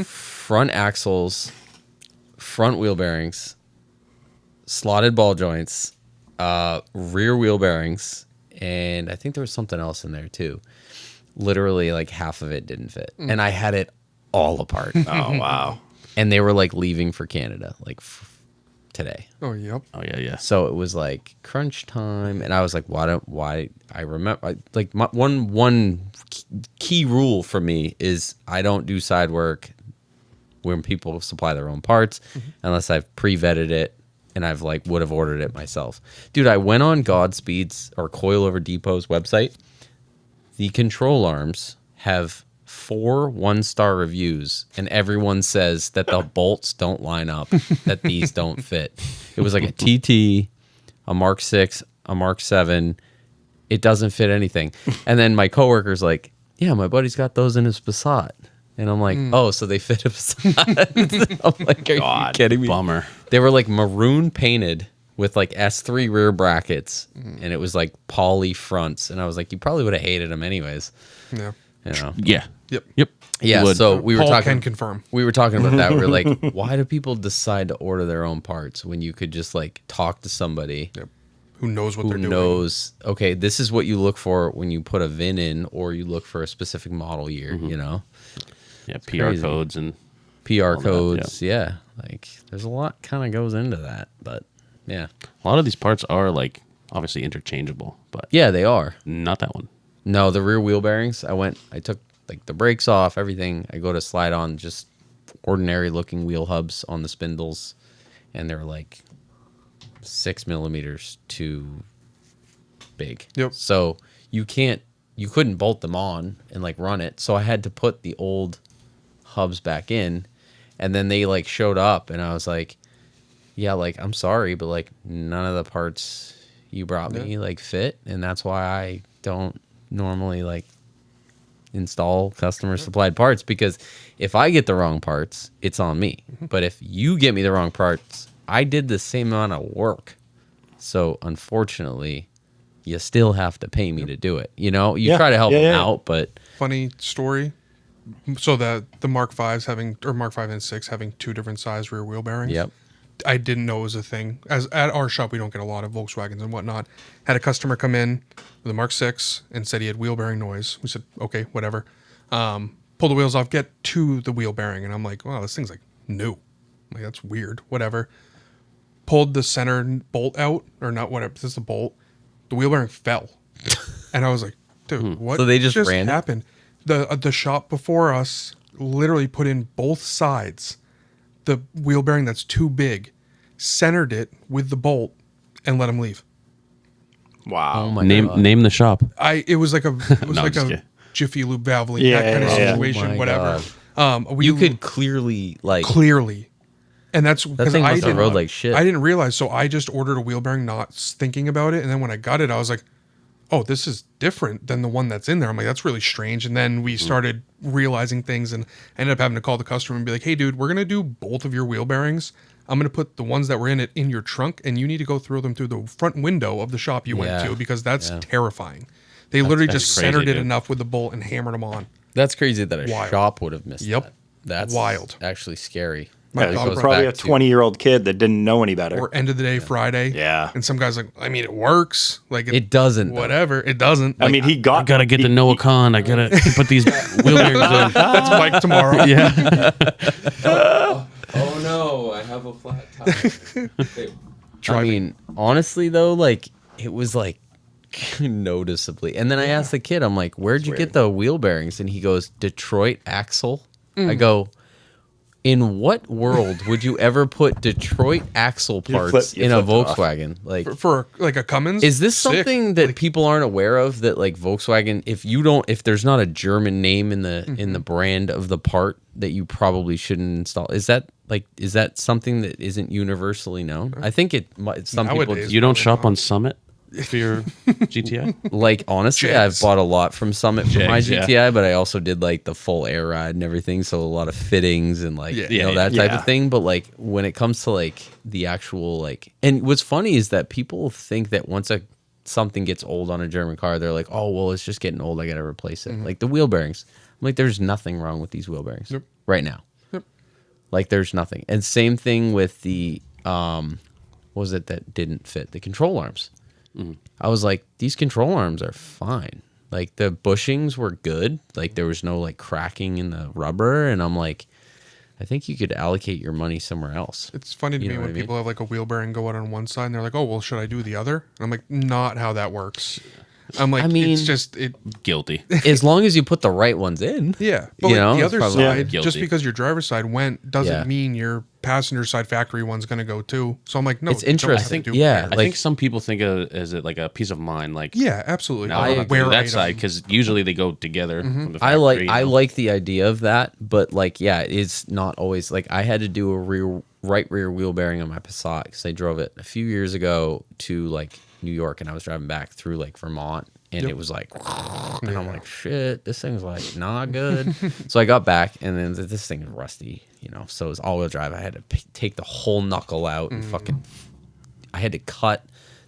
Front axles, front wheel bearings, slotted ball joints, rear wheel bearings, and I think there was something else in there too. Literally, like half of it didn't fit, and I had it all apart. Oh, wow. And they were like leaving for Canada, like today. Oh, yep. Oh, yeah. So it was like crunch time, and I was like, why? I remember, like my one key rule for me is I don't do side work when people supply their own parts unless I've pre-vetted it and I've like would have ordered it myself. Dude, I went on Godspeed's or Coilover Depot's website. The control arms have 4 1-star reviews, and everyone says that the bolts don't line up, that these don't fit. It was like a TT, a Mark 6, a Mark 7. It doesn't fit anything. And then my coworker's like, yeah, my buddy's got those in his Passat. And I'm like, oh, so they fit a Passat. I'm like, are you kidding me? Bummer. They were like maroon painted with like S3 rear brackets, and it was like poly fronts. And I was like, you probably would have hated them anyways. Yeah. You know? Yeah. Yep. Yep. Yeah. You would. So we were Paul talking. can confirm. We were talking about that. We're like, why do people decide to order their own parts when you could just like talk to somebody Yep. Who knows what who they're doing? knows? Okay, this is what you look for when you put a VIN in, or you look for a specific model year. You know, Yeah, PR crazy. codes and PR that, codes. Yeah, like there's a lot kind of goes into that, but yeah, a lot of these parts are like obviously interchangeable, but yeah, they are. not that one. No, the rear wheel bearings. I took like the brakes off, everything. I go to slide on just ordinary looking wheel hubs on the spindles, and they're like 6 millimeters too big. Yep. So you couldn't bolt them on and like run it. So I had to put the old hubs back in, and then they like showed up, and I was like, yeah, like I'm sorry, but like none of the parts you brought me like fit, and that's why I don't normally like install customer supplied parts, because if I get the wrong parts, it's on me. But if you get me the wrong parts, I did the same amount of work. So unfortunately, you still have to pay me to do it. You know, you Yeah. try to help them Yeah. out, but Funny story. So the Mark 5s Mark 5 and 6 having 2 different size rear wheel bearings. yep. I didn't know it was a thing. As at our shop, we don't get a lot of Volkswagens and whatnot. Had a customer come in with a Mark 6 and said he had wheel bearing noise. We said, okay, whatever. Pull the wheels off, get to the wheel bearing. And I'm like, wow, this thing's like new. I'm like, that's weird. Whatever. Pulled the center bolt out, or not whatever, this is the bolt. The wheel bearing fell. And I was like, dude, what So they just ran it? happened? The shop before us literally put in both sides the wheel bearing that's too big, centered it with the bolt, and let him leave. Wow. Oh my God. Name the shop. It was like a just kidding. Jiffy Lube valve leak, Yeah, that kind of yeah, yeah. situation, Oh my whatever. You could clearly like clearly, and that's because thing I must have didn't rode like shit. I didn't realize, so I just ordered a wheel bearing, not thinking about it, and then when I got it, I was like, oh, this is different than the one that's in there. I'm like, that's really strange. And then we started realizing things, and I ended up having to call the customer and be like, hey, dude, we're gonna do both of your wheel bearings. I'm going to put the ones that were in it in your trunk, and you need to go throw them through the front window of the shop you went to, because that's terrifying. They literally just crazy, centered it dude. enough with the bolt and hammered them on. That's crazy that a Wild. shop would have missed Yep. that. That's Wild. actually scary. My Yeah, thought so process- probably a back to- 20-year-old kid that didn't know any better. Or end of the day Friday. Yeah. And some guy's like, I mean, it works. Like It doesn't, though. Whatever. It doesn't. I Like, mean, he got. I gotta get the Noah Khan. I gotta put these wheel bearings in. that's Mike tomorrow. Yeah. Oh no, I have a flat tire. I mean, honestly though, like it was like noticeably. And then I asked the kid, I'm like, "Where'd you get the wheel bearings?" And he goes, "Detroit axle." I go, "In what world would you ever put Detroit axle parts you in a flipped it off. Volkswagen?" Like, For like a Cummins. is this Sick. something that people aren't aware of? That like Volkswagen, if there's not a German name in the brand of the part, that you probably shouldn't install. Is that something that isn't universally known? I think some people Nowadays. You don't shop on Summit for your GTI? like. Honestly, Jets. I've bought a lot from Summit for my Jags, yeah. GTI, but I also did like the full air ride and everything, so a lot of fittings and like that type Yeah. of thing. But like when it comes to like the actual like, and what's funny is that people think that once something gets old on a German car, they're like, oh well, it's just getting old, I gotta replace it. Like the wheel bearings, I'm like, there's nothing wrong with these wheel bearings right now. Like there's nothing. And same thing with the what was it that didn't fit? The control arms. I was like, these control arms are fine. Like the bushings were good. Like there was no like cracking in the rubber. And I'm like, I think you could allocate your money somewhere else. It's funny to You me know when what I mean? people have like a wheel bearing go out on one side and they're like, oh, well, should I do the other? And I'm like, not how that works. I'm like, I mean- it's just, it, Guilty. As long as you put the right ones in. yeah. But You like, know, the it's other probably- side, Yeah. just Guilty. because your driver's side went doesn't Yeah. mean your passenger side factory one's going to go too. So I'm like, no, It's you don't have to interesting. do Yeah, it. I think some people think of it as like a peace of mind. Like, Yeah, absolutely. now I don't have to Wear do that item. side because usually they go together. From the I factory, I you know? like the idea of that, but like, yeah, it's not always like I had to do a right rear wheel bearing on my Passat because I drove it a few years ago to like New York, and I was driving back through like Vermont, and it was like, and I'm like, shit, this thing's like not good. So I got back, and then this thing is rusty, you know. So it was all wheel drive. I had to take the whole knuckle out and fucking. I had to cut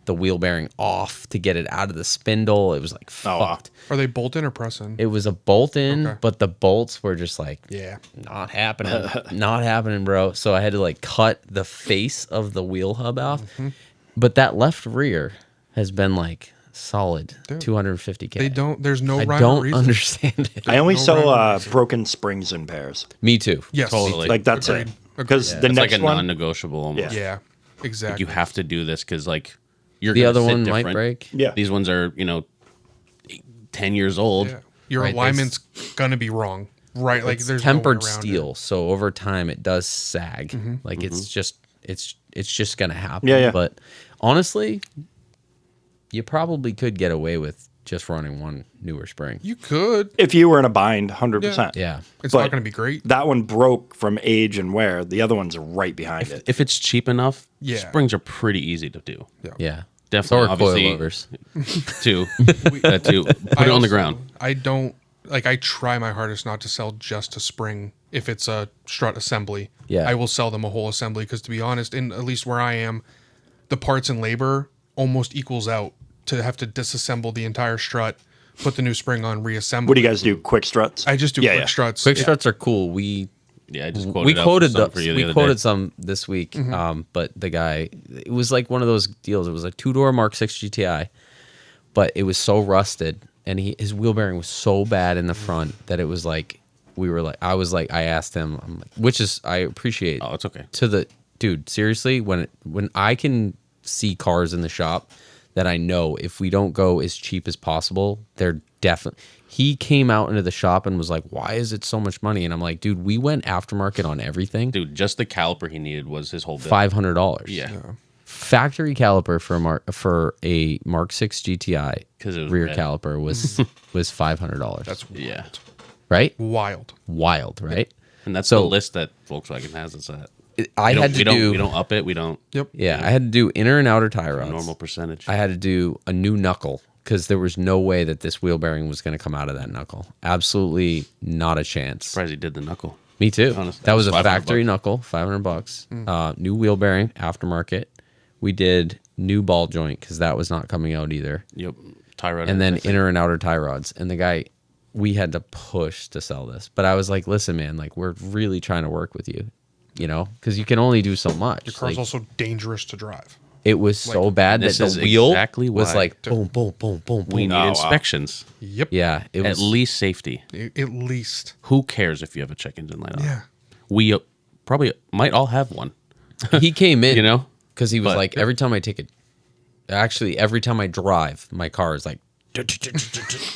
the wheel bearing off to get it out of the spindle. It was like Oh, wow. fucked. Are they bolt in or press in? It was a bolt in, Okay. but the bolts were just like, Yeah. not happening, not happening, bro. So I had to like cut the face of the wheel hub off. But that left rear has been like solid 250K. They don't, there's no I rhyme or don't reason. understand it. I only no sell rhyme or reason. broken springs in pairs. Me too. Yes. Totally. Like that's Agreed. it. Because the It's like next a one, non-negotiable almost. Yeah, exactly. Like you have to do this because like you're The gonna other sit one might different. break. yeah, These ones are 10 years old. Yeah. Your Right, alignment's going to be wrong. Right. Like It's there's no way tempered around steel, it. so over time it does sag. Like it's just gonna happen. Yeah, yeah. But honestly, you probably could get away with just running one newer spring. You could. if you were in a bind, 100%. Yeah. It's But not going to be great. That one broke from age and wear. The other one's right behind it. If it's cheap enough, Yeah. springs are pretty easy to do. Yeah. Definitely, Or obviously, coilovers. too. To put it on the ground. I don't like. I try my hardest not to sell just a spring if it's a strut assembly. Yeah. I will sell them a whole assembly because, to be honest, in at least where I am, the parts and labor almost equals out to have to disassemble the entire strut, put the new spring on, reassemble. What do you guys do? Quick struts? I just do Yeah, quick yeah. struts. Quick struts are cool. We Yeah, I just we quoted some for you the we other quoted day. some this week, but the guy, it was like one of those deals. It was a 2-door Mark 6 GTI, but it was so rusted, and his wheel bearing was so bad in the front that it was like I asked him, I'm like, which is I appreciate. Oh, it's okay. To the dude, seriously, when I can see cars in the shop that I know if we don't go as cheap as possible, they're definitely. He came out into the shop and was like, "Why is it so much money?" And I'm like, "Dude, we went aftermarket on everything. Dude, just the caliper he needed was his whole bill. $500. Yeah. Factory caliper for a Mark 6 GTI 'Cause it was rear red. caliper was $500. That's Yeah. right. wild. Wild, right? And that's So- the list that Volkswagen has. It's that. I had to we do. don't up it. We don't. Yep. Yeah, I had to do inner and outer tie rods. Normal percentage. I had to do a new knuckle because there was no way that this wheel bearing was going to come out of that knuckle. Absolutely not a chance. Surprised he did the knuckle. Me too. Honestly, that was a 500 factory bucks. knuckle, $500. New wheel bearing, aftermarket. We did new ball joint because that was not coming out either. Yep. Tie rod. And then inner and outer tie rods. And the guy, we had to push to sell this. But I was like, listen, man, like we're really trying to work with you, you know, because you can only do so much. Your car's Like, also dangerous to drive. it was so bad that this the is wheel exactly was why. like boom, boom, boom, boom, we boom. need inspections. Yep. Yeah, it At was least safety. At least. Who cares if you have a check engine light on? Yeah. We probably might all have one. he came in, You know? because he was But- like, every time I take it, actually, every time I drive, my car is like,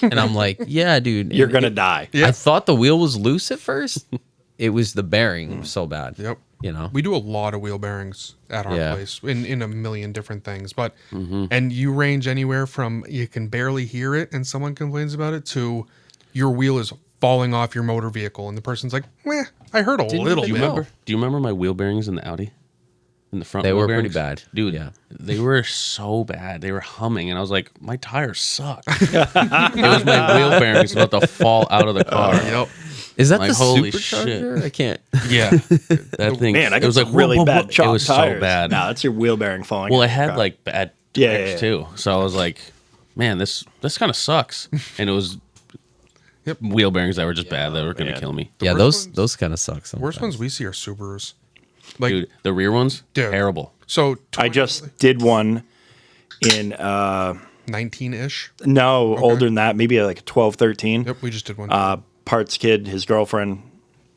and I'm like, yeah, dude, You're gonna die. I thought the wheel was loose at first. It was the bearing. It was so bad. Yep. You know, We do a lot of wheel bearings at our Yeah. place in a million different things. But and you range anywhere from you can barely hear it and someone complains about it to your wheel is falling off your motor vehicle and the person's like, I heard a little Do you bit. remember? Do you remember my wheel bearings in the Audi? In the front, They wheel were pretty bearings? bad. dude. Yeah. They were so bad. They were humming, and I was like, "My tires suck." It was my wheel bearings about to fall out of the car. Yep. is that Like, the holy supercharger? I can't. Yeah, that thing. Man, I it got was like really whoa, whoa, bad whoa. chopped It was tires. so bad. No, that's your wheel bearing falling. Well, out I of the had car. like bad Yeah, tires yeah. too, so I was like, "Man, this kind of sucks." And it was wheel bearings that were just bad that were gonna man. kill me. Yeah, worst those kind of suck. Sometimes. Worst ones we see are Subarus. Like Dude, the rear ones, Dude. terrible. so I just did one in 19-ish. older than that, maybe like 12, 13. Yep, we just did one. Parts kid, his girlfriend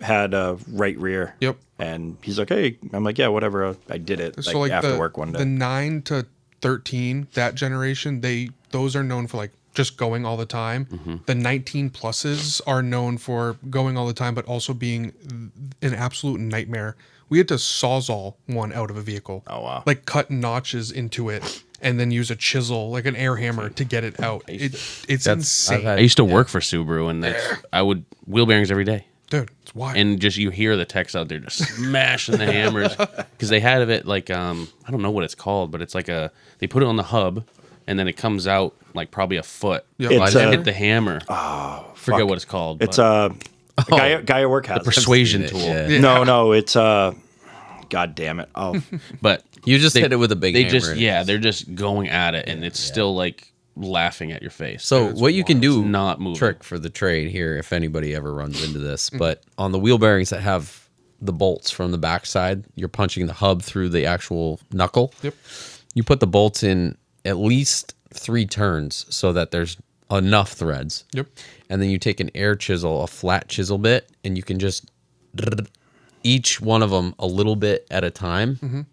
had a right rear. Yep. And he's like, hey, I'm like, yeah, whatever. I did it So like after the, work one day. the 9 to 13, that generation, those are known for like just going all the time. Mm-hmm. The 19 pluses are known for going all the time, but also being an absolute nightmare. We had to sawzall one out of a vehicle. Oh, wow. Like cut notches into it and then use a chisel, like an air hammer, to get it out. It's insane. I've I used to work for Subaru, and I would wheel bearings every day. Dude, it's wild. And just you hear the techs out there just smashing the hammers because they had it like I don't know what it's called, but it's like they put it on the hub and then it comes out like probably a foot. Yep. It's and a- hit the hammer. Forget what it's called. It's but a guy at work has it. persuasion I've tool. seen it, yeah. No, it's God damn it. Oh, But You just hit it with a big they hammer. just and yeah, they're just going at it, and it's still like laughing at your face. So what you can do, It's not moving. trick for the trade here, if anybody ever runs into this, but on the wheel bearings that have the bolts from the backside, you're punching the hub through the actual knuckle. Yep. You put the bolts in at least 3 turns so that there's enough threads. Yep. And then you take an air chisel, a flat chisel bit, and you can just each one of them a little bit at a time.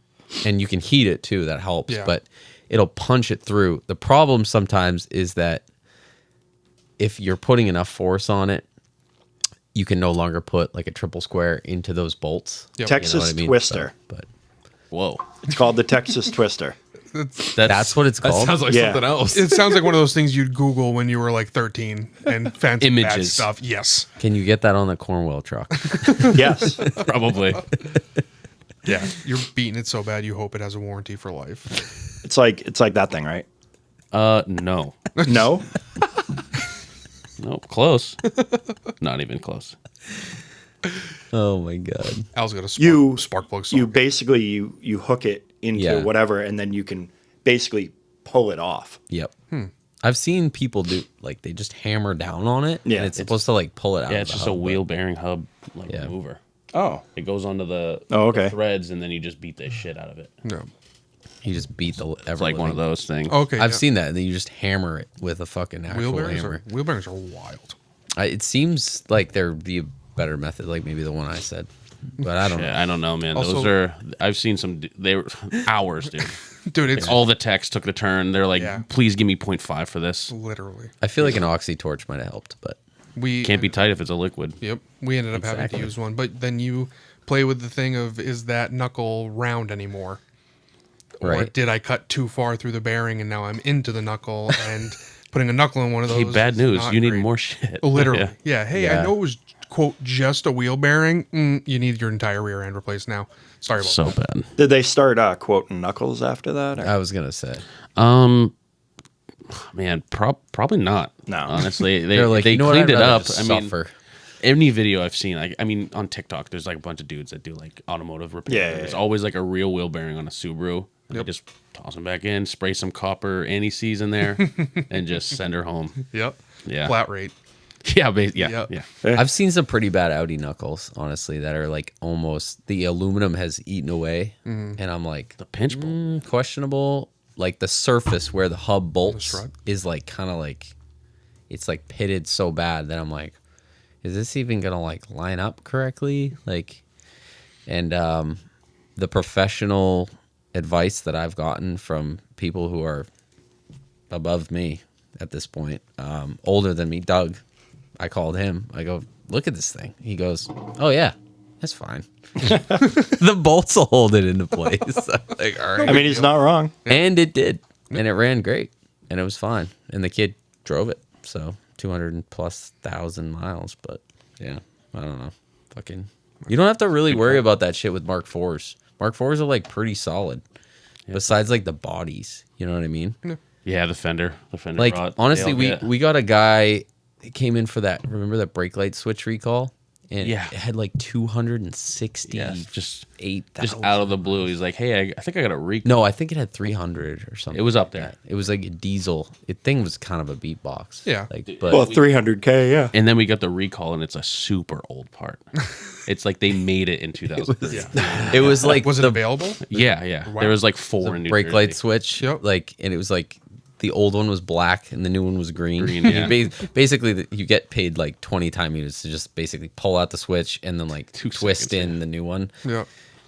And you can heat it too. That helps. Yeah. But it'll punch it through. The problem sometimes is that if you're putting enough force on it, you can no longer put like a triple square into those bolts. Yep. Texas You know what I mean? Twister. So, but Whoa. It's called the Texas Twister. that's what it's That called. sounds like Yeah. something else. It sounds like one of those things you'd Google when you were like 13 and found some bad Images. stuff. Yes. Can you get that on the Cornwell truck? Yes. Probably. Yeah. You're beating it so bad you hope it has a warranty for life. It's like that thing, right? No. No? Nope. Close. Not even close. Oh my god. Al's got a You spark plug You socket. basically you hook it into Yeah. whatever and then you can basically pull it off. Yep. I've seen people do like they just hammer down on it. Yeah. And it's supposed to like pull it out. Yeah, of it's the just hub, a but- wheel bearing hub like Yeah. mover. Oh. It goes onto the, Oh, okay. the threads, and then you just beat the shit out of it. No. You just beat the. It's like one of those things. Okay. I've yeah. seen that, and then you just hammer it with a fucking actual hammer. Wheel bearings are wild. It seems like they're the better method, like maybe the one I said, but I don't know. Yeah, I don't know, man. Also- Those are. I've seen some. They were hours, dude. Dude, it's All the techs took the turn. They're like, Yeah. please give me 0.5 for this. literally. I feel like an oxy torch might have helped, but We Can't be tight if it's a liquid. Yep. We ended up having Exactly. to use one, but then you play with the thing of is that knuckle round anymore? Or Right. did I cut too far through the bearing and now I'm into the knuckle and putting a knuckle in one of those? Hey, bad is news. not You need great. more shit. Literally. Yeah. Yeah. Hey, Yeah. I know it was quote just a wheel bearing. You need your entire rear end replaced now. Sorry about So that. bad. Did they start quoting knuckles after that? Or? I was gonna say Man, probably not. No. Honestly, they they're like, they you know what, cleaned I'd it rather up. just I mean, suffer. any video I've seen, I mean, on TikTok, there's like a bunch of dudes that do like automotive repair. Yeah. There's always like a real wheel bearing on a Subaru. And they just toss them back in, spray some copper anti-seize in there, and just send her home. Yep. Yeah. Flat rate. Yeah, Yep. yeah. I've seen some pretty bad Audi knuckles, honestly, that are like almost the aluminum has eaten away, and I'm like The pinch bolt. questionable. Like the surface where the hub bolts strut? is like kind of like it's like pitted so bad that I'm like, is this even gonna like line up correctly? Like, and the professional advice that I've gotten from people who are above me at this point, older than me, Doug. I called him. I go, look at this thing. He goes, oh yeah, that's fine. The bolts will hold it into place. I'm like, all right. I mean, he's not wrong. And it did. And it ran great. And it was fine. And the kid drove it. So 200,000+ miles. But yeah, I don't know. Fucking. You don't have to really worry about that shit with Mark IVs. Mark IVs are like pretty solid. Besides like the bodies. You know what I mean? Yeah, the fender. Like rod, honestly, they all get- we got a guy that came in for that. Remember that brake light switch recall? And Yeah. it had like 268,000. just out of the blue. He's like, hey, I think I got a recall. No, I think it had 300 or something. It was up like there. that. It was like a diesel. It thing was kind of a beatbox. Yeah. Like, but Well, 300K, yeah. And then we got the recall, and it's a super old part. It's like they made it in 2003. it was like Was it the available? Yeah. Wow. There was like 4 in New brake Jersey. light switch. Yep. Like, and it was like the old one was black and the new one was green. Green, yeah. Basically, you get paid like 20 time units to just basically pull out the switch and then like 2 twist seconds, in the new one. Yeah.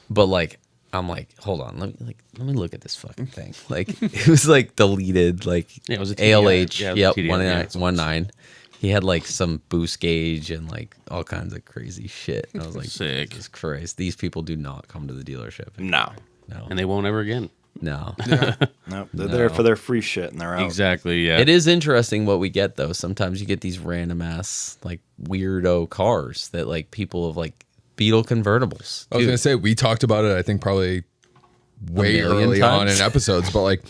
But like, I'm like, hold on, let me look at this fucking thing. Like, it was like deleted, like Yeah, it was a TDI. ALH. Yeah, it was Yep, a TDI, 19. He had like some boost gauge and like all kinds of crazy shit. And I was like, Sick. Jesus Christ, these people do not come to the dealership. No. No, And they won't ever again. no. No. They're there for their free shit and they're out. Exactly, yeah. It is interesting what we get though. Sometimes you get these random ass like weirdo cars that like people have like Beetle convertibles. I was Dude, gonna say we talked about it. I think probably way million early on times. in episodes, but like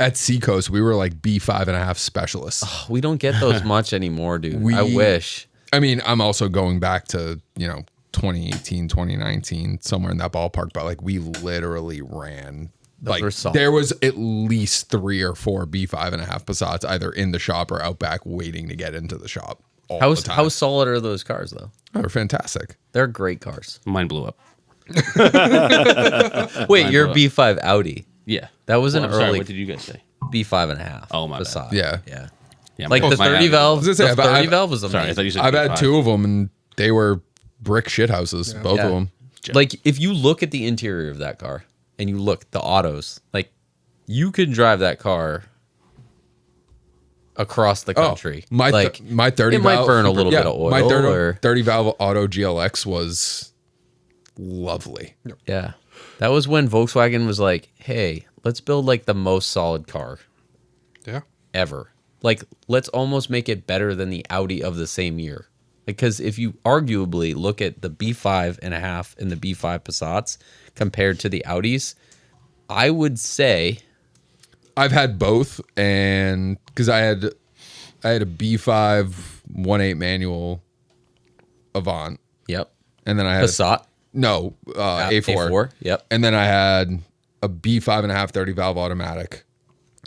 at Seacoast, we were like B5.5 specialists. we don't get those much anymore, dude. We- I wish. I mean, I'm also going back to 2018, 2019, somewhere in that ballpark. But like we literally ran. Like were solid. there was at least 3 or 4 B5.5 Passats either in the shop or out back waiting to get into the shop. All the time. How solid are those cars though? Oh, they're fantastic. They're great cars. Mine blew up. Wait, your B5 Audi. Yeah. That was an I'm sorry, early what did you guys say? B5.5. Oh, my bad. Passat. Yeah. Yeah. Yeah, Like my- the my 30 Audi- valve. I The was gonna say, 30 valve was amazing. Sorry, I thought you said I've had B5. 2 of them and they were brick shit houses, both Yeah. of them. Like if you look at the interior of that car and you look the autos, like you could drive that car across the country. My like my 30 it might valve, burn a little bit of oil. My 30, or, 30 valve auto GLX was lovely. yeah, that was when Volkswagen was like, "Hey, let's build like the most solid car Yeah. ever. Like, let's almost make it better than the Audi of the same year." Because if you arguably look at the B5.5 and the B5 Passats compared to the Audis, I would say I've had both, and because I had a B5 1.8 manual Avant, yep. and then I had Passat. A4. A4. Yep. And then I had a B5.5 30 valve automatic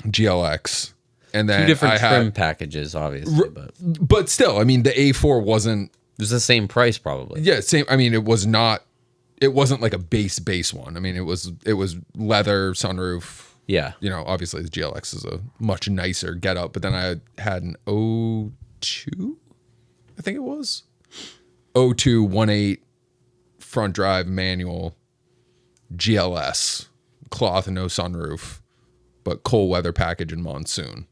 GLX, and then Two different I trim had, packages, obviously, but it but still, I mean, the A4 wasn't. was the same price probably. Yeah, same. I mean, it was not. It wasn't like a base one. I mean, it was leather sunroof. Yeah. Obviously the GLX is a much nicer get up, but then I had an 02, I think it was 02 1.8 front drive manual GLS, cloth and no sunroof, but cold weather package and monsoon.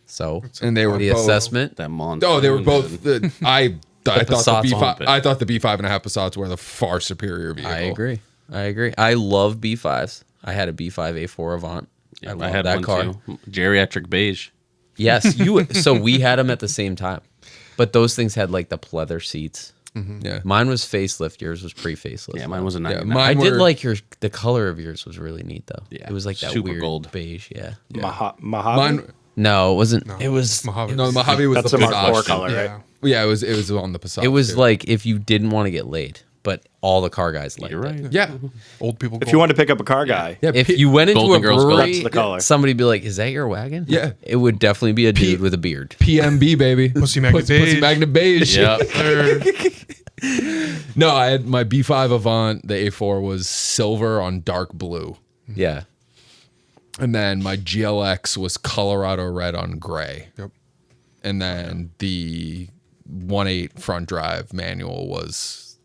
So And they were the both, assessment. That monster. Oh, they were both. I thought Passats the on B5. I thought the B5.5 Passats were the far superior vehicle. I agree. I love B5s. I had a B5 A4 Avant. I love had that one car. too. Geriatric beige. Yes, you. So we had them at the same time, but those things had like the pleather seats. Yeah, Mine was facelift. Yours was pre-facelift. Yeah, mine was a 99. mine I did were- like the color of yours was really neat though. Yeah, it was like that super weird gold. beige. Yeah. Mojave? Mine. No, it wasn't. No, It was. Mojave. No, the Mojave was That's the a Mark IV Passat. color, Yeah. right? Yeah, it was on the Passat. It was too. like if you didn't want to get laid, but all the car guys liked You're it. right. yeah. Old people. If you want to pick up a car guy, Yeah, If you went into a Golden Girls brewery, That's the color. somebody'd be like, "Is that your wagon?" Yeah. it would definitely be a dude with a beard. PMB baby, Pussy Magnet Pussy Beige. Magnet Beige. Yep. No, I had my B5 Avant. The A4 was silver on dark blue, Yeah, and then my GLX was Colorado red on gray. Yep. And then the 1.8 front drive manual was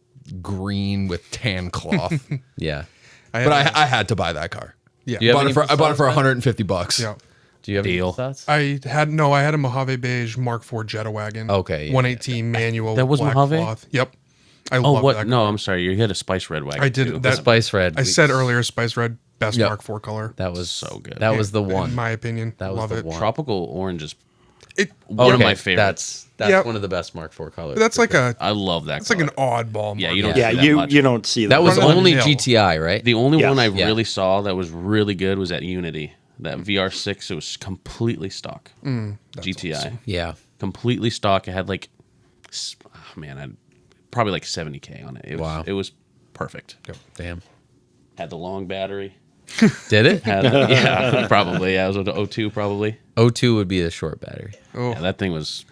green with tan cloth. yeah. But I had to buy that car. Yeah. Do you have I any bought it for Passats? $150. Yeah. Do you have any Deal. Passats? I had a Mojave beige Mark IV Jetta wagon. Okay, yeah, 118 manual. That was black Mojave? cloth. Yep. I Oh, love what? that. No, car. I'm sorry. You had a spice red wagon. I did too. that. Spice red. I said earlier, Spice Red, best Yep. Mark IV color. that was so good. That was the In one. my opinion. That was love the it. one. Tropical orange is It, one of Okay, my favorites. That's Yep. one of the best Mark IV colors. that's like a I love that. it's like an color. oddball. Yeah, Mark you don't IV. yeah, see that you much. you don't see that. that was Run on only the hill. GTI, right? The only Yes. one I Yeah. really saw that was really good was at Unity. That VR6, it was completely stock. GTI, Yeah. completely stock. It had like, I had probably like 70K on it. It was, Wow. it was perfect. Damn. Had the long battery. Did it? Had yeah, probably. Yeah, it was an O2 probably. O2 would be a short battery. Yeah, that thing was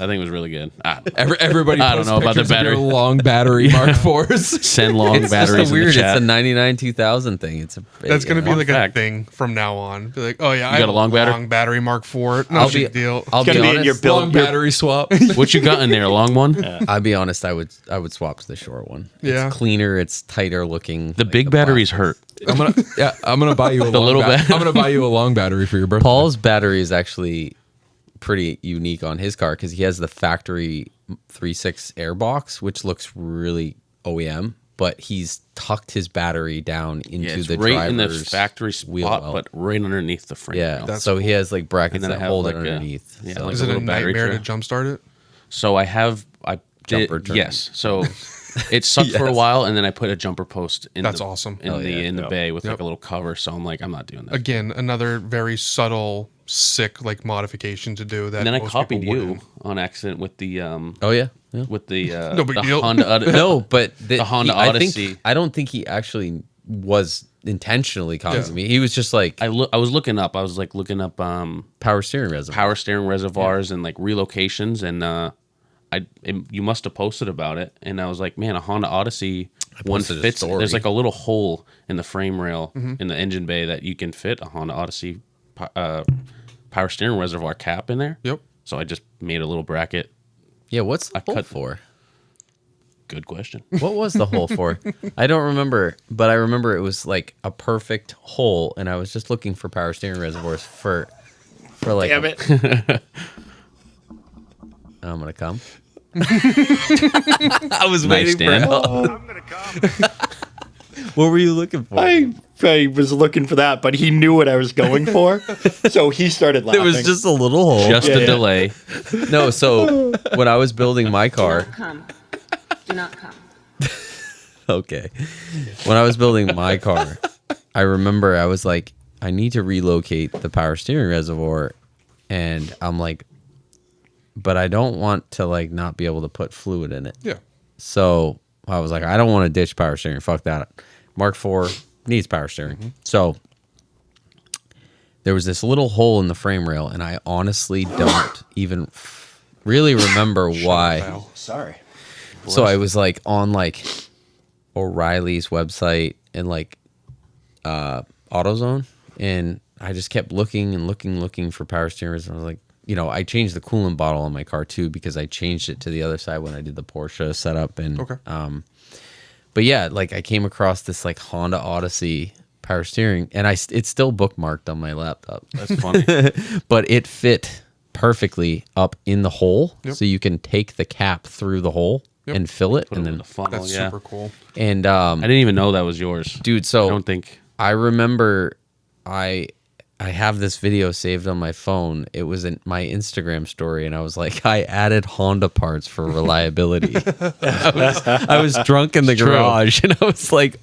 really good. Everybody I don't posts know about the pictures of your battery. long battery Mark IVs. Send long It's batteries just a weird. in the It's chat. a 99 2000 thing. It's a. That's gonna be Fun like fact. a thing from now on. Be like, oh yeah, I got have a long battery? long battery Mark IV. No I'll be big deal. I'll It's be gonna be in honest. your build. Long battery swap. What you got in there? A long one? I'll be honest. I would swap to the short one. Yeah. It's cleaner. It's tighter looking. The like big batteries hurt. I'm gonna buy you a long little I'm bat- gonna buy you a long battery for your birthday. Paul's battery is actually pretty unique on his car because he has the factory 3.6 airbox, which looks really OEM, but he's tucked his battery down into Yeah, it's the right in the driver's factory wheel spot, well. but right underneath the frame. Yeah, rail. so he has like brackets And then that I have hold like it a- underneath. yeah, so. like Is a it a little battery nightmare tray. to jumpstart it? So I have Jumper turn. yes. So it sucked for a Yes. while, and then I put a jumper post in. That's the, awesome. in the bay with Yep. like a little cover. So I'm like, I'm not doing that. Again, another very subtle, sick like modification to do. That And then I most copied people you wouldn't. on accident with the Oh yeah. Yeah. with the No big the deal. Honda. No, but The Honda I Odyssey. don't think he actually was intentionally causing me. He was just like I was looking up. I was like looking up power steering reservoir. power steering reservoirs and like relocations, and you must have posted about it, and I was like, man, a Honda Odyssey one posted a fits. story. There's like a little hole in the frame rail in the engine bay that you can fit a Honda Odyssey power steering reservoir cap in there. Yep. So I just made a little bracket. Yeah, what's the hole cut- for? Good question. What was the hole for? I don't remember, but I remember it was like a perfect hole, and I was just looking for power steering reservoirs for like. Damn it. I'm gonna come. I was Nice, waiting for Dan. help. What were you looking for? I was looking for that, but he knew what I was going for, so he started laughing. There was just a little hole. Just Yeah, a yeah. delay. No, so when I was building my Do car, not come. Do not come. okay. When I was building my car, I remember I was like, I need to relocate the power steering reservoir, and I'm like, but I don't want to like not be able to put fluid in it. Yeah. So I was like, I don't want to ditch power steering. Fuck that. Mark IV needs power steering. So there was this little hole in the frame rail, and I honestly don't even really remember why. Sorry. So I was like on like O'Reilly's website and like AutoZone, and I just kept looking and looking for power steering. And I was like, you know, I changed the coolant bottle on my car too because I changed it to the other side when I did the Porsche setup. And Okay. but yeah, like I came across this like Honda Odyssey power steering, and it's still bookmarked on my laptop. That's funny. But it fit perfectly up in the hole, Yep. so you can take the cap through the hole Yep. and fill it, Put and it in then the funnel. That's Yeah. super cool. and I didn't even know that was yours. dude. I So don't think. I remember I have this video saved on my phone. It was in my Instagram story, and I was like, I added Honda parts for reliability. I was drunk in the It's true. garage, and I was like,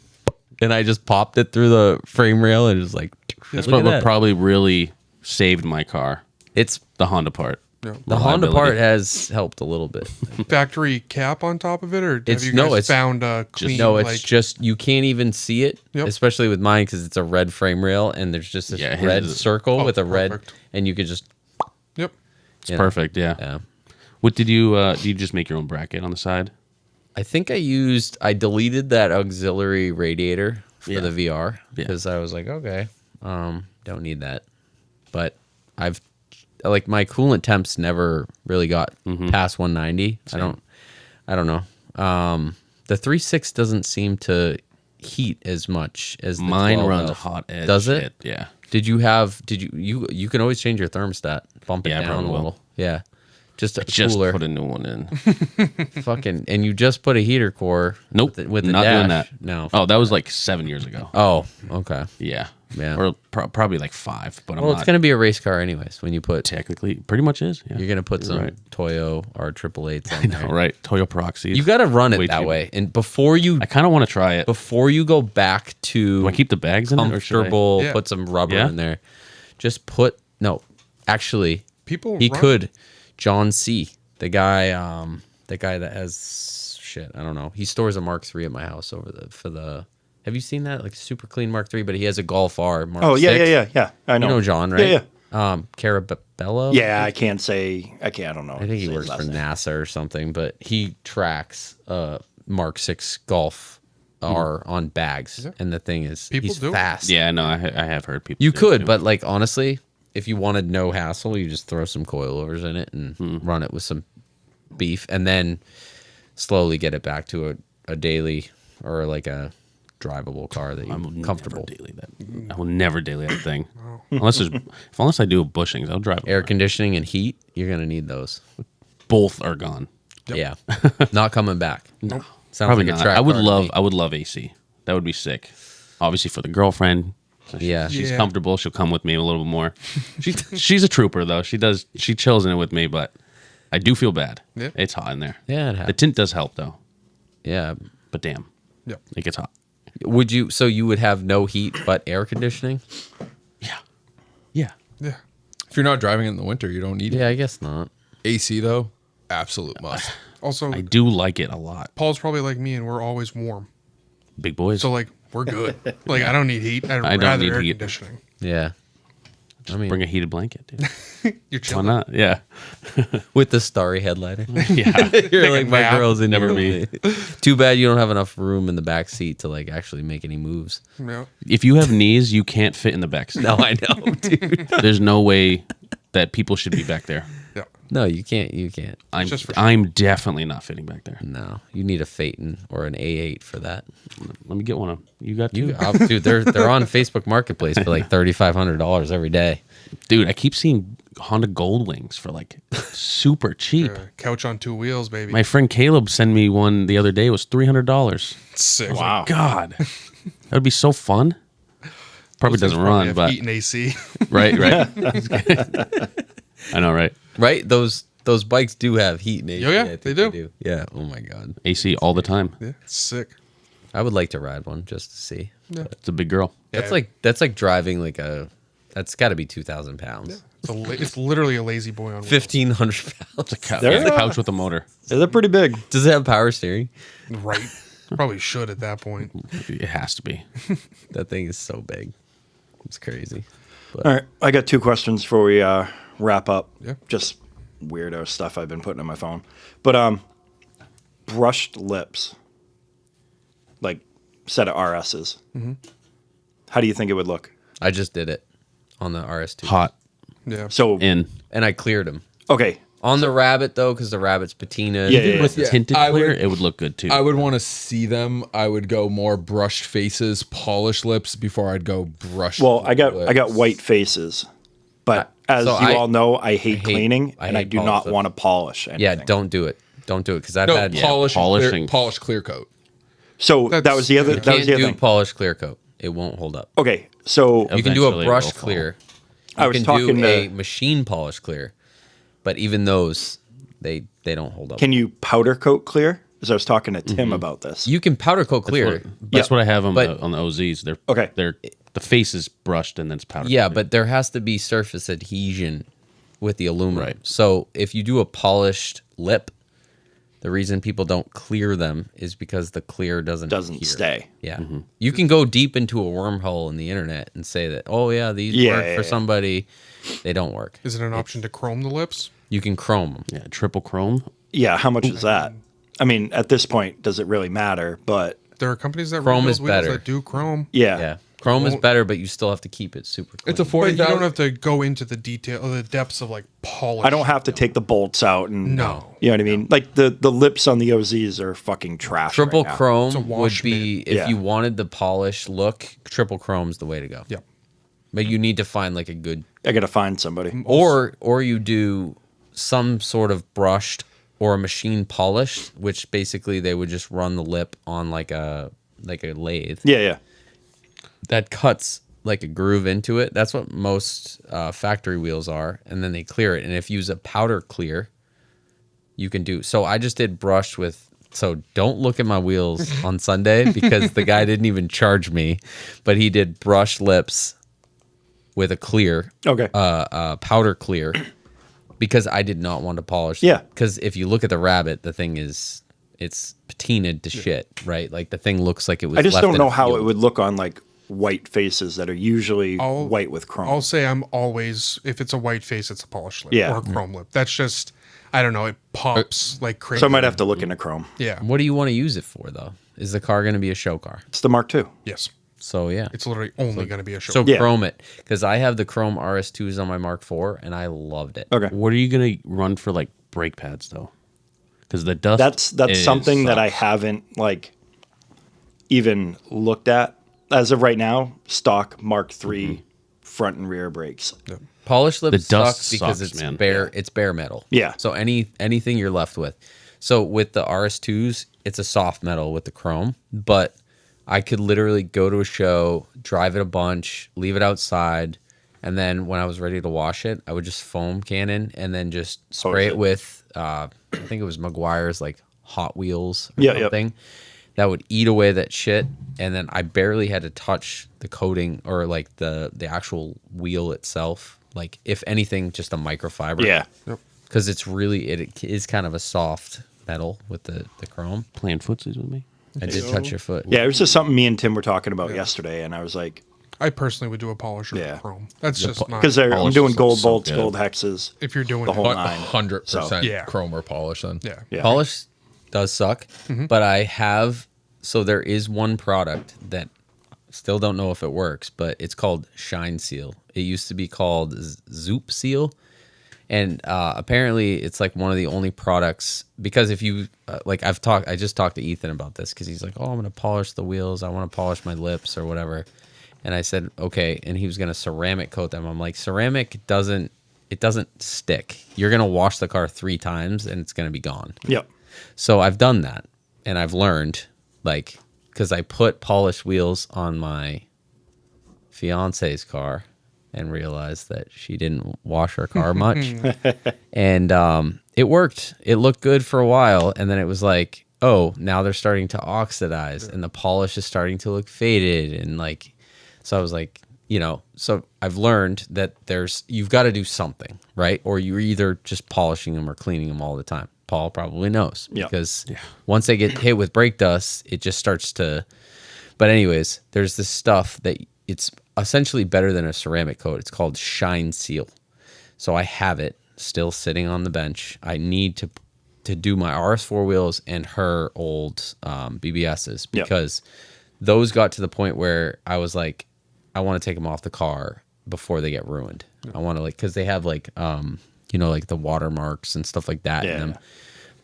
and I just popped it through the frame rail, and it was like, That's look at what that. probably really saved my car. It's The Honda part. Yeah. the Honda Reliability. part has helped a little bit. Factory cap on top of it, or It's- have you guys no, it's- found a clean? No, it's like, just you can't even see it, Yep. especially with mine because it's a red frame rail and there's just this Yeah, his red is- circle Oh, with a red, perfect. and you could just Yep. It's perfect. Yeah. yeah. What did you just make your own bracket on the side? I think I deleted that auxiliary radiator for Yeah. the VR Yeah. because I was like, okay, don't need that. But I've like my coolant temps never really got past 190. I don't know. The 3.6 doesn't seem to heat as much as the Mine 12 runs though. hot edge. Does it? Yeah. Did you can always change your thermostat, bump it Yeah, I down a probably will. little. Yeah. Just a Just cooler. put a new one in. Fucking and you just put a heater core. Nope. With the not dash. doing that. No. Oh, that was like 7 years ago. Oh, okay. Yeah. Yeah. Or probably like 5. But I'm Well, not it's gonna be a race car anyways. When you put, technically. Pretty much is. Yeah. you're gonna put some right. Toyo or 888s on there. All right. Toyo Proxy. You got to run it Way that cheaper. way, and before you I kind of want to try it. go back to Do I keep the bags in it or should I? comfortable, Yeah. put some rubber Yeah? in there. Just put no. Actually, People he run- could. John C. The guy that has shit. I don't know. He stores a Mark III at my house for the. Have you seen that? Like super clean Mark III, but he has a Golf R Mark Oh, yeah, 6. yeah. I know. You know John, right? Yeah, Carabello. Yeah, I don't know. I think he his works last for name. NASA or something, but he tracks Mark 6 Golf R on bags, and the thing is, People he's do it. fast. Yeah, no, I have heard people. You do it could, too. but like honestly, if you wanted no hassle, you just throw some coilovers in it and Hmm. run it with some beef, and then slowly get it back to a daily or like a drivable car that you're comfortable. I will never daily that thing. Unless I do bushings, I'll drive. Air conditioning and heat, you're gonna need those. Both are gone. Yeah, not coming back. No, Sounds probably like a not. track I would car to me. love AC. That would be sick. Obviously for the girlfriend. So Yeah. she's Yeah. comfortable. She'll come with me a little bit more. She's a trooper though. She chills in it with me, but I do feel bad. Yeah. It's hot in there. Yeah, it The happens. tint does help though. Yeah. But damn, Yep. it gets hot. Would you? So you would have no heat but air conditioning? Yeah. Yeah. If you're not driving in the winter, you don't need Yeah, I guess not. AC though. Absolute must. Also, I do like it a lot. Paul's probably like me, and we're always warm. Big boys. So like we're good. Like I don't need heat. I'd I don't rather need air heat. conditioning. Yeah. I mean, bring a heated blanket, dude. You're Why chilling. not? Yeah. with the starry headliner. Yeah. You're like my nap. girl's in Never here me. with me. Too bad you don't have enough room in the back seat to like actually make any moves. Yeah. If you have knees, you can't fit in the back seat. No, I know, dude. There's no way that people should be back there. Yeah. No, you can't. You can't. Just for sure. I'm definitely not fitting back there. No, you need a Phaeton or an A8 for that. Let me get one of you. Got two? Dude, they're on Facebook Marketplace for like $3,500 every day. Dude, I keep seeing Honda Gold Wings for like super cheap. Couch on two wheels, baby. My friend Caleb sent me one the other day. It was $300. Sick. Wow. God, that would be so fun. Probably Those things doesn't probably run, have but heat and AC. right. I know, right? Right? Those bikes do have heat and AC. Oh, yeah, I think they do. Yeah. Oh my god. AC all the time. Yeah. Sick. I would like to ride one just to see. It's a big girl. That's Yeah. like driving like a. That's got to be 2,000 pounds. It's literally a lazy boy on wheels. 1,500 pounds. They're- The couch with a motor. They're pretty big. Does it have power steering? Right. Probably should at that point. It has to be. That thing is so big. It's crazy. All right, I got two questions before we wrap up. Yeah. Just weirdo stuff I've been putting on my phone. But brushed lips, like set of RSs. Mm-hmm. How do you think it would look? I just did it on the RS2. Hot Yeah. So in. And I cleared them. okay, On the Rabbit, though, because the Rabbit's patina. Yeah, yeah, With Yeah, tinted I clear, would- it would look good too. I would want to see them. I would go more brushed faces, polished lips before I'd go brushed. well I got lips. white faces, but as so you I- all know, I hate cleaning I and I hate do polished not lips. want to polish anything. Yeah, don't do it. Don't do it, because I've No, had... polish, polishing. polished clear coat. So that was the other. You That was Can't the other do thing. polished clear coat. It won't hold up. Okay, so You can do Eventually a it brush will fall. clear. I You was can talking do a to. machine polish clear, but even those, they don't hold up. Can you powder coat clear? Because I was talking to Tim about this. You can powder coat clear. That's what I have on but- the OZs. They're Okay. They're the face is brushed and then it's powdered. Yeah, clear. but there has to be surface adhesion with the aluminum. Right. So if you do a polished lip, the reason people don't clear them is because the clear doesn't adhere. stay. Yeah. You can go deep into a wormhole in the internet and say that, oh yeah, these work for somebody. They don't work. Is it an option to chrome the lips? You can chrome them. Yeah, triple chrome. Yeah, how much is that? I mean, at this point, does it really matter? But There are companies that Chrome rebuild is wheels better. that do chrome. Yeah. Chrome is better, but you still have to keep it super clean. It's a But 40,000. you don't have to go into the detail, the depths of like polish. I don't have to take the bolts out and No. You know what I mean? Like the lips on the OZs are fucking trash. Triple right now. chrome It's a would wash be, if Yeah. you wanted the polished look, triple chrome's the way to go. Yep. But you need to find like a good, I gotta find somebody. or you do some sort of brushed or a machine polished, which basically they would just run the lip on like a lathe Yeah. that cuts like a groove into it. That's what most factory wheels are, and then they clear it. And if you use a powder clear, you can do. So I just did brushed with. So don't look at my wheels on Sunday because the guy didn't even charge me, but he did brushed lips with a clear, Okay. powder clear, because I did not want to polish. Yeah. Because if you look at the Rabbit, the thing is, it's patinaed to shit, right? Like the thing looks like it was. I just left don't in a know how it field. would look on like white faces that are usually white with chrome. I'll say I'm always, if it's a white face, it's a polished lip Yeah. or a chrome lip. That's just, I don't know, it pops like crazy. So I might have to look into chrome. Yeah. What do you want to use it for, though? Is the car going to be a show car? It's the Mark II. Yes. So yeah, It's literally only going to be a show. so Yeah. chrome it, because I have the chrome RS2s on my Mark IV, and I loved it. Okay. What are you gonna run for like brake pads though? Because the dust. That's is- something that I sucks. haven't like even looked at as of right now. Stock Mark III front and rear brakes. Polished lips The dust sucks because sucks, it's man. bare. It's bare metal. Yeah. So anything you're left with. So with the RS2s, it's a soft metal with the chrome, but I could literally go to a show, drive it a bunch, leave it outside, and then when I was ready to wash it, I would just foam cannon and then just spray it. it with I think it was Maguire's like Hot Wheels or Yeah, yep. something. That would eat away that shit, and then I barely had to touch the coating or like the actual wheel itself. Like if anything, just a microfiber. Yeah. Because it's really it is kind of a soft metal with the chrome. Playing footsies with me. I did touch your foot. Yeah, it was just something me and Tim were talking about yesterday, and I was like, I personally would do a polisher Yeah. with chrome. That's just not. because I'm Polish doing is gold so bolts, good. gold hexes. If you're doing the whole it. nine. 100% Yeah. chrome or polish then. Yeah. Yeah. Polish does suck, but I have so there is one product that still don't know if it works, but it's called Shine Seal. It used to be called Zoop Seal. And apparently it's like one of the only products, because if you like I just talked to Ethan about this because he's like, oh, I'm going to polish the wheels. I want to polish my lips or whatever. And I said, okay. And he was going to ceramic coat them. I'm like, ceramic doesn't stick. You're going to wash the car 3 times and it's going to be gone. Yep. So I've done that and I've learned, like, because I put polished wheels on my fiance's car and realized that she didn't wash her car much. And it worked. It looked good for a while. And then it was like, oh, now they're starting to oxidize and the polish is starting to look faded. And like, so I was like, so I've learned that you've got to do something, right? Or you're either just polishing them or cleaning them all the time. Paul probably knows because once they get hit with brake dust, it just starts to, but anyways, there's this stuff that it's essentially better than a ceramic coat. It's called Shine Seal. So I have it still sitting on the bench. I need to do my RS4 wheels and her old BBSs because those got to the point where I was like, I want to take them off the car before they get ruined. I want to because they have like the watermarks and stuff like that in them.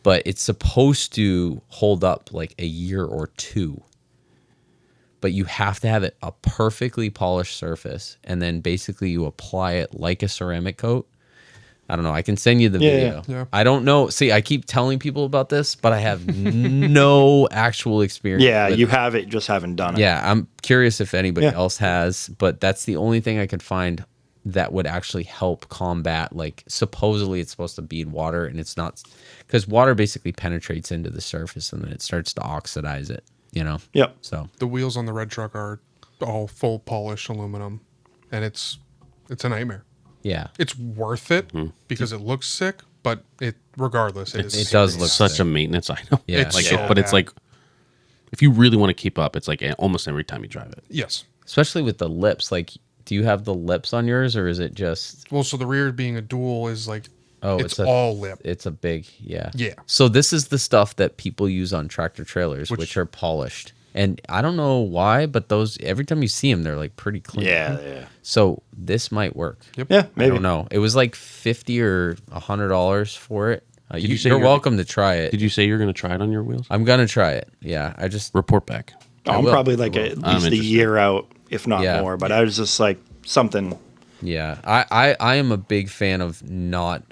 But it's supposed to hold up like a year or 2. But you have to have it a perfectly polished surface, and then basically you apply it like a ceramic coat. I don't know. I can send you the video. Yeah. I don't know. See, I keep telling people about this, but I have no actual experience. Yeah, with you it. have it, just haven't done it. Yeah, I'm curious if anybody Yeah. else has, but that's the only thing I could find that would actually help combat, like, supposedly it's supposed to bead water, and it's not, because water basically penetrates into the surface and then it starts to oxidize it, Yep. So The wheels on the red truck are all full polished aluminum, and it's a nightmare. Yeah. It's worth it because it looks sick, but regardless, it does look Such a maintenance item. Yeah. It's Like, so but it's bad. like, if you really want to keep up, it's like almost every time you drive it. Yes. Especially with the lips. Like, do you have the lips on yours, or is it just? Well, so the rear being a dual is like, it's all lip. It's a big, yeah. Yeah. So this is the stuff that people use on tractor trailers, which are polished. And I don't know why, but those every time you see them, they're like pretty clean. Yeah. So this might work. Yep. Yeah, I maybe. don't know. It was like $50 or $100 for it. you say You're you're- welcome to try it. Did you say you're going to try it on your wheels? I'm gonna try it. Yeah. I just Report back. I'm will. probably like at I'm least a interested. year out, if not Yeah. more. But I was just like something. yeah. I am a big fan of not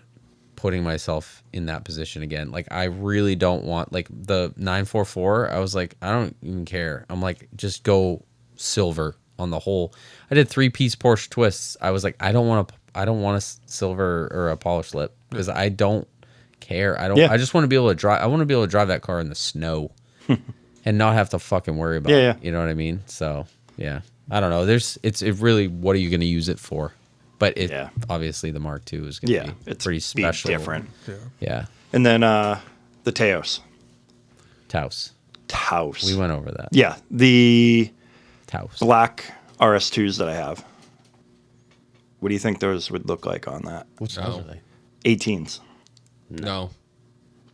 putting myself in that position again. Like I really don't want like the 944. I was like, I don't even care. I'm like, just go silver on the whole. I did 3-piece Porsche twists. I was like, I don't want a silver or a polished lip because I don't care. I just want to be able to drive. I want to be able to drive that car in the snow and not have to fucking worry about it. You know what I mean? So yeah, I don't know. It really, what are you going to use it for? But obviously the Mark II is going to be it's pretty special. different. Yeah. And then the Taos. Taos. We We went over that. Yeah, the Taos. black RS2s that I have. What do you think those would look like on that? What size are they? 18s. No,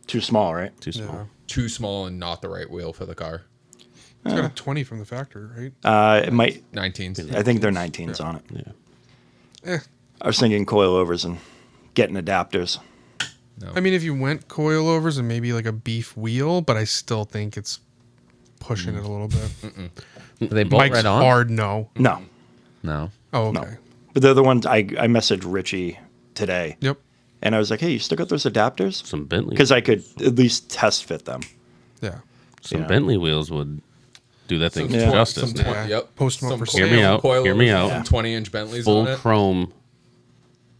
Too small, right? Too small. Yeah. too small and not the right wheel for the car. It's got a 20 from the factory, right? It might. 19s. I think they're 19s on it. Yeah. I was thinking coilovers and getting adapters. I mean, if you went coilovers and maybe like a beef wheel, but I still think it's pushing it a little bit. Are they bolt Mike's right on? hard no. No, No. Oh, okay. no. But they're the ones I messaged Richie today. Yep. And I was like, hey, you still got those adapters? Some Bentley. Because I could at least test fit them. Yeah. Some Yeah. Bentley wheels would do that thing Yeah. justice. Some man. Yep. Post 'em up for Some sale. Hear me out, coilovers, hear me out. Some 20-inch Bentleys Full on it. chrome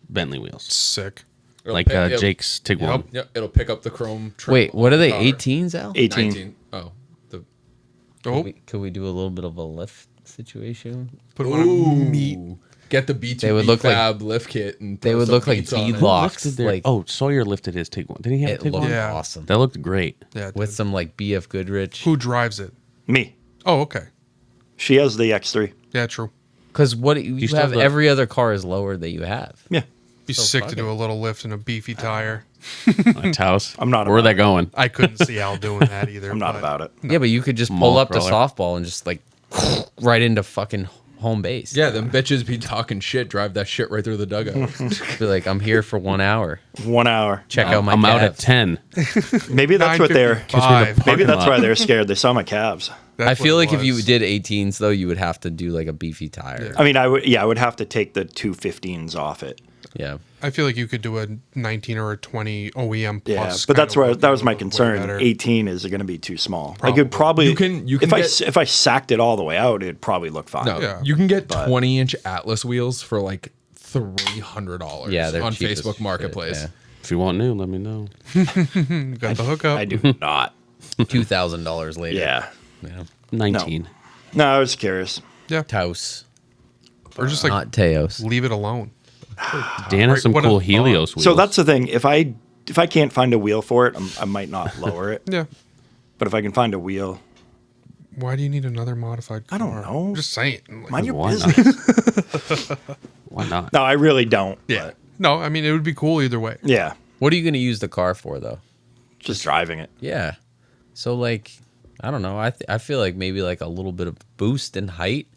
Bentley wheels, Sick. It'll like pick- Jake's Tiguan. Yep, it'll pick up the chrome trim. Wait, what on are the they? car. 18s, Al? 18. 19. Oh, the Oh, Could we do a little bit of a lift situation? put them on a meat. Ooh. Get the B2 They would look like- fab lift kit and They throw would some look like beats on it. beadlocks. Lifted their- Like, oh, Sawyer lifted his Tiguan. Did he have a it looked Tiguan? Yeah. awesome. That looked great. Yeah. it With did. some like BF Goodrich. Who drives it? Me. Oh, okay. She has the X3. Yeah, true. Because what you still have, have the- every other car is lower that you have. Yeah. Be sick to do a little lift in a beefy tire. Like Taos. I'm not Where are about they it. going? I couldn't see Al doing that either. I'm not but- about it. Yeah, but you could just pull Mall up to crawler. softball and just like right into fucking home base. Yeah, them bitches be talking shit, drive that shit right through the dugout. Be like, I'm here for 1 hour. 1 hour. Check out my I'm out at calves. 10. Maybe that's what they're. 9:55. Maybe that's why they're scared. They saw my calves. That's I feel what like it if you was. did 18s though, you would have to do like a beefy tire. I mean, I would. Yeah, I would have to take the 215s off it. Yeah. I feel like you could do a 19 or a 20 OEM plus. Yeah, but that's kinda where that was my way concern. better. 18 is going to be too small. I Probably. could probably. You can if I get- if I sacked it all the way out, it'd probably look fine. No, Yeah. you can get 20-inch Atlas wheels for like $300 Yeah, they're on cheap as Facebook shit, Marketplace. yeah. If you want new, let me know. You got the hookup. I do not. $2,000 later. Yeah. Yeah. 19. No, I was curious. Taos. Or just like Not Teos. leave it alone. Dan has some what a cool thought. Helios wheels. So that's the thing. If I can't find a wheel for it, I might not lower it. Yeah. But if I can find a wheel, Why do you need another modified car? I don't know. I'm just saying. Like, mind your why not? business. Why not? No, I really don't. yeah. No, I mean, it would be cool either way. Yeah. What are you going to use the car for though? Just driving it. Yeah. So like, I don't know. I feel like maybe like a little bit of boost in height.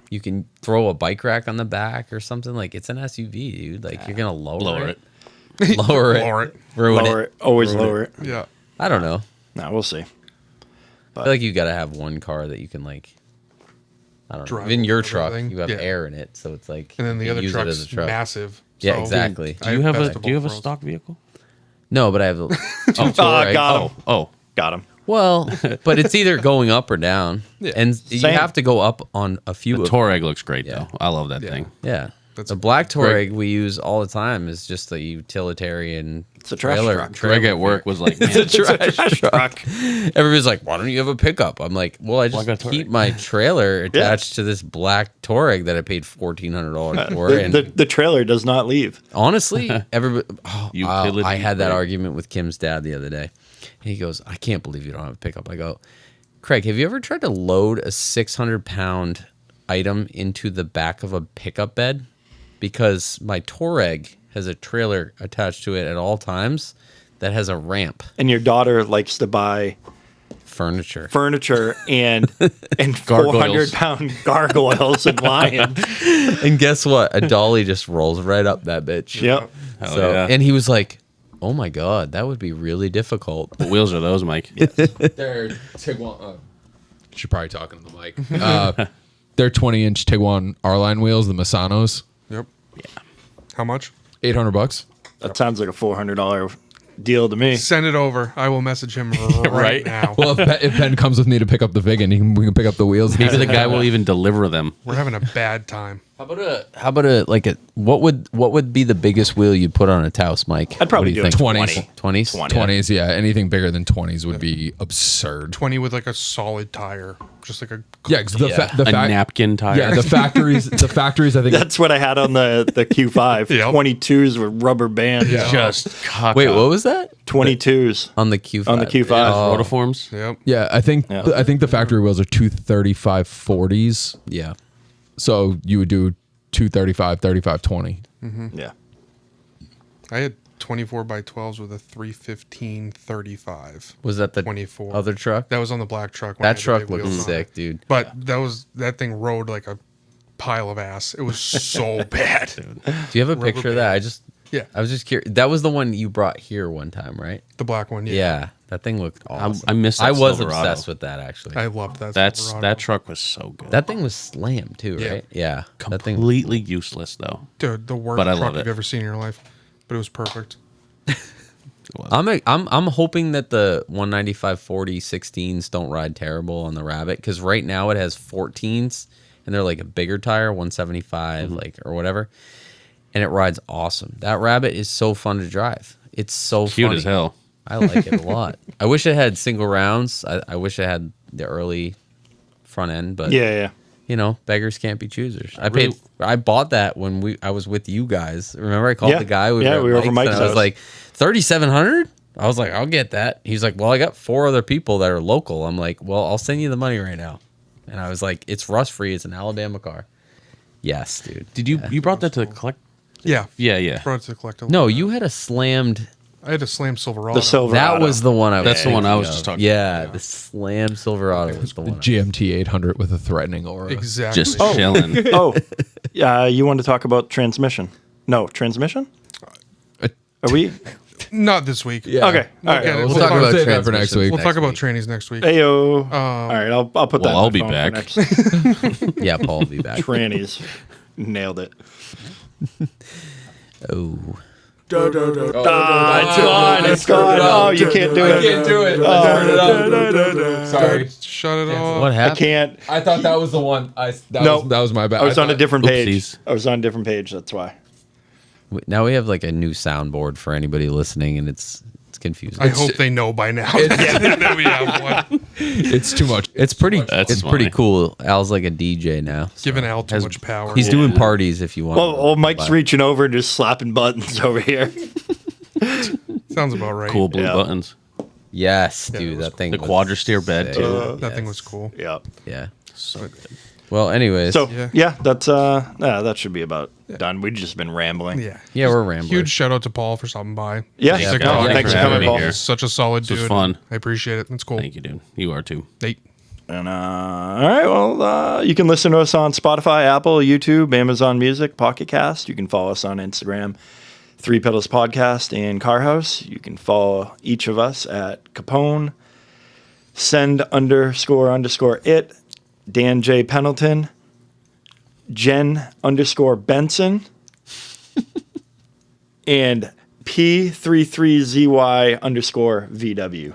You can throw a bike rack on the back or something. Like it's an SUV, dude. Like you're gonna lower it. Lower it. Lower it. Ruin Lower it. it. Always lower it. Yeah. I don't know. No, we'll see. I feel like you gotta have one car that you can like. I don't know. Drive In your over truck, everything. you have Yeah. air in it, so it's like. And then the you other use it truck's as a truck. massive. Yeah, so exactly. Do you have best a of Do you both have a worlds. stock vehicle? No, but I have a two got Touareg. him. Oh, Got him. Well, but it's either going up or down, Yeah. and you Same. have to go up on a few. the of Touareg looks great Yeah. though. I love that Yeah. thing. Yeah. That's The black Touareg we use all the time is just the utilitarian. It's a trash truck. Greg at work was like, man, It's a trash truck. Everybody's like, why don't you have a pickup? I'm like, well, I Well, I just got a keep Touareg. my trailer attached to this black Touareg that I paid $1,400 for. And The trailer does not leave. honestly, everybody, Utility I had that Craig. argument with Kim's dad the other day. He goes, I can't believe you don't have a pickup. I go, Craig, have you ever tried to load a 600-pound item into the back of a pickup bed? Because my Touareg has a trailer attached to it at all times that has a ramp. And your daughter likes to buy Furniture. and Gargoyles. 400-pound gargoyles and lions. And guess what? A dolly just rolls right up that bitch. Yep. hell So, yeah. and he was like, oh my God, that would be really difficult. What wheels are those, Mike? They're Tiguan. Should probably talk into the mic. They're 20-inch Tiguan R-line wheels, the Masanos. Yep. Yeah. How much? $800. That sounds like a $400 deal to me. Send it over. I will message him right, Right? now. Well, if Ben comes with me to pick up the Viggen, we can pick up the wheels. Maybe the guy will even deliver them. We're having a bad time. How what would be the biggest wheel you'd put on a Taos, Mike? I'd probably What do you a think? 20. 20s? 20s, yeah. Anything bigger than 20s would be absurd. 20 with like a solid tire, just like a Yeah, 'cause the A napkin tire. Yeah, the factories. I think. That's what I had on the Q5. Yep. 22s with rubber bands. Yeah. Just cock Wait, up. what was that? 22s. On the Q5. On the Q5. Rotiforms? Yep. Yeah, I think the factory wheels are 235 40s. Yeah. So you would do 235 35 20. Yeah. I had 24 by 12s with a 315 35. Was that the 24. other truck? That was on the black truck. when I That had the truck big looked wheels on sick, it. dude. But that thing rode like a pile of ass. It was so bad. Do you have a picture of that? Yeah. I was just curious. That was the one you brought here one time, right? The black one. Yeah. Yeah. That thing looked awesome. I miss that I was Silverado. obsessed with that, actually. I loved that. That Silverado. truck was so good. That thing was slammed, too, Yeah. right? Yeah. That thing. Completely useless though. Dude, the worst But I truck love you've it. ever seen in your life. But it was perfect. I'm hoping that the 195 40 16s don't ride terrible on the Rabbit, because right now it has 14s and they're like a bigger tire, 175 like or whatever, and it rides awesome. That Rabbit is so fun to drive. It's so Cute funny. as hell. I like it a lot. I wish it had single rounds. I wish it had the early front end, but Yeah. you know, beggars can't be choosers. I bought that when I was with you guys. Remember I called Yeah. the guy? Yeah, we were over Mike's and I was house. like, 3,700? I was like, I'll get that. He's like, well, I got 4 other people that are local. I'm like, well, I'll send you the money right now. And I was like, it's rust free. It's an Alabama car. Yes, dude. Did you brought that to collect? Yeah. Yeah. Brought it to the collector. No, you had a slammed. I had a slam Silverado. The Silverado. That was the one I was That's the one I thinking was of. just talking Yeah, the slam Silverado was the one. GMT 800 with a threatening aura. Exactly. Just chilling. Oh, you want to talk about transmission? No, transmission? Are we? Not this week. Yeah. Okay. All right. Yeah, We'll We'll talk talk about save that for next transmissions week. We'll talk about week. trannies next week. Ayo. All right, I'll put that. Well, in I'll my be phone for back. next. Yeah, Paul will be back. Trannies. Nailed it. Oh. It's gone. It's gone. Oh, you can't do it. do it. Sorry. Shut it off. What I happened? can't. I thought that was the one. No. that was my bad. I was on a thought- different page. Oopsies. I was on a different page. That's why. Now we have like a new soundboard for anybody listening, and it's confusing. I hope they know by now. that we have one. It's too much. It's pretty. That's it's pretty funny. cool. Al's like a DJ now. so Giving Al too much power. He's doing parties if you want. Well, Mike's But reaching over and just slapping buttons over here. Sounds about right. Cool blue Yeah. buttons. Yes, Yeah, dude, it was that thing. The was quadristeer bed, sick. too. That thing Yes. was cool. Yeah. Yeah. So good. Well, anyways. So Yeah. yeah, that's that should be about done. We've just been rambling. Yeah. yeah, we're rambling. Huge shout out to Paul for stopping by. Yeah. Yeah, No, Paul, thanks for having coming, me Paul. here. He's such a solid This was dude. fun. I appreciate it. That's cool. Thank you, dude. You are too. Nate. And all right, well, you can listen to us on Spotify, Apple, YouTube, Amazon Music, Pocket Cast. You can follow us on Instagram, Three Pedals Podcast, and Carhouse. You can follow each of us at Capone, send__it, Dan J Pendleton, Jen_Benson, and P33ZY_VW.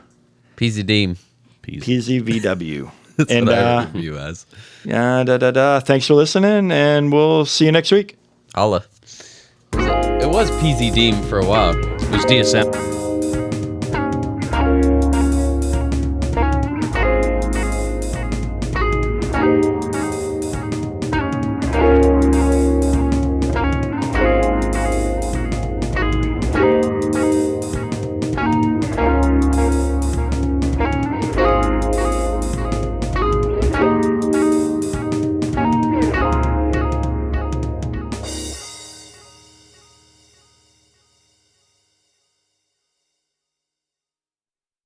Peasy Deem. PZVW. That's And what I review as. thanks for listening, and we'll see you next week. Allah. It was PZ Deem for a while. It was DSM.